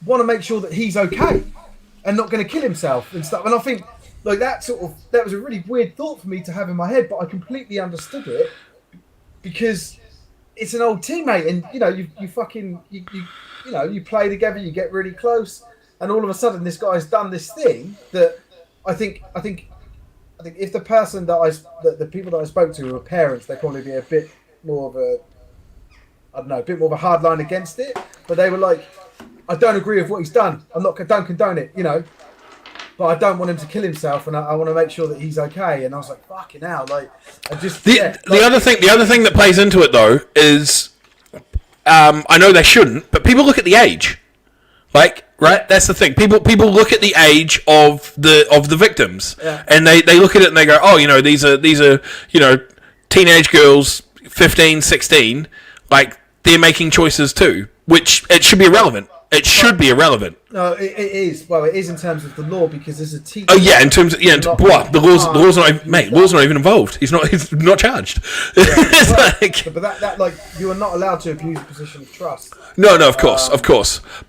want to make sure that he's okay and not going to kill himself and stuff. And I think like that was a really weird thought for me to have in my head, but I completely understood it because it's an old teammate, and you play together, you get really close. And all of a sudden, this guy's done this thing that I think if the person the people that I spoke to were parents, they'd probably be a bit more of a bit more of a hard line against it. But they were like, I don't agree with what he's done. I don't condone it, but I don't want him to kill himself, and I want to make sure that he's okay. And I was like, fucking hell, like I just the other thing that plays into it though is, I know they shouldn't, but people look at the age. Like, right? That's the thing. People look at the age of the victims, and they look at it and they go, oh, these are teenage girls, 15, 16, like they're making choices too, which it should be irrelevant. It should be irrelevant. No, it is. Well, it is in terms of the law because there's a teacher. Oh yeah, in terms of the laws not even involved. He's not charged. But that like you are not allowed to abuse a position of trust. No, of course.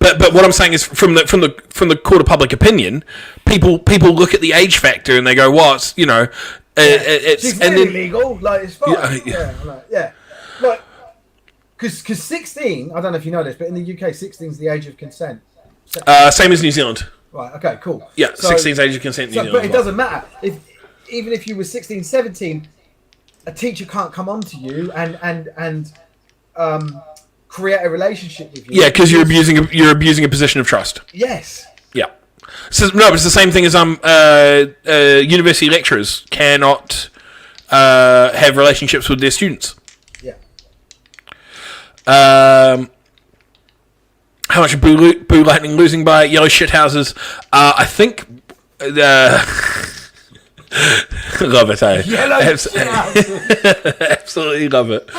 But what I'm saying is from the court of public opinion, people look at the age factor and they go, "What? It's illegal. Like it's fine." Yeah. Like, because 16, I don't know if you know this, but in the UK, 16 is the age of consent. Same as New Zealand. Right. Okay. Cool. Yeah, 16 is age of consent in New Zealand. But it doesn't matter even if you were 16, 17, a teacher can't come on to you and create a relationship with you. Yeah, because you're abusing a position of trust. Yes. Yeah. So, no, but it's the same thing as university lecturers cannot have relationships with their students. Yeah. How much Boo Lightning losing by yellow shithouses? I think. Love it, eh? Yellow shithouses. Absolutely love it.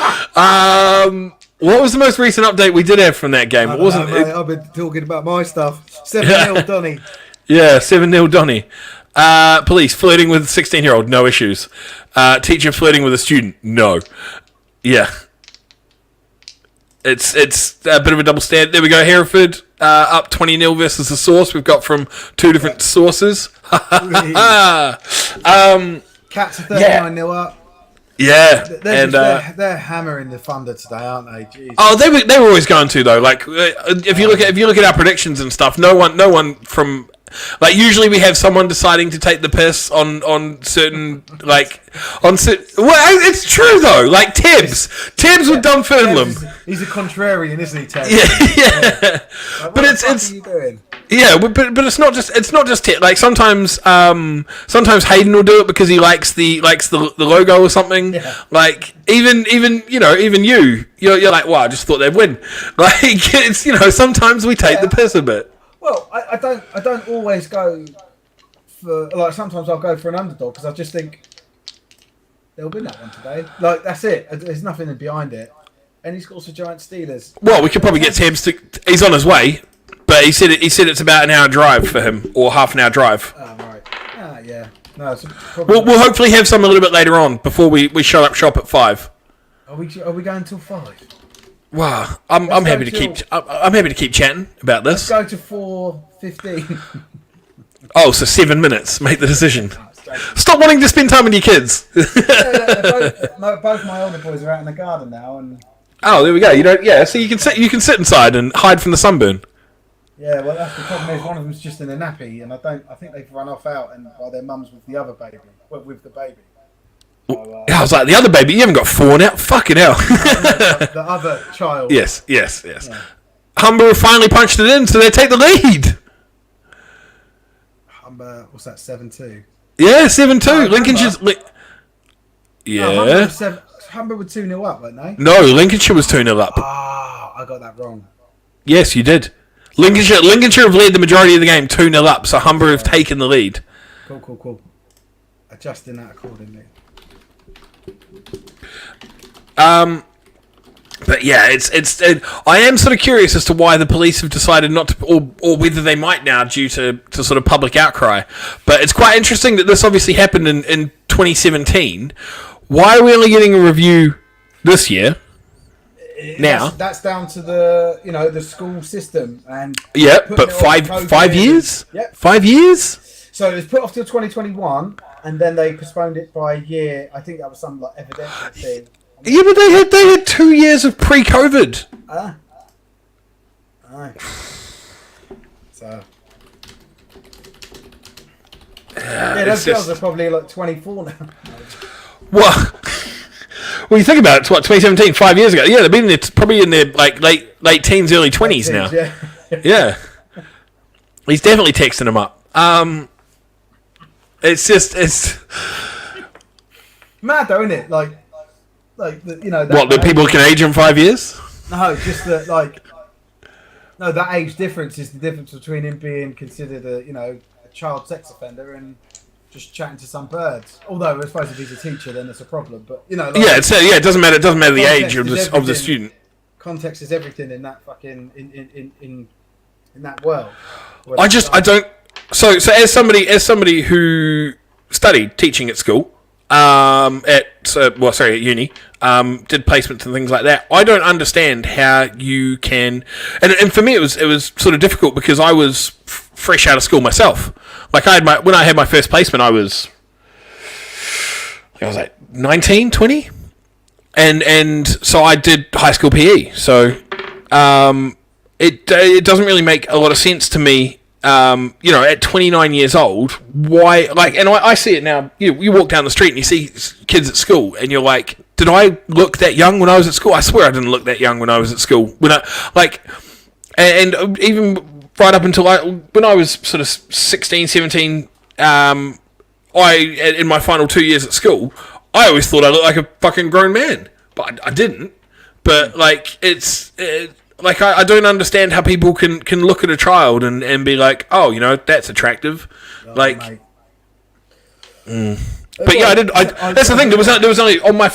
What was the most recent update we did have from that game? It wasn't. Mate, I've been talking about my stuff. 7-0 Donny. Yeah, 7-0 Donny. Police flirting with a 16-year-old, no issues. Teacher flirting with a student, no. Yeah. It's a bit of a double standard. There we go, Hereford up 20-0 versus the source. We've got from two different sources. Cats are 39-0 up. Yeah, they're hammering the Thunder today, aren't they? Jeez. Oh, they were always going to though. Like if you look at our predictions and stuff, no one from like usually we have someone deciding to take the piss on certain well, it's true though. Like Tebbs with Dunfermline. He's a contrarian, isn't he, Tebbs? Yeah. Like, but it's what are you doing? Yeah, but it's not just Ted. Like sometimes Hayden will do it because he likes the logo or something. Yeah. Like even you're like, wow, I just thought they'd win. Like it's sometimes we take the piss a bit. Well, I don't always go for like sometimes I'll go for an underdog because I just think they'll win that one today. Like that's it. There's nothing behind it. And he's got some giant Steelers. Well, we could probably get Tebbs to. He's on his way. But he said it's about an hour drive for him, or half an hour drive. Oh, right. Ah, yeah. No, we'll hopefully have some a little bit later on before we shut up shop at 5. Are we going till 5? Wow, I'm happy to keep chatting about this. Let's go to 4:15. Oh, so 7 minutes. Make the decision. Stop wanting to spend time with your kids. Both my older boys are out in the garden now, and Oh, there we go. So you can sit inside and hide from the sunburn. yeah, well, that's the problem. Is one of them's just in a nappy, and I think they've run off out, and while their mum's with the other baby, with the baby. So, I was like, the other baby, you haven't got four now? Fucking hell. the other child. Yes. Yeah. Humber finally punched it in, so they take the lead. Humber, what's that? 7-2. Yeah, 7-2. Oh, Lincolnshire's... Yeah. Humber were 2-0 up, weren't they? No, Lincolnshire was 2-0 up. Ah, I got that wrong. Yes, you did. Lincolnshire have led the majority of the game 2-0 up, so Humber have taken the lead. Cool. Adjusting that accordingly. But yeah, I am sort of curious as to why the police have decided not to, or whether they might now due to sort of public outcry. But it's quite interesting that this obviously happened in 2017. Why are we only getting a review this year? Now that's down to the school system and yeah, but five years. Yep. 5 years. So it was put off till 2021, and then they postponed it by a year. I think that was some evidential thing. Yeah, but they had 2 years of pre-COVID. Aye. So. Those girls are probably like 24 now. Well, you think about it, it's what, 2017, 5 years ago. Yeah, they've been probably in their like late teens, early 20s now. Yeah. Yeah. He's definitely texting them up. It's mad though, isn't it? Like that people can age in 5 years? No, just that that age difference is the difference between him being considered a child sex offender and just chatting to some birds. Although I suppose if he's a teacher, then it's a problem. But it doesn't matter. It doesn't matter the age of the student. Context is everything in that fucking in that world. I don't. So as somebody who studied teaching at school, at uni, did placements and things like that. I don't understand how you can, and for me it was sort of difficult because I was fresh out of school myself. Like when I had my first placement, I was like 19, 20, and so I did high school PE. So it doesn't really make a lot of sense to me. At 29 years old, why? And I see it now. You walk down the street and you see kids at school, and you're like, did I look that young when I was at school? I swear I didn't look that young when I was at school. And even right up until when I was sort of 16, 17, in my final 2 years at school, I always thought I looked like a fucking grown man, but I didn't. But I don't understand how people can look at a child and be like, oh, that's attractive. But yeah, that's the thing. There was only on my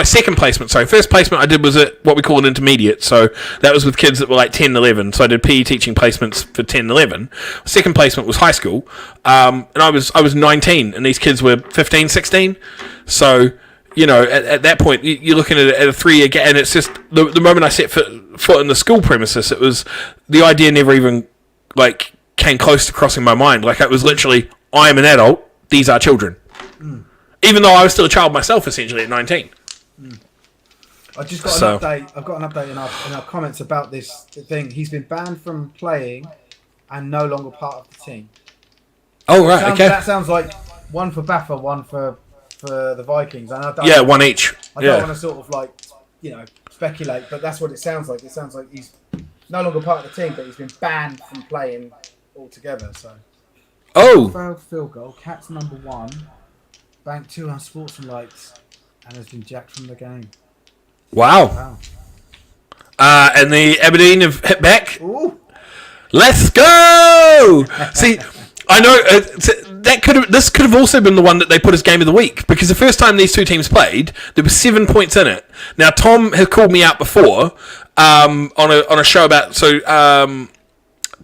second placement. Sorry, first placement I did was at what we call an intermediate. So that was with kids that were like 10, 11. So I did PE teaching placements for 10, 11. Second placement was high school, and I was 19, and these kids were 15, 16. So at that point you're looking at a 3 year gap, and it's just the moment I set foot in the school premises, it was the idea never even came close to crossing my mind. It was literally, I am an adult. These are children. Even though I was still a child myself, essentially, at 19. I just got an update. I've got an update in our comments about this thing. He's been banned from playing and no longer part of the team. Oh, right, okay. That sounds like one for Baffa, one for the Vikings. And one each. I don't want to sort of speculate, but that's what it sounds like. It sounds like he's no longer part of the team, but he's been banned from playing altogether. So. Oh. Failed field goal. Cats number 1. Banked 2 on sports and lights, and has been jacked from the game. Wow. And the Aberdeen have hit back. Ooh. Let's go! See, I know this could have also been the one that they put as game of the week, because the first time these two teams played, there were 7 points in it. Now Tom has called me out before on a show about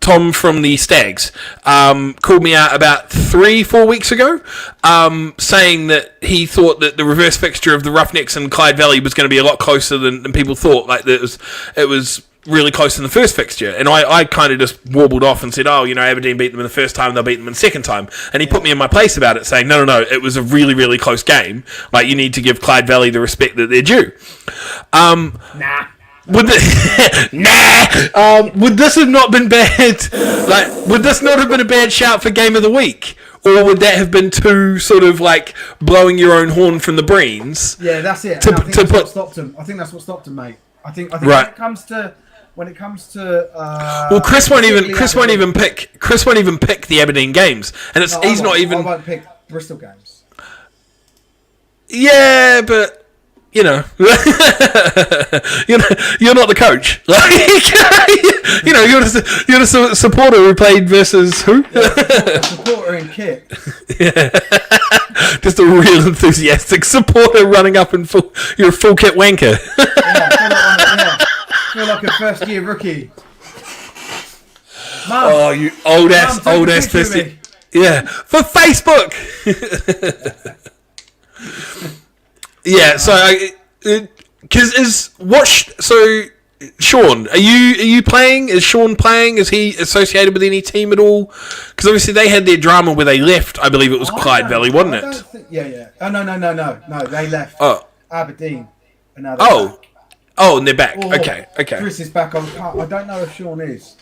Tom from the Stags called me out about 3-4 weeks ago, saying that he thought that the reverse fixture of the Roughnecks and Clyde Valley was going to be a lot closer than people thought. Like it was really close in the first fixture, and I kind of just warbled off and said, oh, Aberdeen beat them in the first time, they'll beat them in the second time, and he put me in my place about it, saying, no, it was a really, really close game. Like, you need to give Clyde Valley the respect that they're due. Nah. Would would this have not been bad? Like, would this not have been a bad shout for Game of the Week? Or would that have been too sort of like blowing your own horn from the breens? Yeah, that's it. To, I think to that's put, what stopped him. I think that's what stopped him, mate. I think right. when it comes to well, Chris won't even pick the Aberdeen games, and he's not even. I won't pick Bristol games. Yeah, but you're not the coach. Like, you're the supporter who played versus who? Yeah, supporter in kit. Yeah. Just a real enthusiastic supporter running up in full. You're a full kit wanker. Feel like a first year rookie. Mum, Oh, you old ass first year. Yeah, for Facebook. Yeah, so Sean, are you playing? Is Sean playing? Is he associated with any team at all? Because obviously they had their drama where they left. I believe it was Clyde Valley, wasn't it? Yeah. Oh no. They left. Oh. Aberdeen. And now they're back. Oh, and they're back. Oh, Okay. Chris is back on. I don't know if Sean is.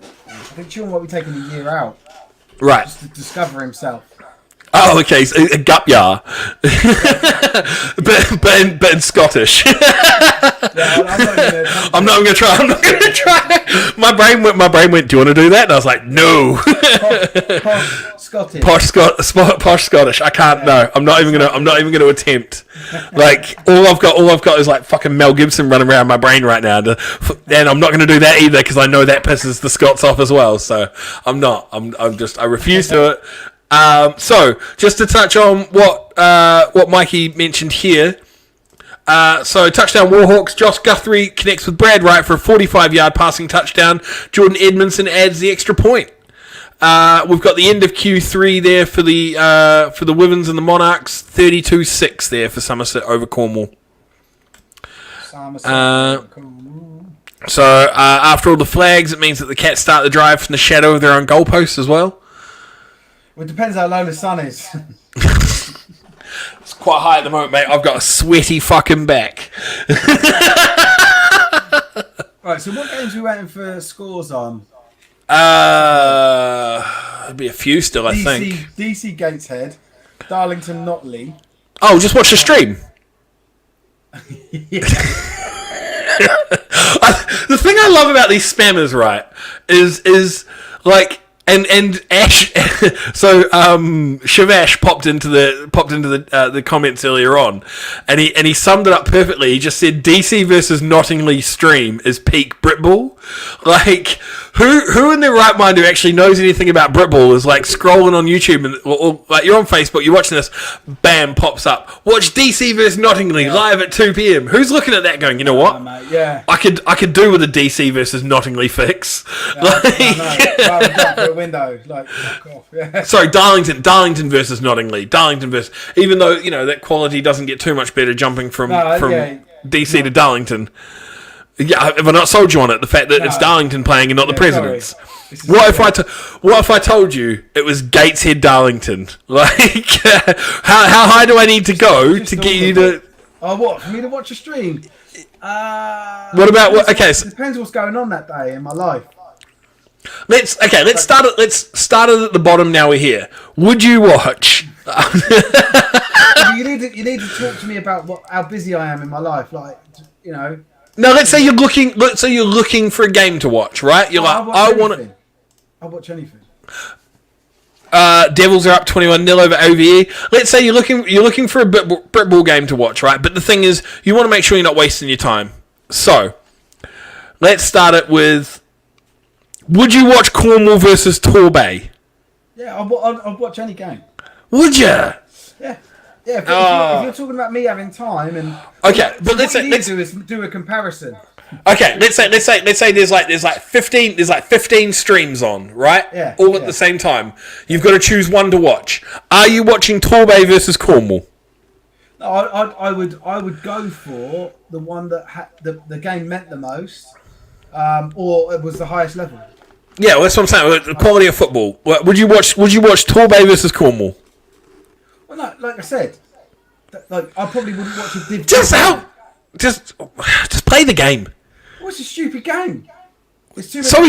I think Sean might be taking a year out. Right. Just to discover himself. Oh, okay. So a gup yar, but in Scottish. Yeah, I'm not going to try. My brain went. Do you want to do that? And I was like, no. Posh Scottish. Posh Scottish. I can't. No, I'm not even going to attempt. Like all I've got is like fucking Mel Gibson running around my brain right now, and I'm not going to do that either because I know that pisses the Scots off as well. So I'm not. I refuse to it. So, just to touch on what Mikey mentioned here. So, touchdown Warhawks. Josh Guthrie connects with Brad Wright for a 45-yard passing touchdown. Jordan Edmondson adds the extra point. We've got the end of Q3 there for the Wivens and the Monarchs. 32-6 there for Somerset over Cornwall. So, after all the flags, it means that the Cats start the drive from the shadow of their own goalpost as well. Well, it depends how low the sun is. It's quite high at the moment, mate. I've got a sweaty fucking back. Right, so what games are we waiting for scores on? There'll be a few still, I think. DC Gateshead, Darlington Notley. Oh, just watch the stream. The thing I love about these spammers, right, is like. And Ash, so Shavash popped into the comments earlier on, and he summed it up perfectly. He just said DC versus Nottingley stream is peak Britball. Like who in their right mind who actually knows anything about Britball is like scrolling on YouTube and or like you're on Facebook, you're watching this, bam, pops up. Watch DC versus Nottingley live at 2 p.m. Who's looking at that going, you know what? Mate, yeah. I could do with a DC versus Nottingley fix. Window, like fuck off. Yeah. Sorry, Darlington versus Nottingley. Even though that quality doesn't get too much better jumping from DC to Darlington. Yeah, have I not sold you on it? The fact that it's Darlington playing and not the Presidents. What if I told you it was Gateshead Darlington? Like, how high do I need to go to get you to? Oh, what? For me to watch a stream? What about what? Okay, it depends what's going on that day in my life. Let's start it at the bottom. Now we're here. Would you watch? You need to talk to me about how busy I am in my life. Like, No, let's say you're looking for a game to watch, right? You're like, I'll watch anything. Devils are up 21-0 over OVE. Let's say you're looking for a Britball game to watch, right? But the thing is, you want to make sure you're not wasting your time. So, let's start it with. Would you watch Cornwall versus Torbay? Yeah, I'll watch any game. Would you? Yeah. If you're talking about me having time and okay, but let's do a comparison. Okay, let's say there's like 15 streams on, right? Yeah. All at the same time. You've got to choose one to watch. Are you watching Torbay versus Cornwall? I would go for the one that the game meant the most, or it was the highest level. Yeah, well, that's what I'm saying. The quality of football. Would you watch Torbay versus Cornwall? Well, no, like I said, like I probably wouldn't watch a Div. Just play the game. What's a stupid game? There's too So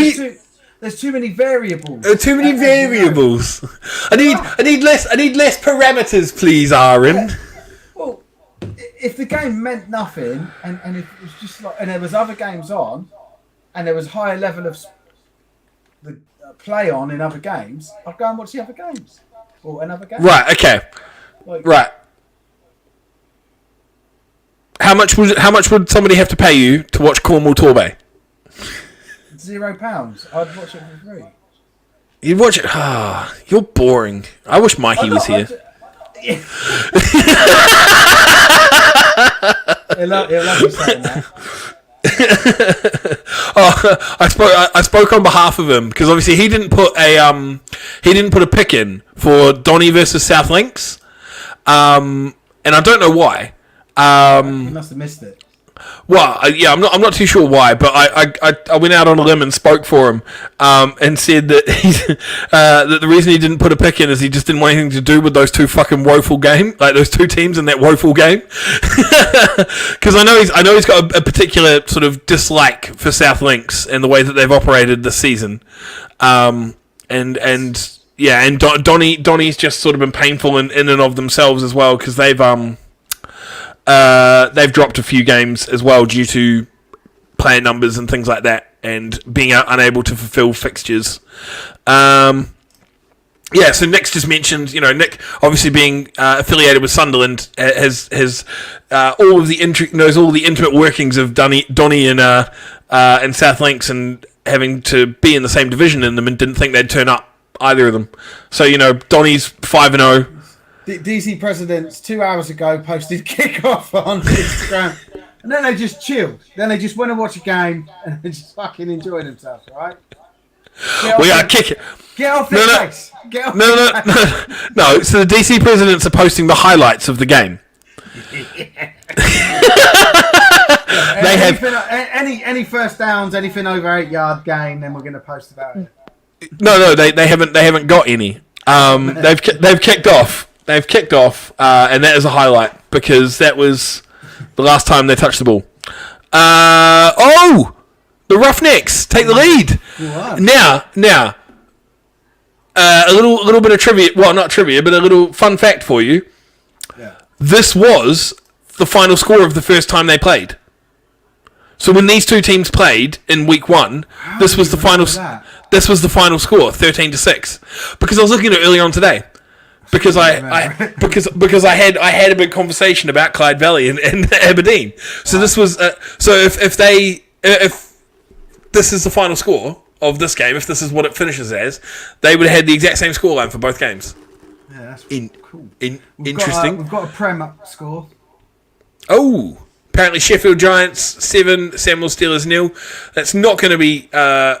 there's too many variables. Too many variables. I need less parameters, please, Aaron. Well, if the game meant nothing, and if it was just like, and there was other games on, and there was higher level of the play on in other games, I'd go and watch the other games or another game. Right. Okay. Right. How much would somebody have to pay you to watch Cornwall Torbay? £0. I'd watch it for free. You'd watch it. Ah, you're boring. I wish Mikey was here. He'll love you saying that. I spoke on behalf of him because obviously he didn't put a pick in for Donny versus South Links, and I don't know why. You must have missed it. Well, I'm not too sure why, but I went out on a limb and spoke for him, and said that that the reason he didn't put a pick in is he just didn't want anything to do with those two fucking woeful game, like those two teams in that woeful game. Because I know he's got a particular sort of dislike for South Links and the way that they've operated this season, and Donny's just sort of been painful in and of themselves as well because they've dropped a few games as well due to player numbers and things like that, and being unable to fulfill fixtures. So Nick's just mentioned, Nick obviously being affiliated with Sunderland has all of the knows all the intimate workings of Donny and South Links, and having to be in the same division in them, and didn't think they'd turn up, either of them. So Donny's 5-0. DC Presidents 2 hours ago posted kickoff on Instagram, and then they just chilled. Then they just went and watched a game and they just fucking enjoyed themselves, right? We are kicking. Get off their face. Get off No. So the DC Presidents are posting the highlights of the game. They have any first downs, anything over 8-yard gain, then we're going to post about it. No, they haven't got any. They've kicked off. They've kicked off, and that is a highlight because that was the last time they touched the ball. The Roughnecks take the lead. Wow. Now, a little bit of trivia. Well, not trivia, but a little fun fact for you. Yeah. This was the final score of the first time they played. So when these two teams played in week 1, this was the final. This was the final score, 13-6. Because I was looking at it earlier on today. Because I had a big conversation about Clyde Valley and Aberdeen. So this was if this is the final score of this game, if this is what it finishes as, they would have had the exact same scoreline for both games. Yeah, that's cool. Interesting. We've got a Prem score. Oh, apparently Sheffield Giants 7, Samuel Steelers 0. That's not going to be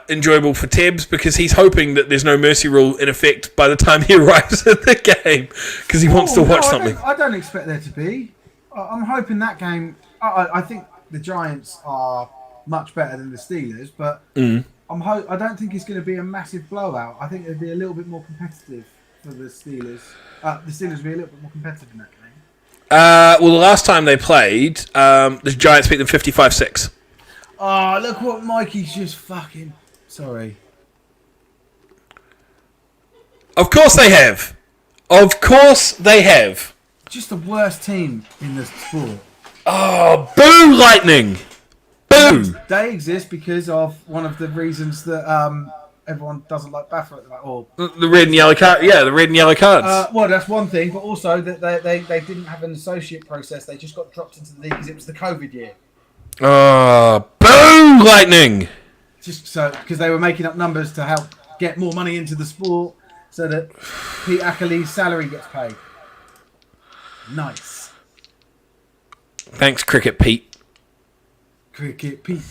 enjoyable for Tebbs because he's hoping that there's no mercy rule in effect by the time he arrives at the game because he wants to watch something. I don't expect there to be. I'm hoping that game. I think the Giants are much better than the Steelers, but I don't think it's going to be a massive blowout. I think it'll be a little bit more competitive for the Steelers. The Steelers will be a little bit more competitive in that game. The last time they played, the Giants beat them 55-6. Oh, look what Mikey's just fucking... Sorry. Of course they have. Of course they have. Just the worst team in the sport. Oh, boo, Lightning. Boo. They exist because of one of the reasons that everyone doesn't like Baffert. The red and yellow card. Yeah, the red and yellow cards. Well, that's one thing, but also that they didn't have an associate process. They just got dropped into the league because it was the COVID year. Oh, boo, Lightning. Just so because they were making up numbers to help get more money into the sport, so that Pete Ackley's salary gets paid. Nice. Thanks, Cricket Pete. Cricket Pete.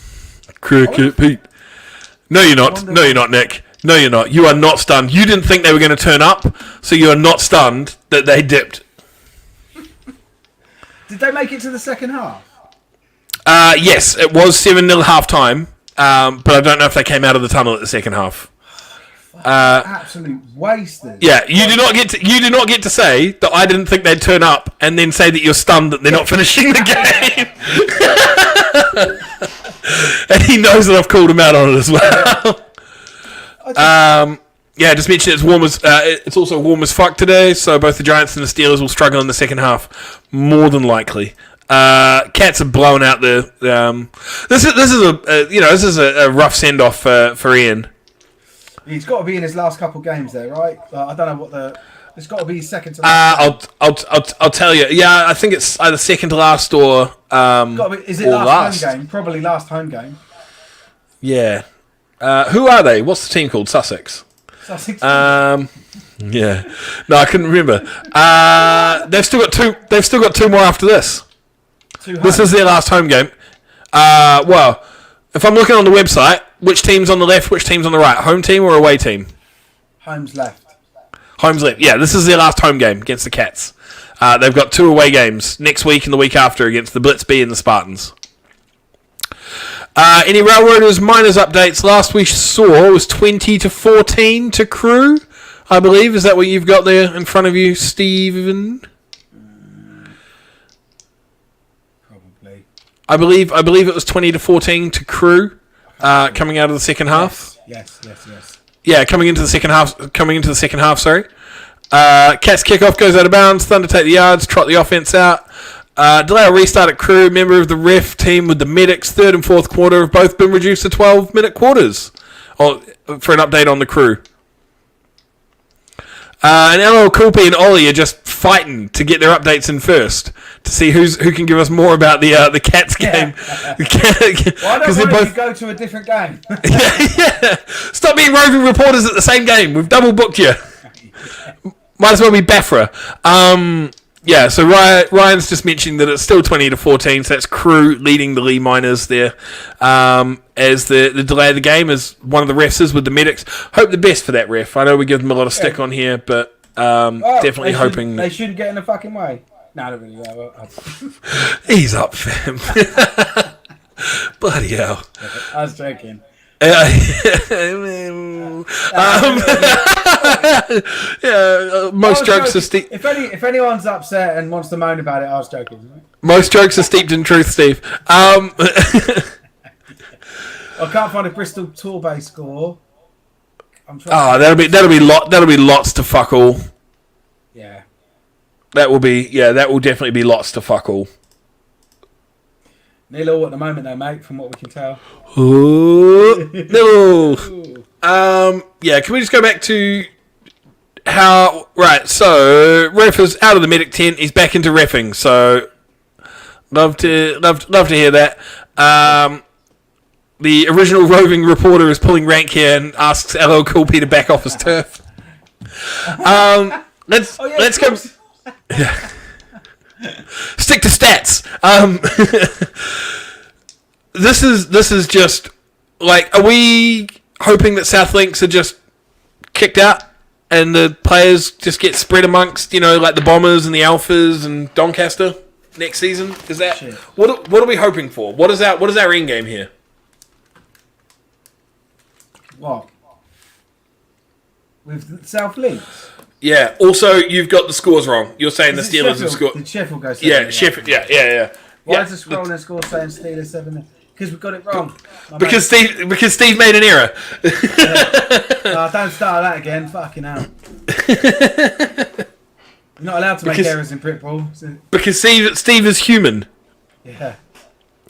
Cricket Pete. No, you're not. No, you're not, Nick. No, you're not. You are not stunned. You didn't think they were going to turn up, so you are not stunned that they dipped. Did they make it to the second half? Yes, it was 7-0 half time, but I don't know if they came out of the tunnel at the second half. Absolute wasters. Yeah, you do not get to say that I didn't think they'd turn up, and then say that you're stunned that they're not finishing the game. And he knows that I've called him out on it as well. Yeah, just mention it's also warm as fuck today, so both the Giants and the Steelers will struggle in the second half, more than likely. Cats are blowing out the. This is a rough send off for Ian. He's got to be in his last couple of games there, right? I don't know what the. It's got to be second to last. I'll tell you. Yeah, I think it's either second to last or. Is it last home game? Probably last home game. Yeah. Who are they? What's the team called? Sussex. Sussex. Yeah. No, I couldn't remember. They've still got two. They've still got two more after this. This is their last home game. Well, if I'm looking on the website, which team's on the left, which team's on the right? Home team or away team? Home's left. Home's left. Yeah, this is their last home game against the Cats. They've got 2 away games next week and the week after against the Blitz B and the Spartans. Any Railroaders minors updates? Last we saw was 20-14 to Crew, I believe. Is that what you've got there in front of you, Stephen? Probably. I believe it was 20-14 to Crew, coming out of the second half. Yes. Yeah, coming into the second half. Sorry. Cats kickoff goes out of bounds. Thunder take the yards. Trot the offense out. Delay a restart at Crew. Member of the ref team with the medics. Third and fourth quarter have both been reduced to 12-minute quarters. For an update on the Crew. And LL Coolpy and Ollie are just fighting to get their updates in first to see who can give us more about the Cats game. Well, I don't want to go to a different game. yeah. Stop being roving reporters at the same game. We've double booked you. Might as well be Bafra. Yeah, so Ryan's just mentioning that it's still 20-14, so that's Crew leading the Lee Miners there. As the delay of the game, as one of the refs is with the medics. Hope the best for that ref. I know we give them a lot of stick on here, but definitely hoping... They shouldn't get in the fucking way. No, I don't really know. He's up, fam. Bloody hell. I was joking. Most jokes are steeped. If anyone's upset and wants to moan about it, I was joking. Most jokes are steeped in truth, Steve. I can't find a Bristol Torbay score. That'll be lots to fuck all. Yeah. That will definitely be lots to fuck all. 0-0 at the moment, though, mate. From what we can tell. Ooh, no. Yeah. Can we just go back to how? Right. So ref is out of the medic tent. He's back into reffing. So love to hear that. The original roving reporter is pulling rank here and asks LL Cool P to back off his turf. Let's go. Yeah. Stick to stats. This is just like, are we hoping that South Links are just kicked out and the players just get spread amongst, like the Bombers and the Alphas and Doncaster next season? Is that what are we hoping for? What is our end game here? What? With South Links? Yeah. Also, you've got the scores wrong. You're saying the Steelers have scored. Did Sheffield go 7? Yeah, Sheffield. Yeah. Why is the scrolling score saying Steelers 7? Because we got it wrong. Because Steve made an error. Don't start that again. Fucking hell. You're not allowed to make errors in Pitbull. So. Because Steve is human. Yeah.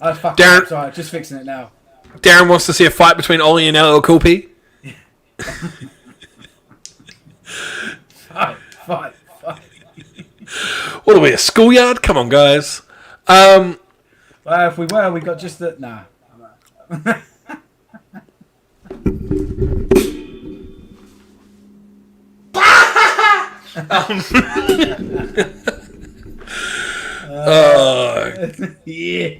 I was fucking up, sorry, just fixing it now. Darren wants to see a fight between Ollie and LL Cool P. Fight. What are we, a schoolyard? Come on, guys. Well, if we were, we got just the... Nah. Yeah.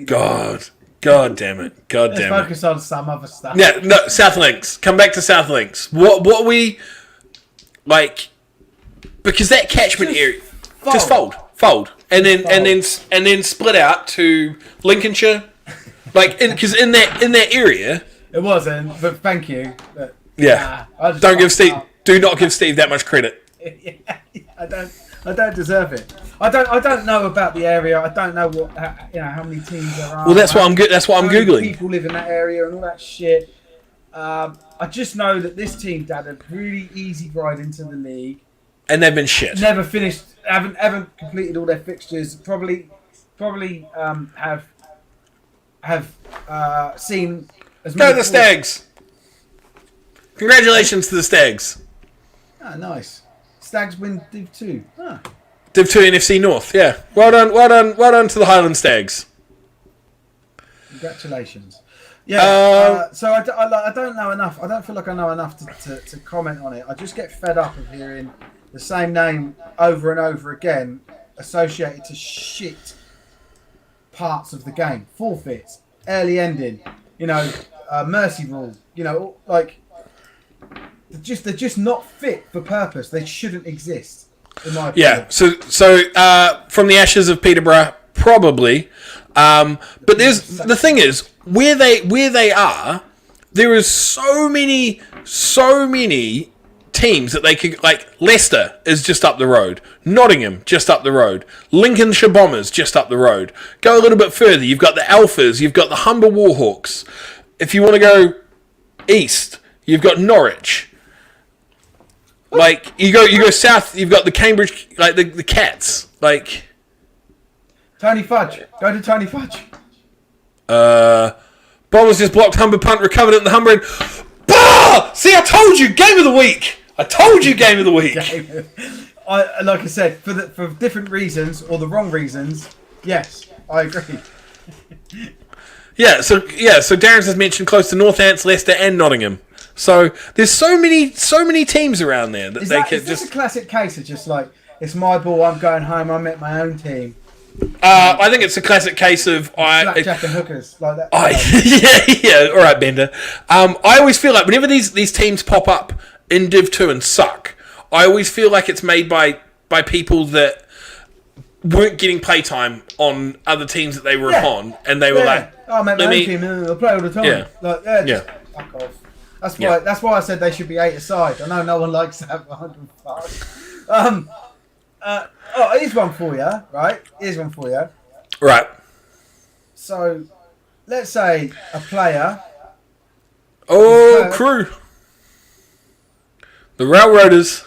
God damn it. Let's focus on some other stuff. Yeah, no, South Links. Come back to South Links. What we... Like... Because that catchment area... Just fold. fold, and then split out to Lincolnshire, like because in that area. It wasn't, but thank you. But, Yeah, I just do not give Steve that much credit. Yeah, I don't deserve it. I don't know about the area. I don't know how many teams there are. Well, that's what I'm many googling. People live in that area and all that shit. I just know that this team had a really easy ride into the league, And they've been shit. never finished, haven't completed all their fixtures. Probably have seen as many. Go the Stags! Congratulations to the Stags. Ah, nice. Stags win Div 2. Ah. Div 2 NFC North, yeah. Well done to the Highland Stags. Congratulations. Yeah, so I don't know enough. I don't feel like I know enough to comment on it. I just get fed up of hearing the same name over and over again associated to shit parts of the game. Forfeits, early ending, mercy rule, like they're just not fit for purpose. They shouldn't exist, in my opinion. Yeah, so from the ashes of Peterborough, probably. But the thing is, where they are, there is so many teams that they could, like Leicester is just up the road, Nottingham just up the road, Lincolnshire Bombers just up the road. Go a little bit further, you've got the Alphas, you've got the Humber Warhawks. If you want to go east, you've got Norwich. Like you go south, you've got the Cambridge, like the Cats, like. Tony Fudge. Go to Tony Fudge. Bombers just blocked Humber punt, recovered it in the Humber. Bah! See, I told you, game of the week. Game of the week. Like I said, for different reasons or the wrong reasons. Yes, I agree. So Darren's has mentioned close to Northants, Leicester, and Nottingham. So there's so many teams around there that Is this a classic case of just like it's my ball, I'm going home, I met my own team? I think it's a classic case of Blackjack and hookers like that. Yeah. All right, Bender. I always feel like whenever these teams pop up in Div 2 and suck, I always feel like it's made by people that weren't getting playtime on other teams that they were upon, and they were like, "Oh, I met my own team, I play all the time." Yeah. Fuck off. That's why I said they should be 8 aside. I know no one likes that, but 105. Here's one for you, right? Right. So, let's say a player. Oh, crew. The Railroaders.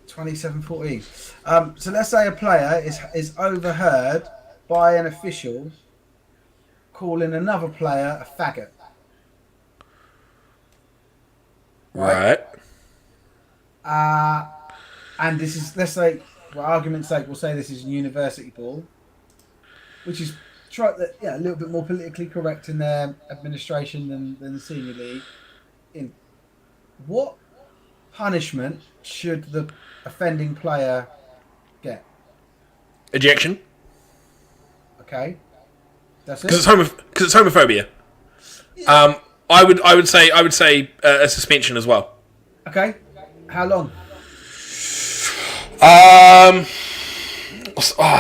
27-14. So let's say a player is overheard by an official calling another player a faggot. Right. And this is, let's say, for argument's sake, we'll say this is university ball, which is a little bit more politically correct in their administration than the senior league. In what punishment should the offending player get? Ejection. Okay, that's it. Because it's homophobia. Yeah. I would say a suspension as well. Okay, how long?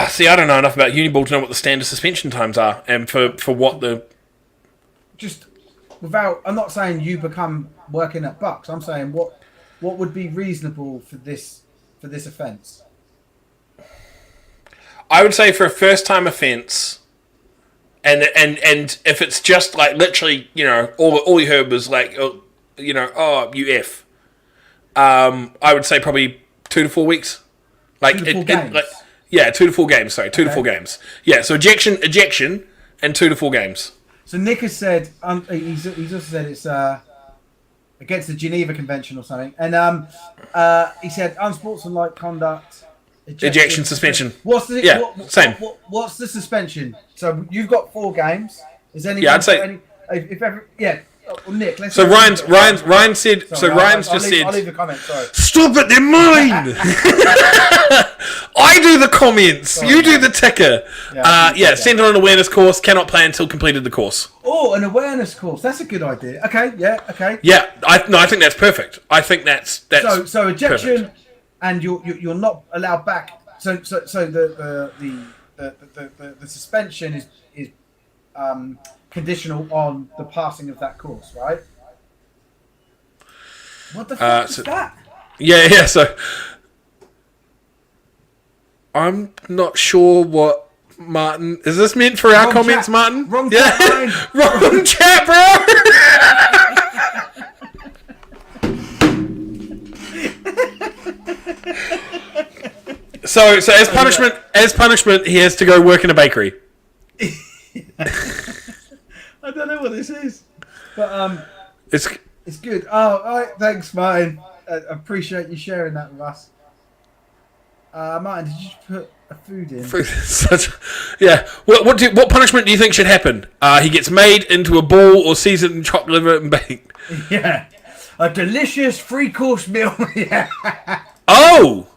See, I don't know enough about Uniball to know what the standard suspension times are, and for what the. Just without, I'm not saying you become working at Bucks. I'm saying what would be reasonable for this offence. I would say for a first time offence, and if it's just like literally, all you heard was like, you F. I would say probably 2 to 4 weeks. Like 2 to 4 games. 2 to 4 games. Sorry, 2 to 4 games. Yeah, so ejection, and 2 to 4 games. So Nick has said he's also said it's against the Geneva Convention or something, and he said unsportsmanlike conduct, ejection, suspension. What's the same? What's the suspension? So you've got 4 games. Is any? Yeah, I'd say if ever Well, Nick, let's. So Ryan said. Sorry, so Ryan's just said. I'll leave the comment. Sorry. Stop it! They're mine. I do the comments. Sorry, you do the ticker. Sent on an awareness course. Cannot play until completed the course. Oh, an awareness course. That's a good idea. Okay. Yeah. Okay. Yeah. I think that's perfect. I think that's so ejection, perfect. And you're not allowed back So the suspension is conditional on the passing of that course, right? What the fuck is that? Yeah. So I'm not sure what Martin. Is this meant for our comments, chat. Martin? Wrong yeah. chat, Wrong chat, bro. So as punishment, he has to go work in a bakery. I don't know what this is, but It's good. Oh, all right, thanks, Martin. I appreciate you sharing that with us. Martin, did you just put a food in? yeah. What punishment do you think should happen? He gets made into a ball or seasoned in chocolate liver and baked. Yeah, a delicious 3-course meal. Yeah. Oh.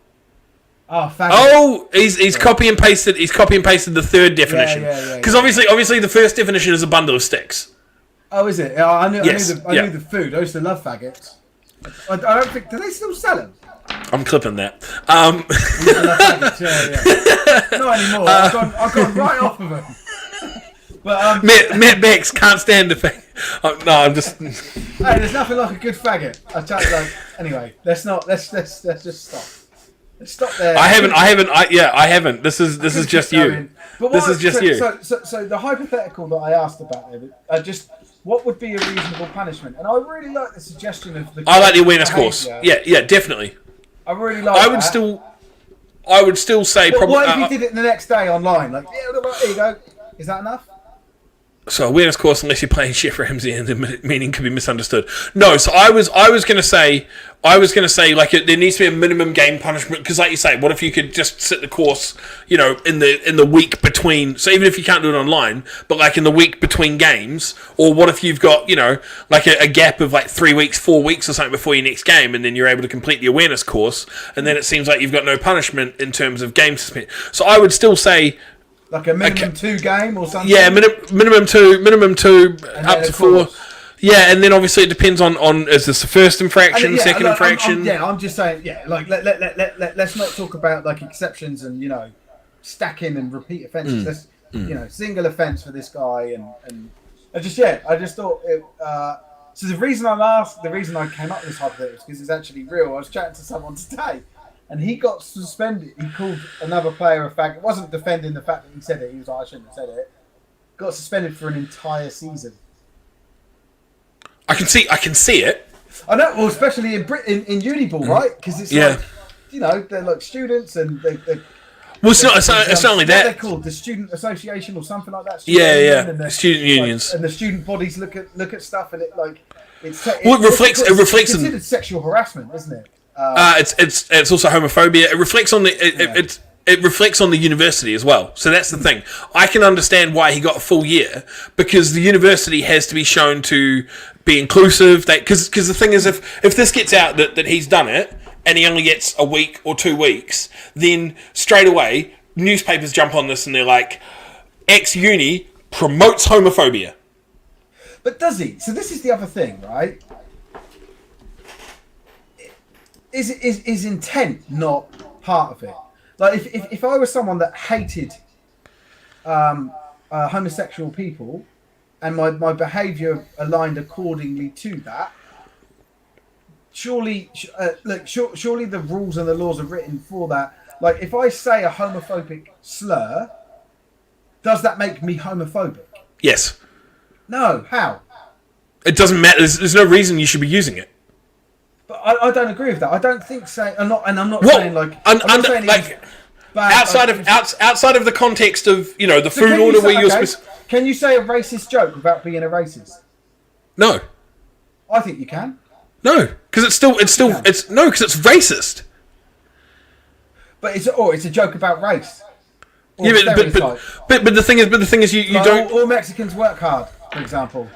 Oh, he's copy and pasted. He's copy and pasted the third definition. Because obviously the first definition is a bundle of sticks. Oh, is it? Yeah, I knew the food. I used to love faggots. I don't think. Do they still sell them? I'm clipping that. I used to love faggots. Yeah. Not anymore. I've gone right off of them. But Matt Bex can't stand the thing. No, I'm just. Hey, there's nothing like a good faggot. Anyway, let's just stop. Stop there. I haven't. This is just you. This is just you. So the hypothetical that I asked about, just what would be a reasonable punishment? And I really like the suggestion of the. I like the awareness course. Yeah, definitely. I really like. I would still say probably. What if you did it the next day online? Like, here you go. Is that enough? So awareness course, unless you're playing Chef Ramsay, and the meaning could be misunderstood. No, so I was going to say like there needs to be a minimum game punishment because, like you say, what if you could just sit the course, in the week between? So even if you can't do it online, but like in the week between games, or what if you've got like a gap of like 3 weeks, 4 weeks or something before your next game, and then you're able to complete the awareness course, and then it seems like you've got no punishment in terms of game suspension. So I would still say. Like a minimum 2 game or something? Yeah, minimum two, up to 4. Yeah, and then obviously it depends on is this the first infraction, second infraction? I'm just saying, like let's not talk about like exceptions and stacking and repeat offences. Let's single offence for this guy and I just thought it. So the reason I came up with this hypothetical is because it's actually real. I was chatting to someone today. And he got suspended. He called another player a fag. It wasn't defending the fact that he said it. He was like, I shouldn't have said it. Got suspended for an entire season. I can see it. I know. Well, especially in Uniball, right? Because it's like, they're like students and they. Well, it's not only that. What are they called? The student association or something like that. Student unions. And the student bodies look at stuff and it it reflects considered sexual harassment, isn't it? It's also homophobia. It reflects on it reflects on the university as well. So that's the thing. I can understand why he got a full year because the university has to be shown to be inclusive. Because the thing is, if this gets out that he's done it and he only gets a week or 2 weeks, then straight away newspapers jump on this and they're like, ex-uni promotes homophobia. But does he? So this is the other thing, right? Is intent not part of it? Like if I was someone that hated homosexual people and my behaviour aligned accordingly to that, surely the rules and the laws are written for that. Like if I say a homophobic slur, does that make me homophobic? Yes. No. How? It doesn't matter. There's no reason you should be using it. But I don't agree with that. I don't think saying I'm not saying like I'm not saying like bad, outside of the context of the food order where you're can you say a racist joke without being a racist? No. I think you can. No, because it's racist. But it's a joke about race. Or but the thing is you like don't all Mexicans work hard, for example.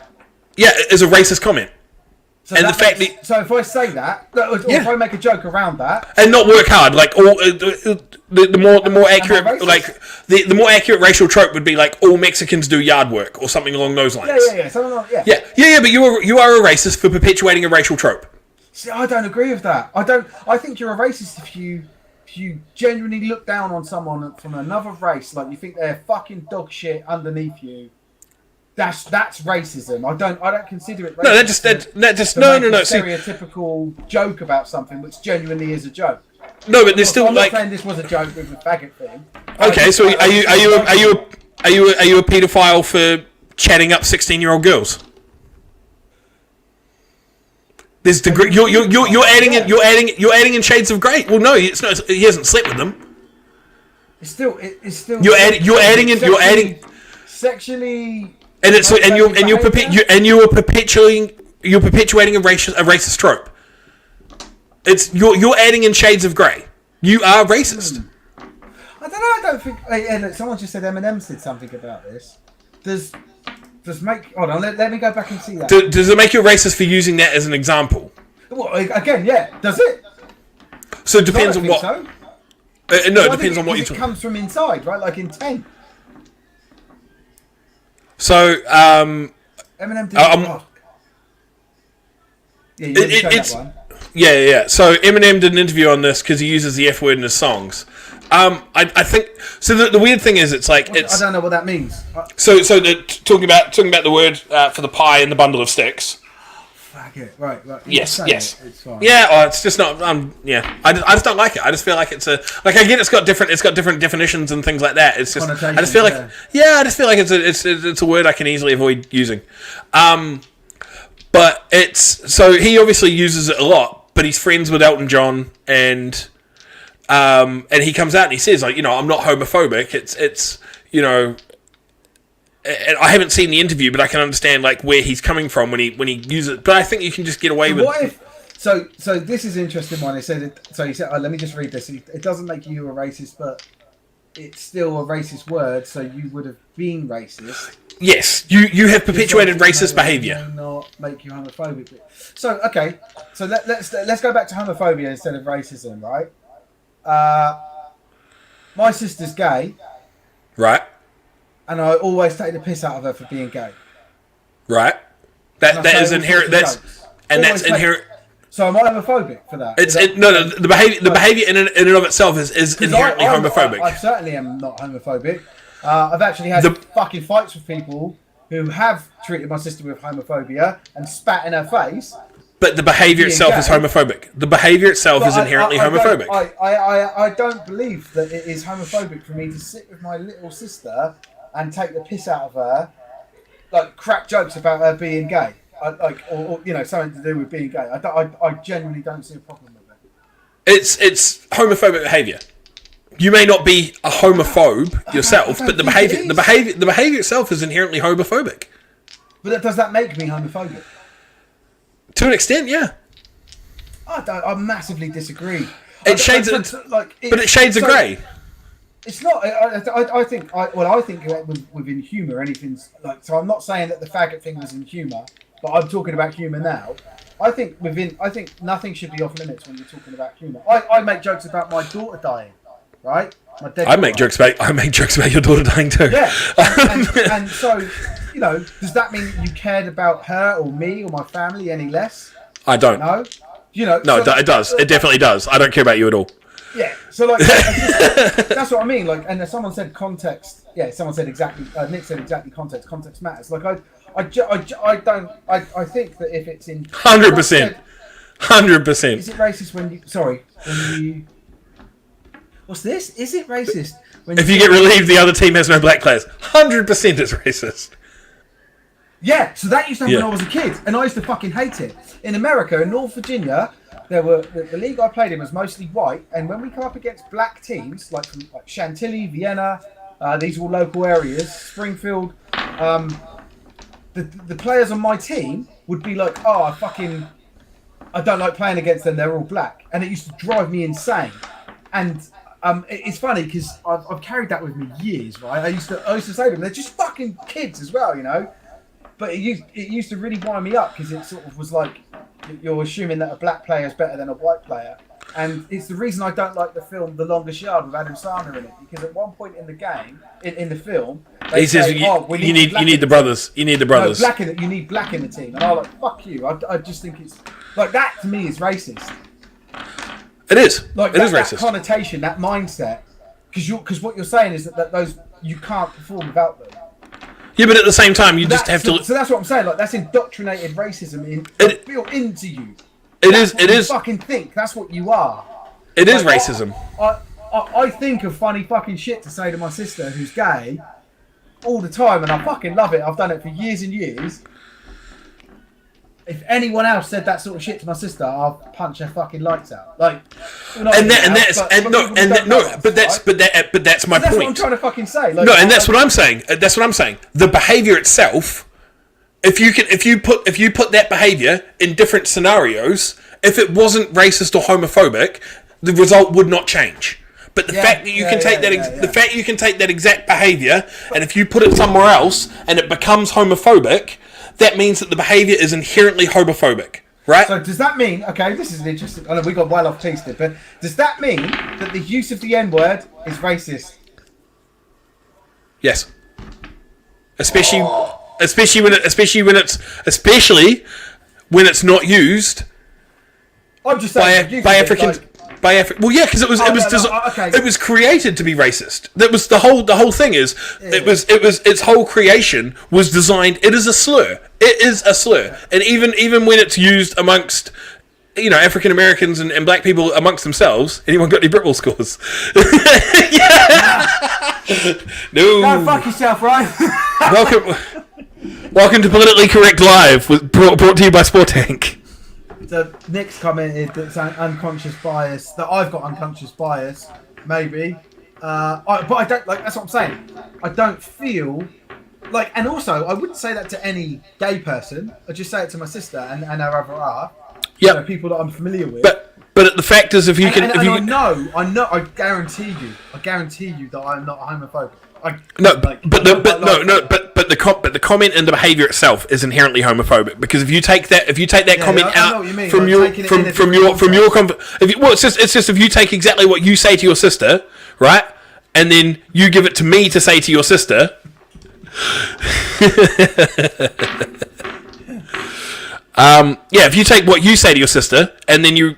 Yeah, it's a racist comment. So if I say that, or if I make a joke around that, and not work hard, like all the more accurate, like the more accurate racial trope would be like all Mexicans do yard work or something along those lines. Yeah, something like yeah. But you are a racist for perpetuating a racial trope. See, I don't agree with that. I think you're a racist if you if you genuinely look down on someone from another race, like you think they're fucking dog shit underneath you, that's racism. I don't consider it racist. No, no. Stereotypical joke about something which genuinely is a joke. No, but there's still I'm like. not saying this was a joke with the faggot thing. Okay, so are you a paedophile for chatting up 16-year-old girls? There's degree. You're adding in shades of grey. Well, no, it's not. He hasn't slept with them. It's still. You're adding sexually. And you're perpetuating a racist trope. You're adding in shades of grey. You are racist. I don't know. I don't think. Hey, look, someone just said Eminem said something about this. Hold on. Let me go back and see that. Does it make you racist for using that as an example? Well, again, yeah. Does it? So it depends on what. So. No, it depends on what you're talking. It comes from inside, right? Like intent. So, Eminem did yeah, that one. Yeah. So Eminem did an interview on this because he uses the F word in his songs. I think so. The weird thing is, it's like I don't know what that means. So talking about the word for the pie and the bundle of sticks. Fuck it. Right. Yes. It's fine. Yeah. It's just not. Yeah. I just don't like it. I just feel like it's a like again. It's got different definitions and things like that. It's just. I just feel like I just feel like it's a word I can easily avoid using. But it's so he obviously uses it a lot. But he's friends with Elton John and he comes out and he says, like, I'm not homophobic. It's I haven't seen the interview, but I can understand like where he's coming from when he uses it. But I think you can just get away with. What if? So this is an interesting one. He said, let me just read this. It doesn't make you a racist, but it's still a racist word. So you would have been racist. Yes, you have perpetuated racist behaviour. May not make you homophobic. So okay, so let's go back to homophobia instead of racism, right? My sister's gay, right? And I always take the piss out of her for being gay, right? That is inherent. That's inherent. So am I homophobic for that? The behaviour in and of itself is inherently homophobic. I certainly am not homophobic. I've actually had fucking fights with people who have treated my sister with homophobia and spat in her face. But the behaviour itself is homophobic. The behaviour itself is inherently homophobic. I don't believe that it is homophobic for me to sit with my little sister and take the piss out of her, like crack jokes about her being gay, or something to do with being gay. I genuinely don't see a problem with it. It's homophobic behaviour. You may not be a homophobe yourself, but the behaviour itself is inherently homophobic. But does that make me homophobic? To an extent, yeah. I massively disagree. It shades of grey. It's not. I think within humour, anything's like. So I'm not saying that the faggot thing was in humour, but I'm talking about humour now. I think nothing should be off limits when you're talking about humour. I make jokes about my daughter dying, right? I make jokes about your daughter dying too. Yeah, and so does that mean you cared about her or me or my family any less? I don't. No, No, it does. It definitely does. I don't care about you at all. Yeah, so that's what I mean. Like, and someone said context. Yeah, someone said exactly. Nick said exactly context. Context matters. Like, I don't. I think that if it's in 100%, 100%. Is it racist when you? Sorry, when you. What's this? Is it racist when if you get relieved the other team has no black players? 100% it's racist. Yeah, so that used to happen when I was a kid, and I used to fucking hate it. In America, in North Virginia, there were the league I played in was mostly white, and when we come up against black teams like Chantilly, Vienna, these are all local areas, Springfield, the players on my team would be like, I don't like playing against them, they're all black, and it used to drive me insane. And it's funny because I've carried that with me years, right? I used to say to them, they're just fucking kids as well, But it used to really wind me up because it sort of was like you're assuming that a black player is better than a white player, and it's the reason I don't like the film The Longest Yard with Adam Sandler in it, because at one point in the game, in the film, he says you need the brothers. You need the brothers. No, you need black in the team, and I'm like, fuck you. I just think it's like that to me is racist. It is. Like It is that racist. connotation, that mindset, because what you're saying is that those you can't perform without them. Yeah, but at the same time, you just have to. So that's what I'm saying. Like that's indoctrinated racism built into you. It That's is. what It you is. fucking think. That's what you are. It is Like, racism. I think of funny fucking shit to say to my sister who's gay all the time, and I fucking love it. I've done it for years and years. If anyone else said that sort of shit to my sister, I'll punch her fucking lights out. Like, But that's my that's point. what I'm trying to fucking say. Like, No, and that's what I'm saying. That's what I'm saying. The behavior itself, if you put that behavior in different scenarios, if it wasn't racist or homophobic, the result would not change. But the fact that you can take the fact you can take that exact behavior, and if you put it somewhere else and it becomes homophobic, that means that the behavior is inherently homophobic, right? So does that mean, okay, this is an interesting, I know we got well off piece there, but does that mean that the use of the N-word is racist? Yes. Especially when it's not used I'm just saying by Africans. Well, yeah, because it was created to be racist. That was the whole thing. Its whole creation was designed. It is a slur. It is a slur, and even when it's used amongst African Americans and black people amongst themselves. Anyone got any Britwell scores? No. Go fuck yourself, Ryan. Welcome to Politically Correct Live, brought to you by Sport Tank. So Nick's commented that it's an unconscious bias, that I've got unconscious bias, maybe. But I don't, like, that's what I'm saying. I don't feel like, and also I wouldn't say that to any gay person. I just say it to my sister and her other half. Yeah. People that I'm familiar with. But the fact is, if you can, I know, I guarantee you that I'm not homophobic. But the comment and the behaviour itself is inherently homophobic, because if you take that comment out it's just if you take exactly what you say to your sister, right, and then you give it to me to say to your sister. If you take what you say to your sister and then you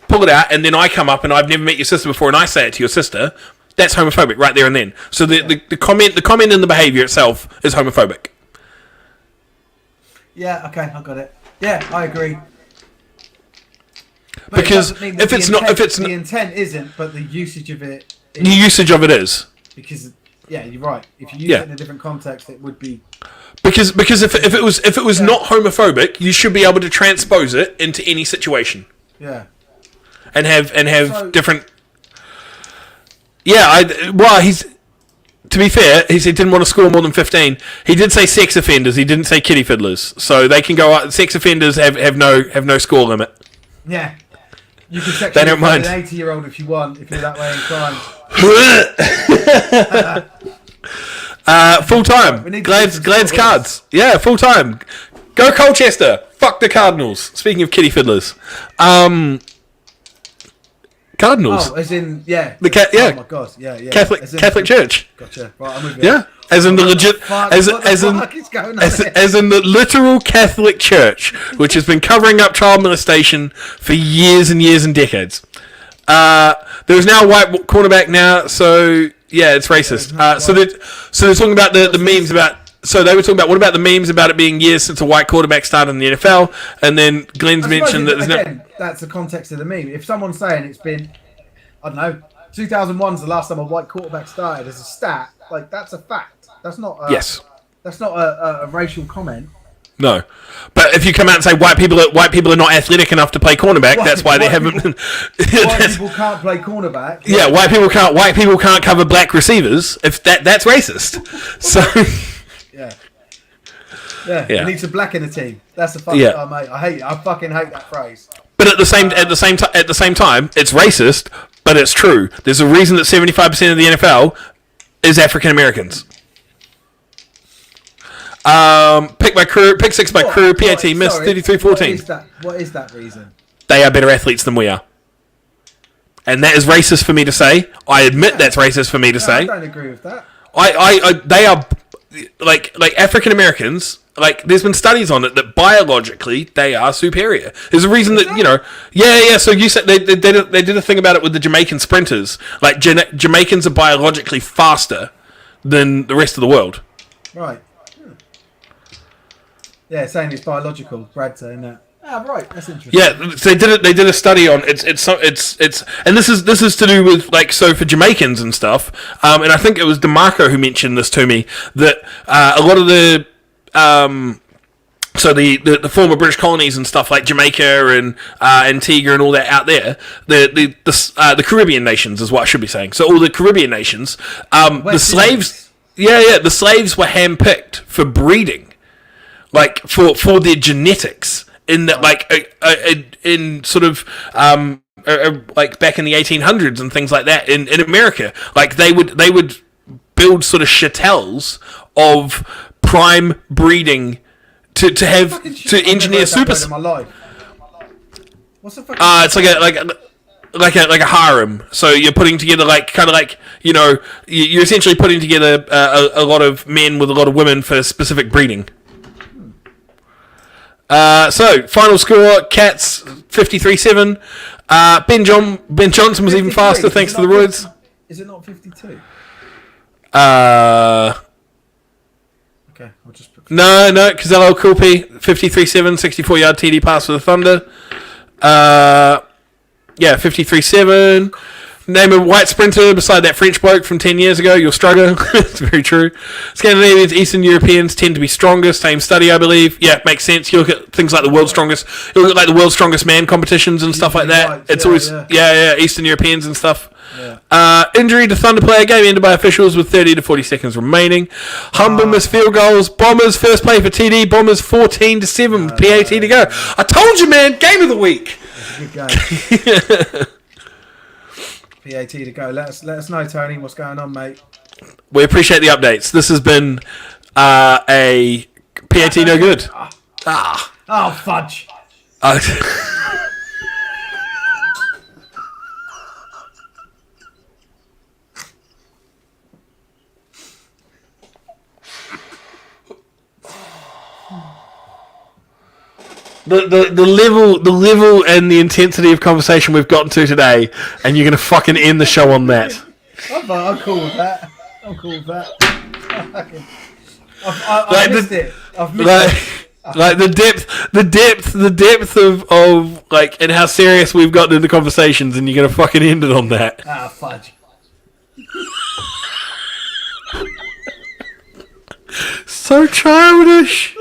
pull it out, and then I come up and I've never met your sister before and I say it to your sister, that's homophobic right there and then. So the comment and the behaviour itself is homophobic. Yeah, okay, I got it. Yeah, I agree. But because the intent isn't, but the usage of it is. The usage of it is. Because you're right. If you use it in a different context, it would be. Because if it was not homophobic, you should be able to transpose it into any situation. Yeah. And have different. Yeah, to be fair, he said didn't want to score more than 15. He did say sex offenders. He didn't say kiddie fiddlers. So they can go out. Sex offenders have no score limit. Yeah. You can sexually don't mind. An 80-year-old if you want, if you're that way inclined. Full time. Glad's cards. Yeah, full time. Go Colchester. Fuck the Cardinals. Speaking of kiddie fiddlers. Cardinals. Oh, as in, yeah. Oh my god, yeah. Catholic Church. Gotcha. Right, I'm with you. Yeah, as in the legit, as in the literal Catholic Church, which has been covering up child molestation for years and years and decades. There is now a white cornerback now, so yeah, it's racist. So they're talking about the memes about. So they were talking about, what about the memes about it being years since a white quarterback started in the NFL, and then Glenn's mentioned that there's again, that's the context of the meme. If someone's saying it's been, I don't know, 2001's the last time a white quarterback started as a stat, like, that's a fact. That's not That's not a racial comment. No, but if you come out and say white people are not athletic enough to play cornerback, that's why they haven't. White people can't play cornerback. Yeah, white people can't cover black receivers. If that's racist. So. Yeah. You need some black in the team. That's a fucking mate. I fucking hate that phrase. But at the same time, it's racist, but it's true. There's a reason that 75% of the NFL is African Americans. Pick six by crew. PAT missed 33-14. What is that reason? They are better athletes than we are, and that is racist for me to say. I admit that's racist for me to say. I don't agree with that. They are like African Americans like, there's been studies on it that biologically they are superior. There's a reason that, yeah. So you said they did a thing about it with the Jamaican sprinters. Like, Jamaicans are biologically faster than the rest of the world. Right. Yeah, saying it's biological. Brad saying that. Ah, right. That's interesting. Yeah, so they did a study on it's and this is to do with, like, so for Jamaicans and stuff. And I think it was DeMarco who mentioned this to me, that a lot of the so the former British colonies and stuff like Jamaica and Antigua and all that out there, the Caribbean nations is what I should be saying. So all the Caribbean nations, the slaves, the slaves were handpicked for breeding, like for their genetics. In that, like, in sort of like back in the 1800s and things like that in America, like they would build sort of chattels of prime breeding to engineer super. What's the fucking? It's like a harem. So you're putting together, like, kind of like, you're essentially putting together a lot of men with a lot of women for specific breeding. So final score: Cats 53-7. Ben Johnson was even faster thanks to the roids. Is it not 52? Okay, I'll just put. No, Casello Kulpi 53-7, 64-yard TD pass for the Thunder. 53-7. Name a white sprinter beside that French bloke from 10 years ago, you'll struggle. It's very true. Scandinavians, Eastern Europeans tend to be stronger. Same study, I believe. Yeah, makes sense. You look at things like the world's strongest man competitions and stuff like that. It's always Eastern Europeans and stuff. Yeah. Injury to Thunder player, game ended by officials with 30 to 40 seconds remaining. Humber missed field goals. Bombers first play for TD. Bombers 14-7. PAT to go. I told you, man. Game of the week. It's a good game. PAT to go. Let us know, Tony, what's going on, mate. We appreciate the updates. This has been a PAT no good. Oh, fudge. The level and the intensity of conversation we've gotten to today, and you're going to fucking end the show on that. I'm cool with that. I missed it. I've missed it. Like the depth of like, and how serious we've gotten into conversations, and you're going to fucking end it on that. Ah, fudge. So childish.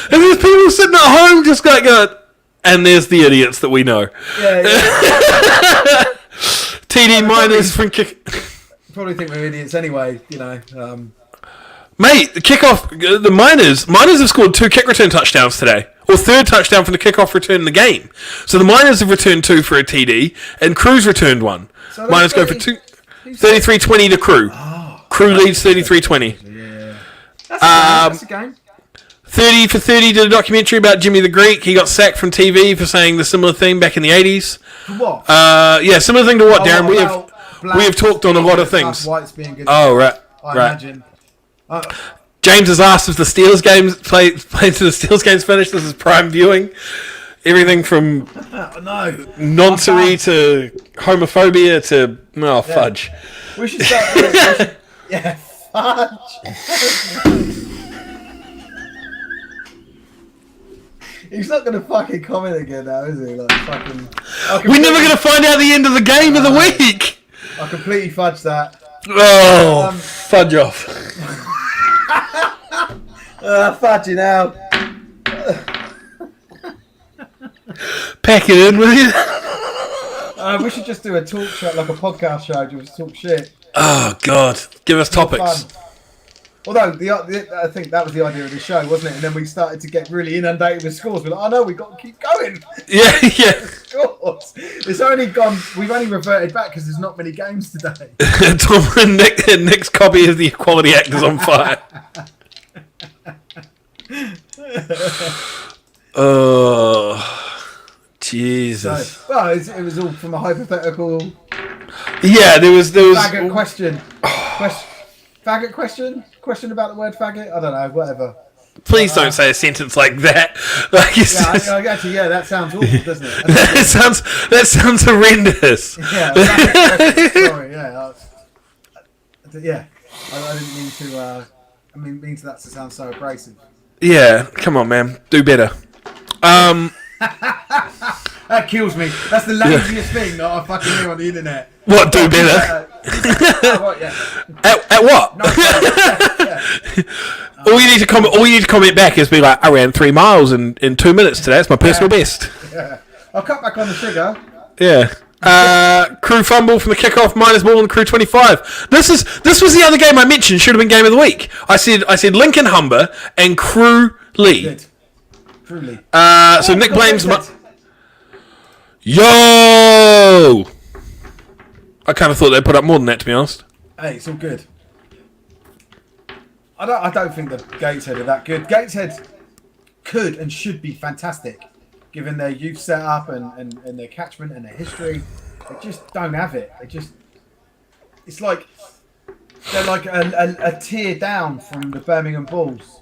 And there's people sitting at home just like going, and there's the idiots that we know. Yeah. TD miners from kick. Probably think we're idiots anyway, Mate, the kickoff, the miners have scored 2 kick return touchdowns today, or third touchdown from the kickoff return in the game. So the miners have returned 2 for a TD, and Crew's returned 1. So miners go for 2, 33-20 to Crew. Crew leads 33-20. Yeah. That's a game. 30 for 30 did a documentary about Jimmy the Greek. He got sacked from TV for saying the similar thing back in the 80s. What? Similar thing to what, Darren? We have talked on a lot of things. Whites being good. Oh, right. I imagine. James has asked if the Steelers games play to the Steelers games finished. This is prime viewing. Everything from noncery to homophobia to fudge. We should start. Yeah, fudge. He's not going to fucking comment again now, is he? Like, fucking. We're never going to find out the end of the game of the week. I completely fudged that. Oh, fudge off. Fudge you now. Pack it in, will you? We should just do a talk show, like a podcast show, just talk shit. Oh, God. Give us topics. Fun. Although, I think that was the idea of the show, wasn't it? And then we started to get really inundated with scores. We're like, oh no, we've got to keep going. Yeah. Scores. It's only gone, we've only reverted back because there's not many games today. Tom and Nick's copy of the Equality Act is on fire. Oh, Jesus. So, well, it was all from a hypothetical Yeah, there was Faggot question. Faggot question? Question about the word faggot? I don't know, whatever. Please don't say a sentence like that. Like it's just, Actually, that sounds awful, doesn't it? that sounds horrendous. Yeah, faggot question. Sorry, yeah. I didn't mean to. I mean that to sound so abrasive. Yeah, come on, man, do better. That kills me. That's the laziest thing that I fucking hear on the internet. What, do better? What, yeah. At what? No, yeah. All you need to comment back is be like, I ran 3 miles in 2 minutes today. That's my personal best. Yeah. I'll cut back on the sugar. Yeah. Crew fumble from the kickoff, minus ball on Crew 25. This was the other game I mentioned should have been game of the week. I said Lincoln Humber and Crew Lee. Good. Truly. So Nick blames Yo! I kind of thought they'd put up more than that, to be honest. Hey, it's all good. I don't think the Gateshead are that good. Gateshead could and should be fantastic, given their youth setup and their catchment and their history. They just don't have it. It's like they're like a tier down from the Birmingham Bulls.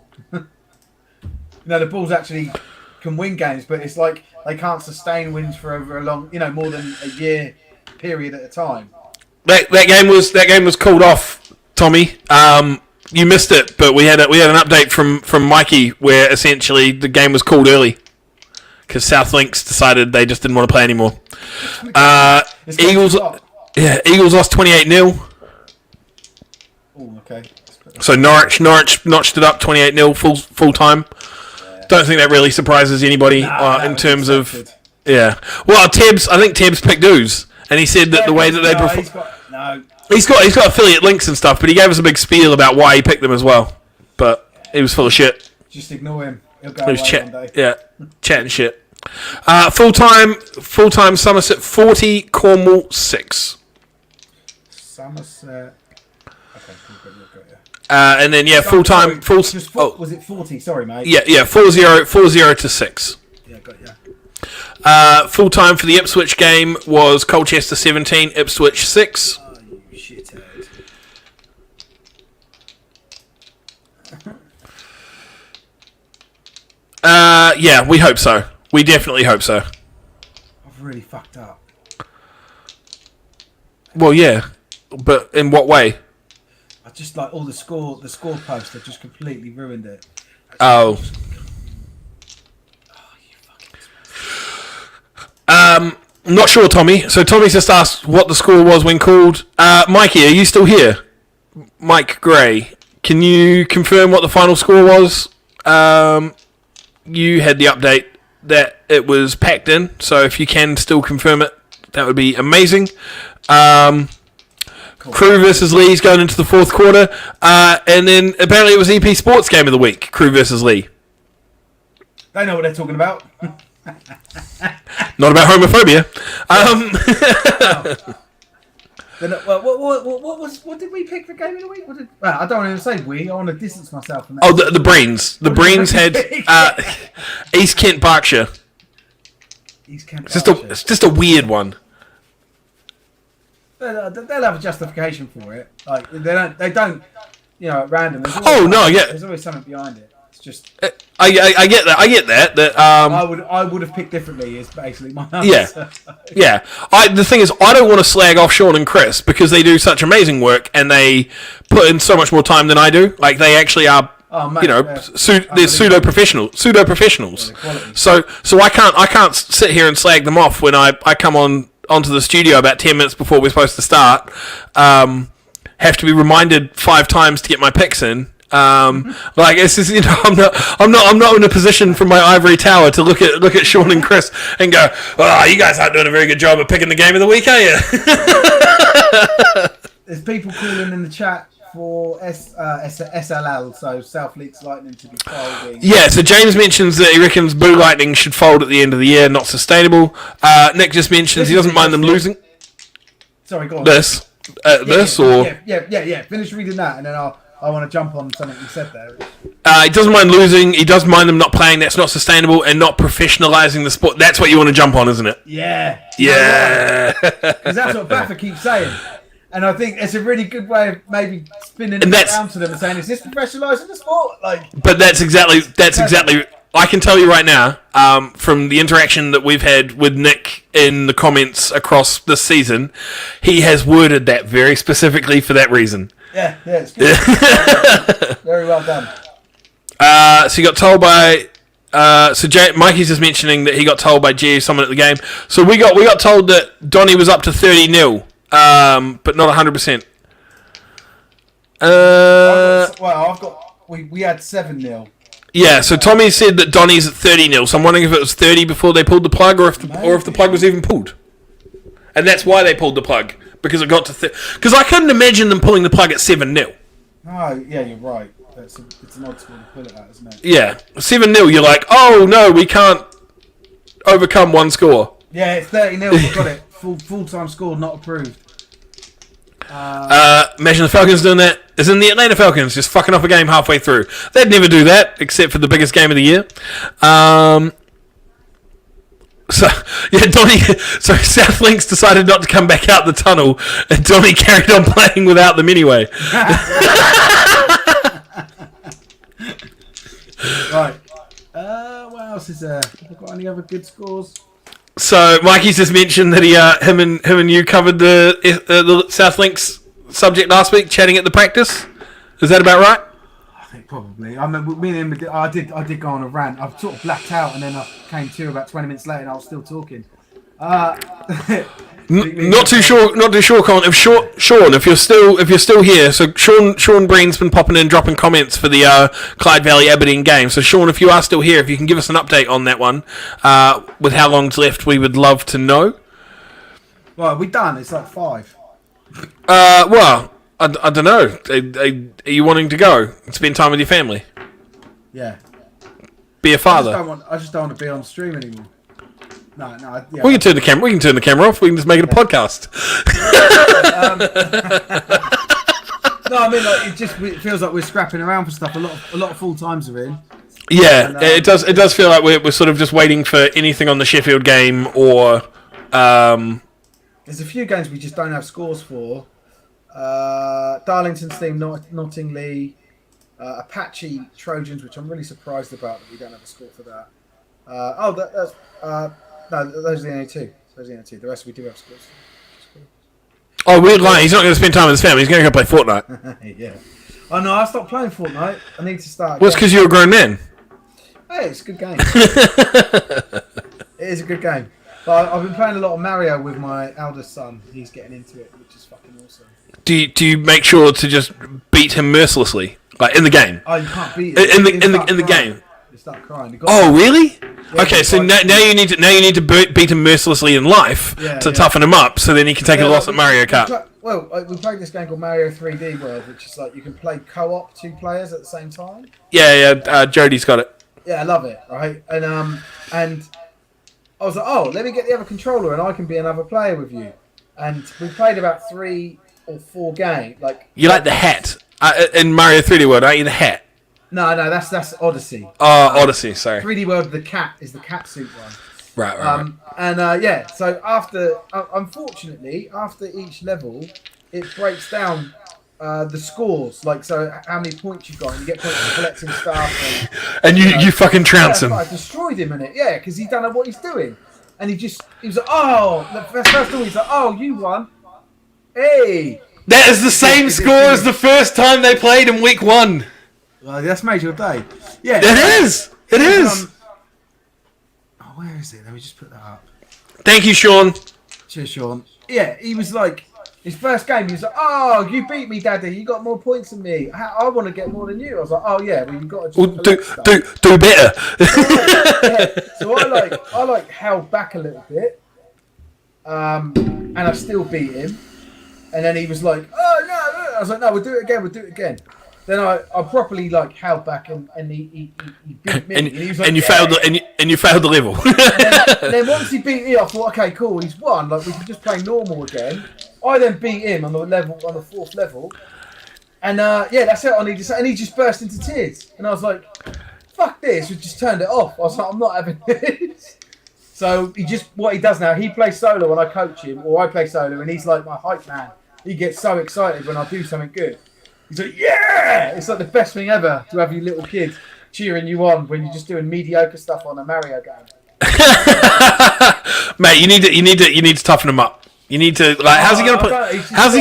The Bulls actually can win games, but it's like they can't sustain wins for over a long, more than a year period at a time. That game was called off, Tommy. You missed it, but we had an update from Mikey where essentially the game was called early because South Links decided they just didn't want to play anymore. Eagles lost 28-0. Oh, okay. So Norwich notched it up 28-0 full time. Don't think that really surprises anybody in terms of Well, I think Tebbs picked Oz, and he said that the way that they perform. He's got affiliate links and stuff, but he gave us a big spiel about why he picked them as well. But he was full of shit. Just ignore him. He'll go away one day. Yeah, chatting shit. Full time Somerset 40, Cornwall 6. Somerset. Okay, cool. And then full time. Was it 40? Sorry, mate. Yeah, 4-0 to 6. Yeah, got you. Full time for the Ipswich game was Colchester 17, Ipswich 6. Oh, you shithead. Yeah, we hope so. We definitely hope so. I've really fucked up. Well, yeah, but in what way? I just like all the score posts. I've just completely ruined it. Oh. I'm not sure, Tommy. So Tommy's just asked what the score was when called. Mikey, are you still here? Mike Gray, can you confirm what the final score was? You had the update that it was packed in, so if you can still confirm it, that would be amazing. Crew versus Lee's going into the fourth quarter, and then apparently it was EP Sports Game of the Week, Crew versus Lee. They know what they're talking about. Not about homophobia. What did we pick for Game of the Week? I don't want to say we. I want to distance myself from that. Oh, the Breens. The Breens had East Kent, Berkshire. East Kent, It's just a weird one. They'll have a justification for it. Like they don't, at random. There's always something behind it. It's just. I get that. I get that. That I would have picked differently. Is basically my answer. Yeah. The thing is, I don't want to slag off Sean and Chris because they do such amazing work and they put in so much more time than I do. Like they actually are. Oh, mate, they're pseudo professionals. So I can't sit here and slag them off when I come onto the studio about 10 minutes before we're supposed to start. Have to be reminded 5 times to get my picks in. Like it's just, I'm not in a position from my ivory tower to look at Sean and Chris and go, oh, you guys aren't doing a very good job of picking the game of the week, are you? There's people calling in the chat for SLL, so South Leeds Lightning to be folding. Yeah, so James mentions that he reckons Blue Lightning should fold at the end of the year, not sustainable. Nick just mentions he doesn't mind them losing. Sorry, go on. This. Yeah. Finish reading that, and then I'll I want to jump on something you said there. He doesn't mind losing. He doesn't mind them not playing. That's not sustainable and not professionalising the sport. That's what you want to jump on, isn't it? Yeah. Yeah. Because that's what Baffa keeps saying. And I think it's a really good way of maybe spinning it around to them and saying, is this professionalising the sport? But that's exactly. I can tell you right now, from the interaction that we've had with Nick in the comments across this season, he has worded that very specifically for that reason. Yeah, it's good. Very well done. So he got told by. Mikey's just mentioning that he got told by someone at the game. So we got told that Donny was up to 30-0, but not 100%. We had 7-0. Yeah, so Tommy said that Donny's at 30-0. So I'm wondering if it was 30 before they pulled the plug, or if the plug was even pulled, and that's why they pulled the plug, because it got to 30. Because I couldn't imagine them pulling the plug at 7-0. Oh, yeah, you're right. It's an odd score to pull it at, isn't it? Yeah, 7-0. You're like, oh no, we can't overcome one score. Yeah, it's 30-0. We've got it. Full-time score, not approved. Imagine the Falcons doing that. As in the Atlanta Falcons, just fucking up a game halfway through. They'd never do that, except for the biggest game of the year. So South Links decided not to come back out the tunnel, and Donny carried on playing without them anyway. Right. What else is there? Have I got any other good scores? So Mikey's just mentioned that him and you covered the South Links subject last week, chatting at the practice. Is that about right? I think probably. I remember me and him. I did go on a rant. I've sort of blacked out, and then I came to about 20 minutes later, and I was still talking. Not too sure, Colin. Sean, if you're still here, so Sean Breen's been popping in, dropping comments for the Clyde Valley Aberdeen game. So Sean, if you are still here, if you can give us an update on that one, with how long's left, we would love to know. Well, we done. It's like 5. Well, I don't know. Are you wanting to go and spend time with your family? Yeah. Be a father. I just don't want to be on the stream anymore. No. Yeah. We can turn the camera. We can turn the camera off. We can just make it a podcast. No, I mean, it feels like we're scrapping around for stuff. A lot of full times are in. Yeah, and, it does. It does feel like we're sort of just waiting for anything on the Sheffield game, or there's a few games we just don't have scores for. Darlington's team, Nottingley, Apache Trojans, which I'm really surprised about that we don't have a score for that. Those are the only two. The rest we do have scores. Oh, weird line. He's not going to spend time with his family. He's going to go play Fortnite. Yeah. Oh no, I stopped playing Fortnite. I need to start. Well, it's because you're a grown man. Hey, it's a good game. It is a good game. But I've been playing a lot of Mario with my eldest son. He's getting into it, which is fucking awesome. Do you make sure to just beat him mercilessly, like in the game? Oh, you can't beat him. In the game. You start crying. Oh, really? Yeah, okay, so now you need to beat him mercilessly in life to toughen him up, so then he can take a loss at Mario Kart. We played this game called Mario 3D World, which is like you can play co-op 2 players at the same time. Yeah. Jody's got it. Yeah, I love it. Right, and I was like, oh, let me get the other controller and I can be another player with you. And we played about 3 or 4 games. You like the hat in Mario 3D World, aren't you? The hat. No, that's Odyssey. Oh, Odyssey. Sorry. 3D World, the cat is the cat suit one. Right. And so unfortunately, after each level, it breaks down the scores, like so how many points you got, and you get points for collecting stuff. And you fucking trounce him. I destroyed him in it, because he don't know what he's doing, and he was like, oh, first of all he's like, oh, you won, hey. That is the same score as the first time they played in week 1. Well, that's made your day. Yeah, it is. It is. Where is it? Let me just put that up. Thank you, Sean. Cheers, Sean. Yeah, he was like, his first game, he was like, oh, you beat me, Daddy. You got more points than me. I want to get more than you. I was like, oh, yeah, well, you've got to do better. So I held back a little bit, and I still beat him. And then he was like, oh, no. I was like, no, we'll do it again. Then I properly held back and he beat me. And he was like, you failed the level. and then once he beat me, I thought, okay, cool, he's won. We can just play normal again. I then beat him on the 4th level, And that's it. And he just burst into tears. And I was like, "Fuck this!" We just turned it off. I was like, "I'm not having this." So what he does now, he plays solo when I coach him, or I play solo, and he's like my hype man. He gets so excited when I do something good. He's like, "Yeah!" It's like the best thing ever to have your little kid cheering you on when you're just doing mediocre stuff on a Mario game. Mate, you need to toughen him up. You need to how's he gonna play? How's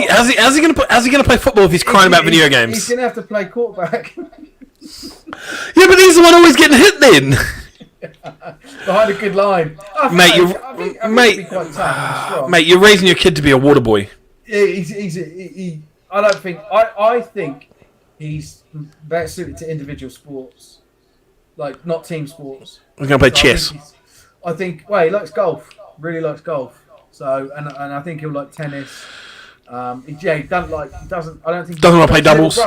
he gonna play football if he's crying about video games? He's gonna have to play quarterback. Yeah, but he's the one always getting hit then. Behind a good line, mate. Mate, you're raising your kid to be a water boy. I think he's better suited to individual sports, like not team sports. We're gonna play chess. I think. Well, he likes golf. Really likes golf. So, and I think he'll like tennis. He doesn't like. He doesn't. I don't think. Doesn't want to play doubles.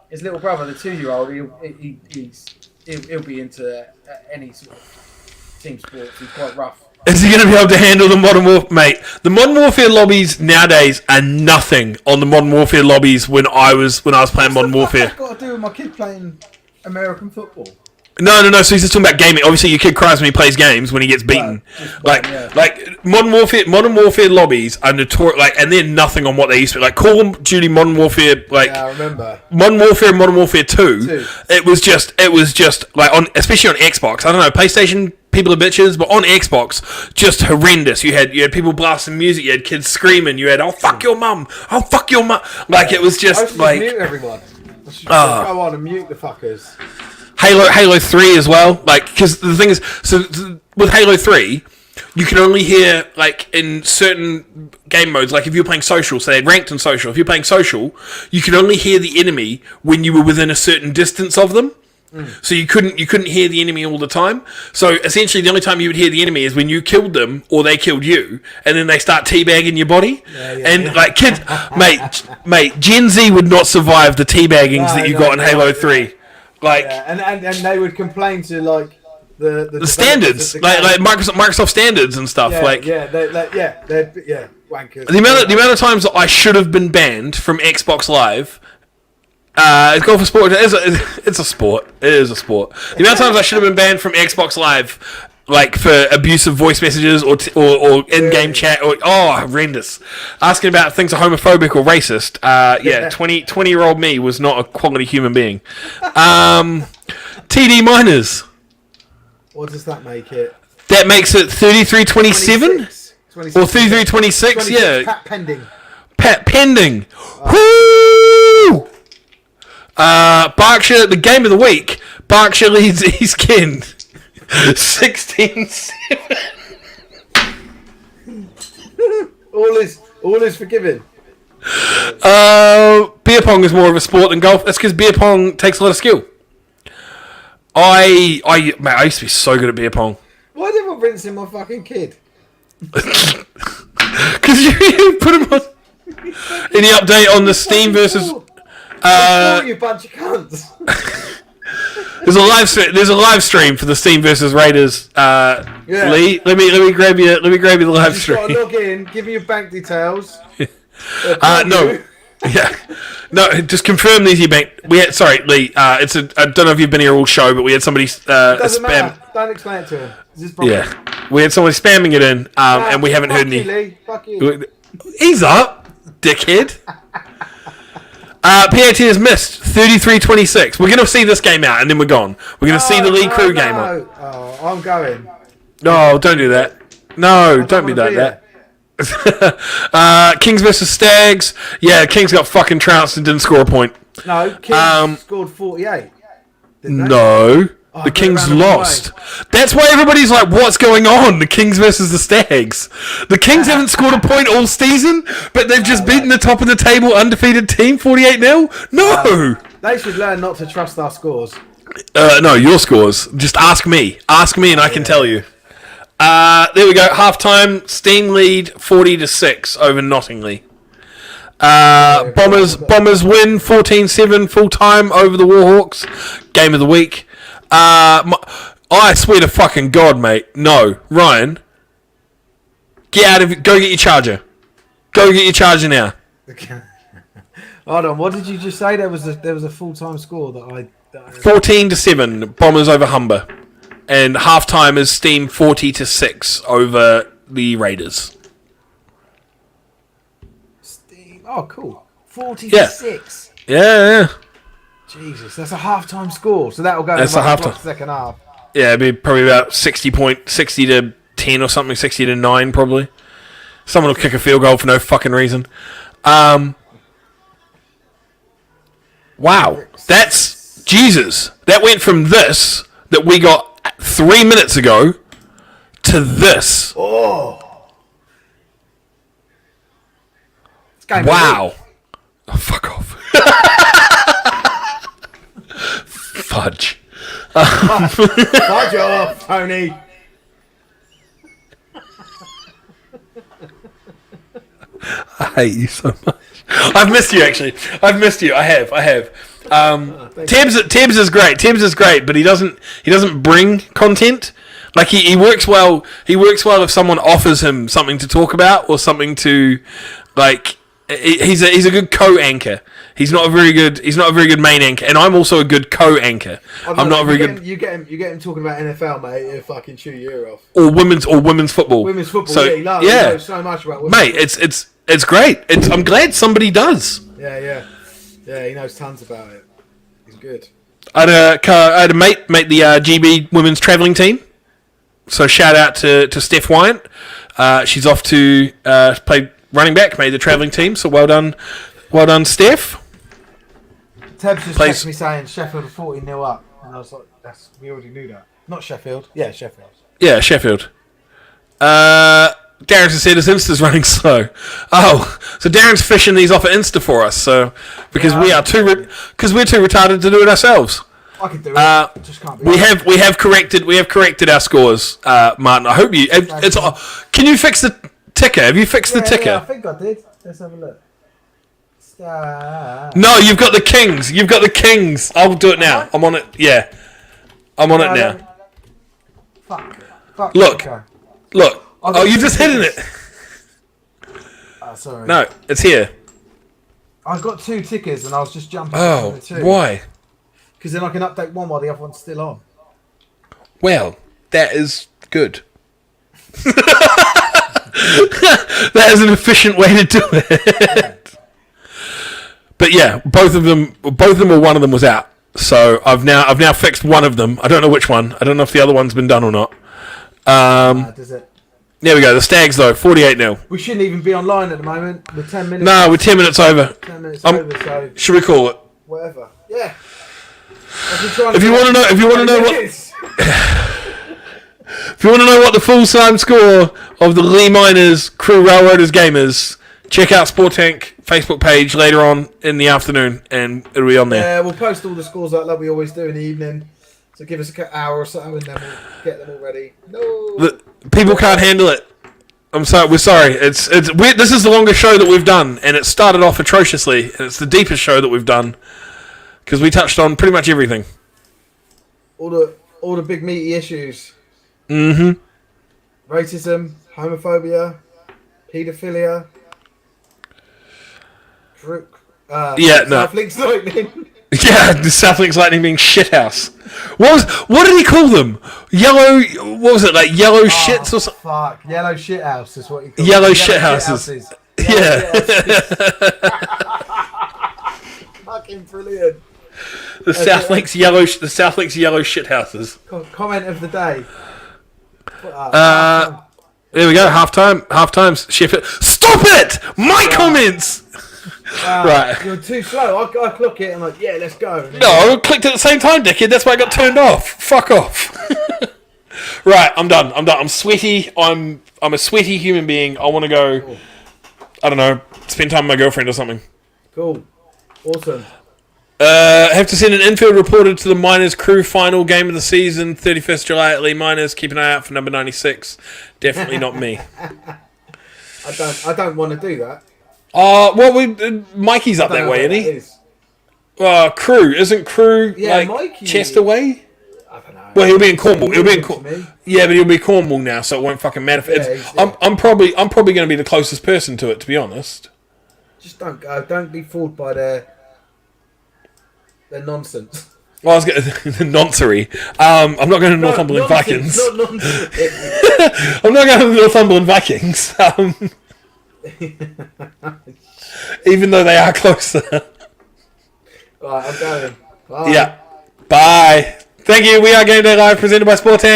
His little brother, the 2-year-old, he'll be into any sort of team sports. He's quite rough. Is he going to be able to handle the Modern Warfare? Mate, the Modern Warfare lobbies nowadays are nothing on the Modern Warfare lobbies when I was playing Modern Warfare. What's that got to do with my kid playing American football? No. So he's just talking about gaming. Obviously, your kid cries when he plays games when he gets beaten. Like Modern Warfare lobbies are notorious. And they're nothing on what they used to be. Like Call of Duty Modern Warfare. I remember Modern Warfare and Modern Warfare 2. It was just especially on Xbox. I don't know, PlayStation. People are bitches, but on Xbox, just horrendous. You had people blasting music, you had kids screaming, you had "Oh fuck your mum, oh fuck your mum," it was just I should mute everyone. I should go on and mute the fuckers. Halo 3 as well, because the thing is, so with Halo 3, you can only hear in certain game modes, if you're playing social, so they had ranked and social. If you're playing social, you could only hear the enemy when you were within a certain distance of them. So you couldn't hear the enemy all the time. So essentially, the only time you would hear the enemy is when you killed them or they killed you, and then they start teabagging your body. Kids, mate, Gen Z would not survive the teabaggings that you got in Halo 3. And they would complain to the standards, Microsoft standards and stuff. They're wankers. The amount of times that I should have been banned from Xbox Live. Golf a sport. It's a sport. It is a sport. The amount of times I should have been banned from Xbox Live, for abusive voice messages or in-game chat, horrendous. Asking about things are homophobic or racist. 20-year-old me was not a quality human being. TD minors. What does that make it? That makes it 33-27 or 33-26. Yeah. Pat pending. Woo! Berkshire, the game of the week. Berkshire leads East Kent 16-7. all is forgiven. Beer pong is more of a sport than golf. That's because beer pong takes a lot of skill. I used to be so good at beer pong. Why did I rinse my fucking kid? Because you put him on. Any update on the Steam versus? You bunch of cunts. There's a live stream for the Steam versus Raiders. Lee, let me grab you the live stream. Got to log in. Give me your bank details. No. Yeah. No, just confirm these your bank. Lee. I don't know if you've been here all show, but we had somebody Doesn't spam. matter. Don't explain it to him. Yeah, we had somebody spamming it in, and we haven't heard any. Lee. Fuck you. Ease up, dickhead. PAT has missed 33-26. We're going to see this game out, and then we're gone. We're going to see the League Crew game on. Oh, I'm going. No, don't do that. No, don't be like that. Kings versus Stags. Yeah, Kings got fucking trounced and didn't score a point. No, Kings scored 48. No. The Kings lost. That's why everybody's like, what's going on? The Kings versus the Stags. The Kings haven't scored a point all season, but they've just beaten the top of the table undefeated team 48-0? No! They should learn not to trust our scores. No, your scores. Just ask me. Ask me and I can tell you. There we go. Half-time, Steam lead 40-6 over Nottingley. Bombers win 14-7 full-time over the Warhawks. Game of the week. I swear to fucking God, mate. No, Ryan, get out of it. Go get your charger. Go get your charger now. Hold on, what did you just say? There was a full-time score that I 14-7 Bombers over Humber, and halftime is Steam 40-6 over the Raiders. Steam. Oh, cool. 40 Yeah. to 6. Yeah. Jesus, that's a half-time score. So that'll go That's to a half-time. second half. Yeah, it'd be probably about 60 to 10 or something, 60 to 9 probably. Someone will kick a field goal for no fucking reason. Wow, that's Jesus. That went from this that we got 3 minutes ago to this. Oh. It's game Wow. Oh, fuck off. Fudge. Fudge off, Tony. I hate you so much. I've missed you, actually. I've missed you. I have. Tebbs is great. Tebbs is great, but he doesn't bring content. Like he works well. He works well if someone offers him something to talk about or something to, like. He's a good co-anchor. He's not a very good main anchor, and I'm also a good co-anchor. I'm not a very good. You get him talking about NFL, mate. He'll fucking chew your ear off. Or women's football. Women's football. So, He knows so much about women's mate. It's great. I'm glad somebody does. Yeah. He knows tons about it. He's good. I had a mate the GB women's travelling team. So shout out to Steph Wyant. She's off to play running back, made the travelling team. So well done, Steph. Tebbs just texted me saying Sheffield are 40-0 up, and I was like, we already knew that. Not Sheffield. Yeah, Sheffield. Yeah, Sheffield. Darren just said his Insta's running slow. Oh, so Darren's fishing these off of Insta for us. So because we're too retarded to do it ourselves. I can do it. Just can't be. We have corrected our scores, Martin. I hope you. Can you fix the ticker? Have you fixed the ticker? Yeah, I think I did. Let's have a look. No, you've got the Kings. You've got the Kings. I'll do it now. I'm on it. Yeah, I'm on it now. Fuck. Look. Okay. Look. Oh, you just hidden it. Sorry. No, it's here. I've got 2 tickers, and I was just jumping. Oh, between the 2. why? Because then I can update one while the other one's still on. Well, that is good. That is an efficient way to do it. But yeah, both of them, or one of them was out. So I've now fixed one of them. I don't know which one. I don't know if the other one's been done or not. Does it? There we go. The Stags though, 48-0. We shouldn't even be online at the moment. We're 10 minutes. No, we're 10 minutes over. 10 minutes over. So should we call it? whatever. Yeah. If you want to know what the full-time score of the Lee Miners Crew Railroaders game is, check out Sport Tank Facebook page later on in the afternoon, and it'll be on there. Yeah, we'll post all the scores like we always do in the evening. So give us an hour or so, and then we'll get them all ready. No, people can't handle it. I'm sorry. We're sorry. This is the longest show that we've done, and it started off atrociously, and it's the deepest show that we've done because we touched on pretty much everything. All the big meaty issues. Mm-hmm. Racism, homophobia, paedophilia. South Links Lightning. Yeah, the South Links Lightning being shithouse. What did he call them? Yellow. What was it, like yellow shits or something? Fuck, yellow shithouse is what you call yellow them. shithouses. Yeah. Shithouses. Fucking brilliant. The South Links yellow shithouses. Comment of the day. There we go. Half-times. Sheffield. Stop it! My comments. Right. You're too slow. I click it and I'm like, yeah, let's go. No, I clicked at the same time, dickhead. That's why I got turned off. Fuck off. Right, I'm done. I'm sweaty. I'm a sweaty human being. I want to go. Cool. I don't know. Spend time with my girlfriend or something. Cool. Awesome. Have to send an infield reporter to the Miners Crew final game of the season, 31st July at Lee Miners. Keep an eye out for number 96. Definitely not me. I don't want to do that. Mikey's up that way, isn't he? Crew. Isn't Crew like Mikey. Chester way? I don't know. Well, he'll be in Cornwall. Yeah, but he'll be Cornwall now, so it won't fucking matter. I'm probably going to be the closest person to it, to be honest. Just don't go. Don't be fooled by their nonsense. Well, I was getting the noncery. I'm not going to Northumberland Vikings. Not nonsense. I'm not going to the Northumberland Vikings. Even though they are closer. Right, I'm going. Bye. Yeah. Bye. Thank you. We are Gameday Live, presented by Sportan.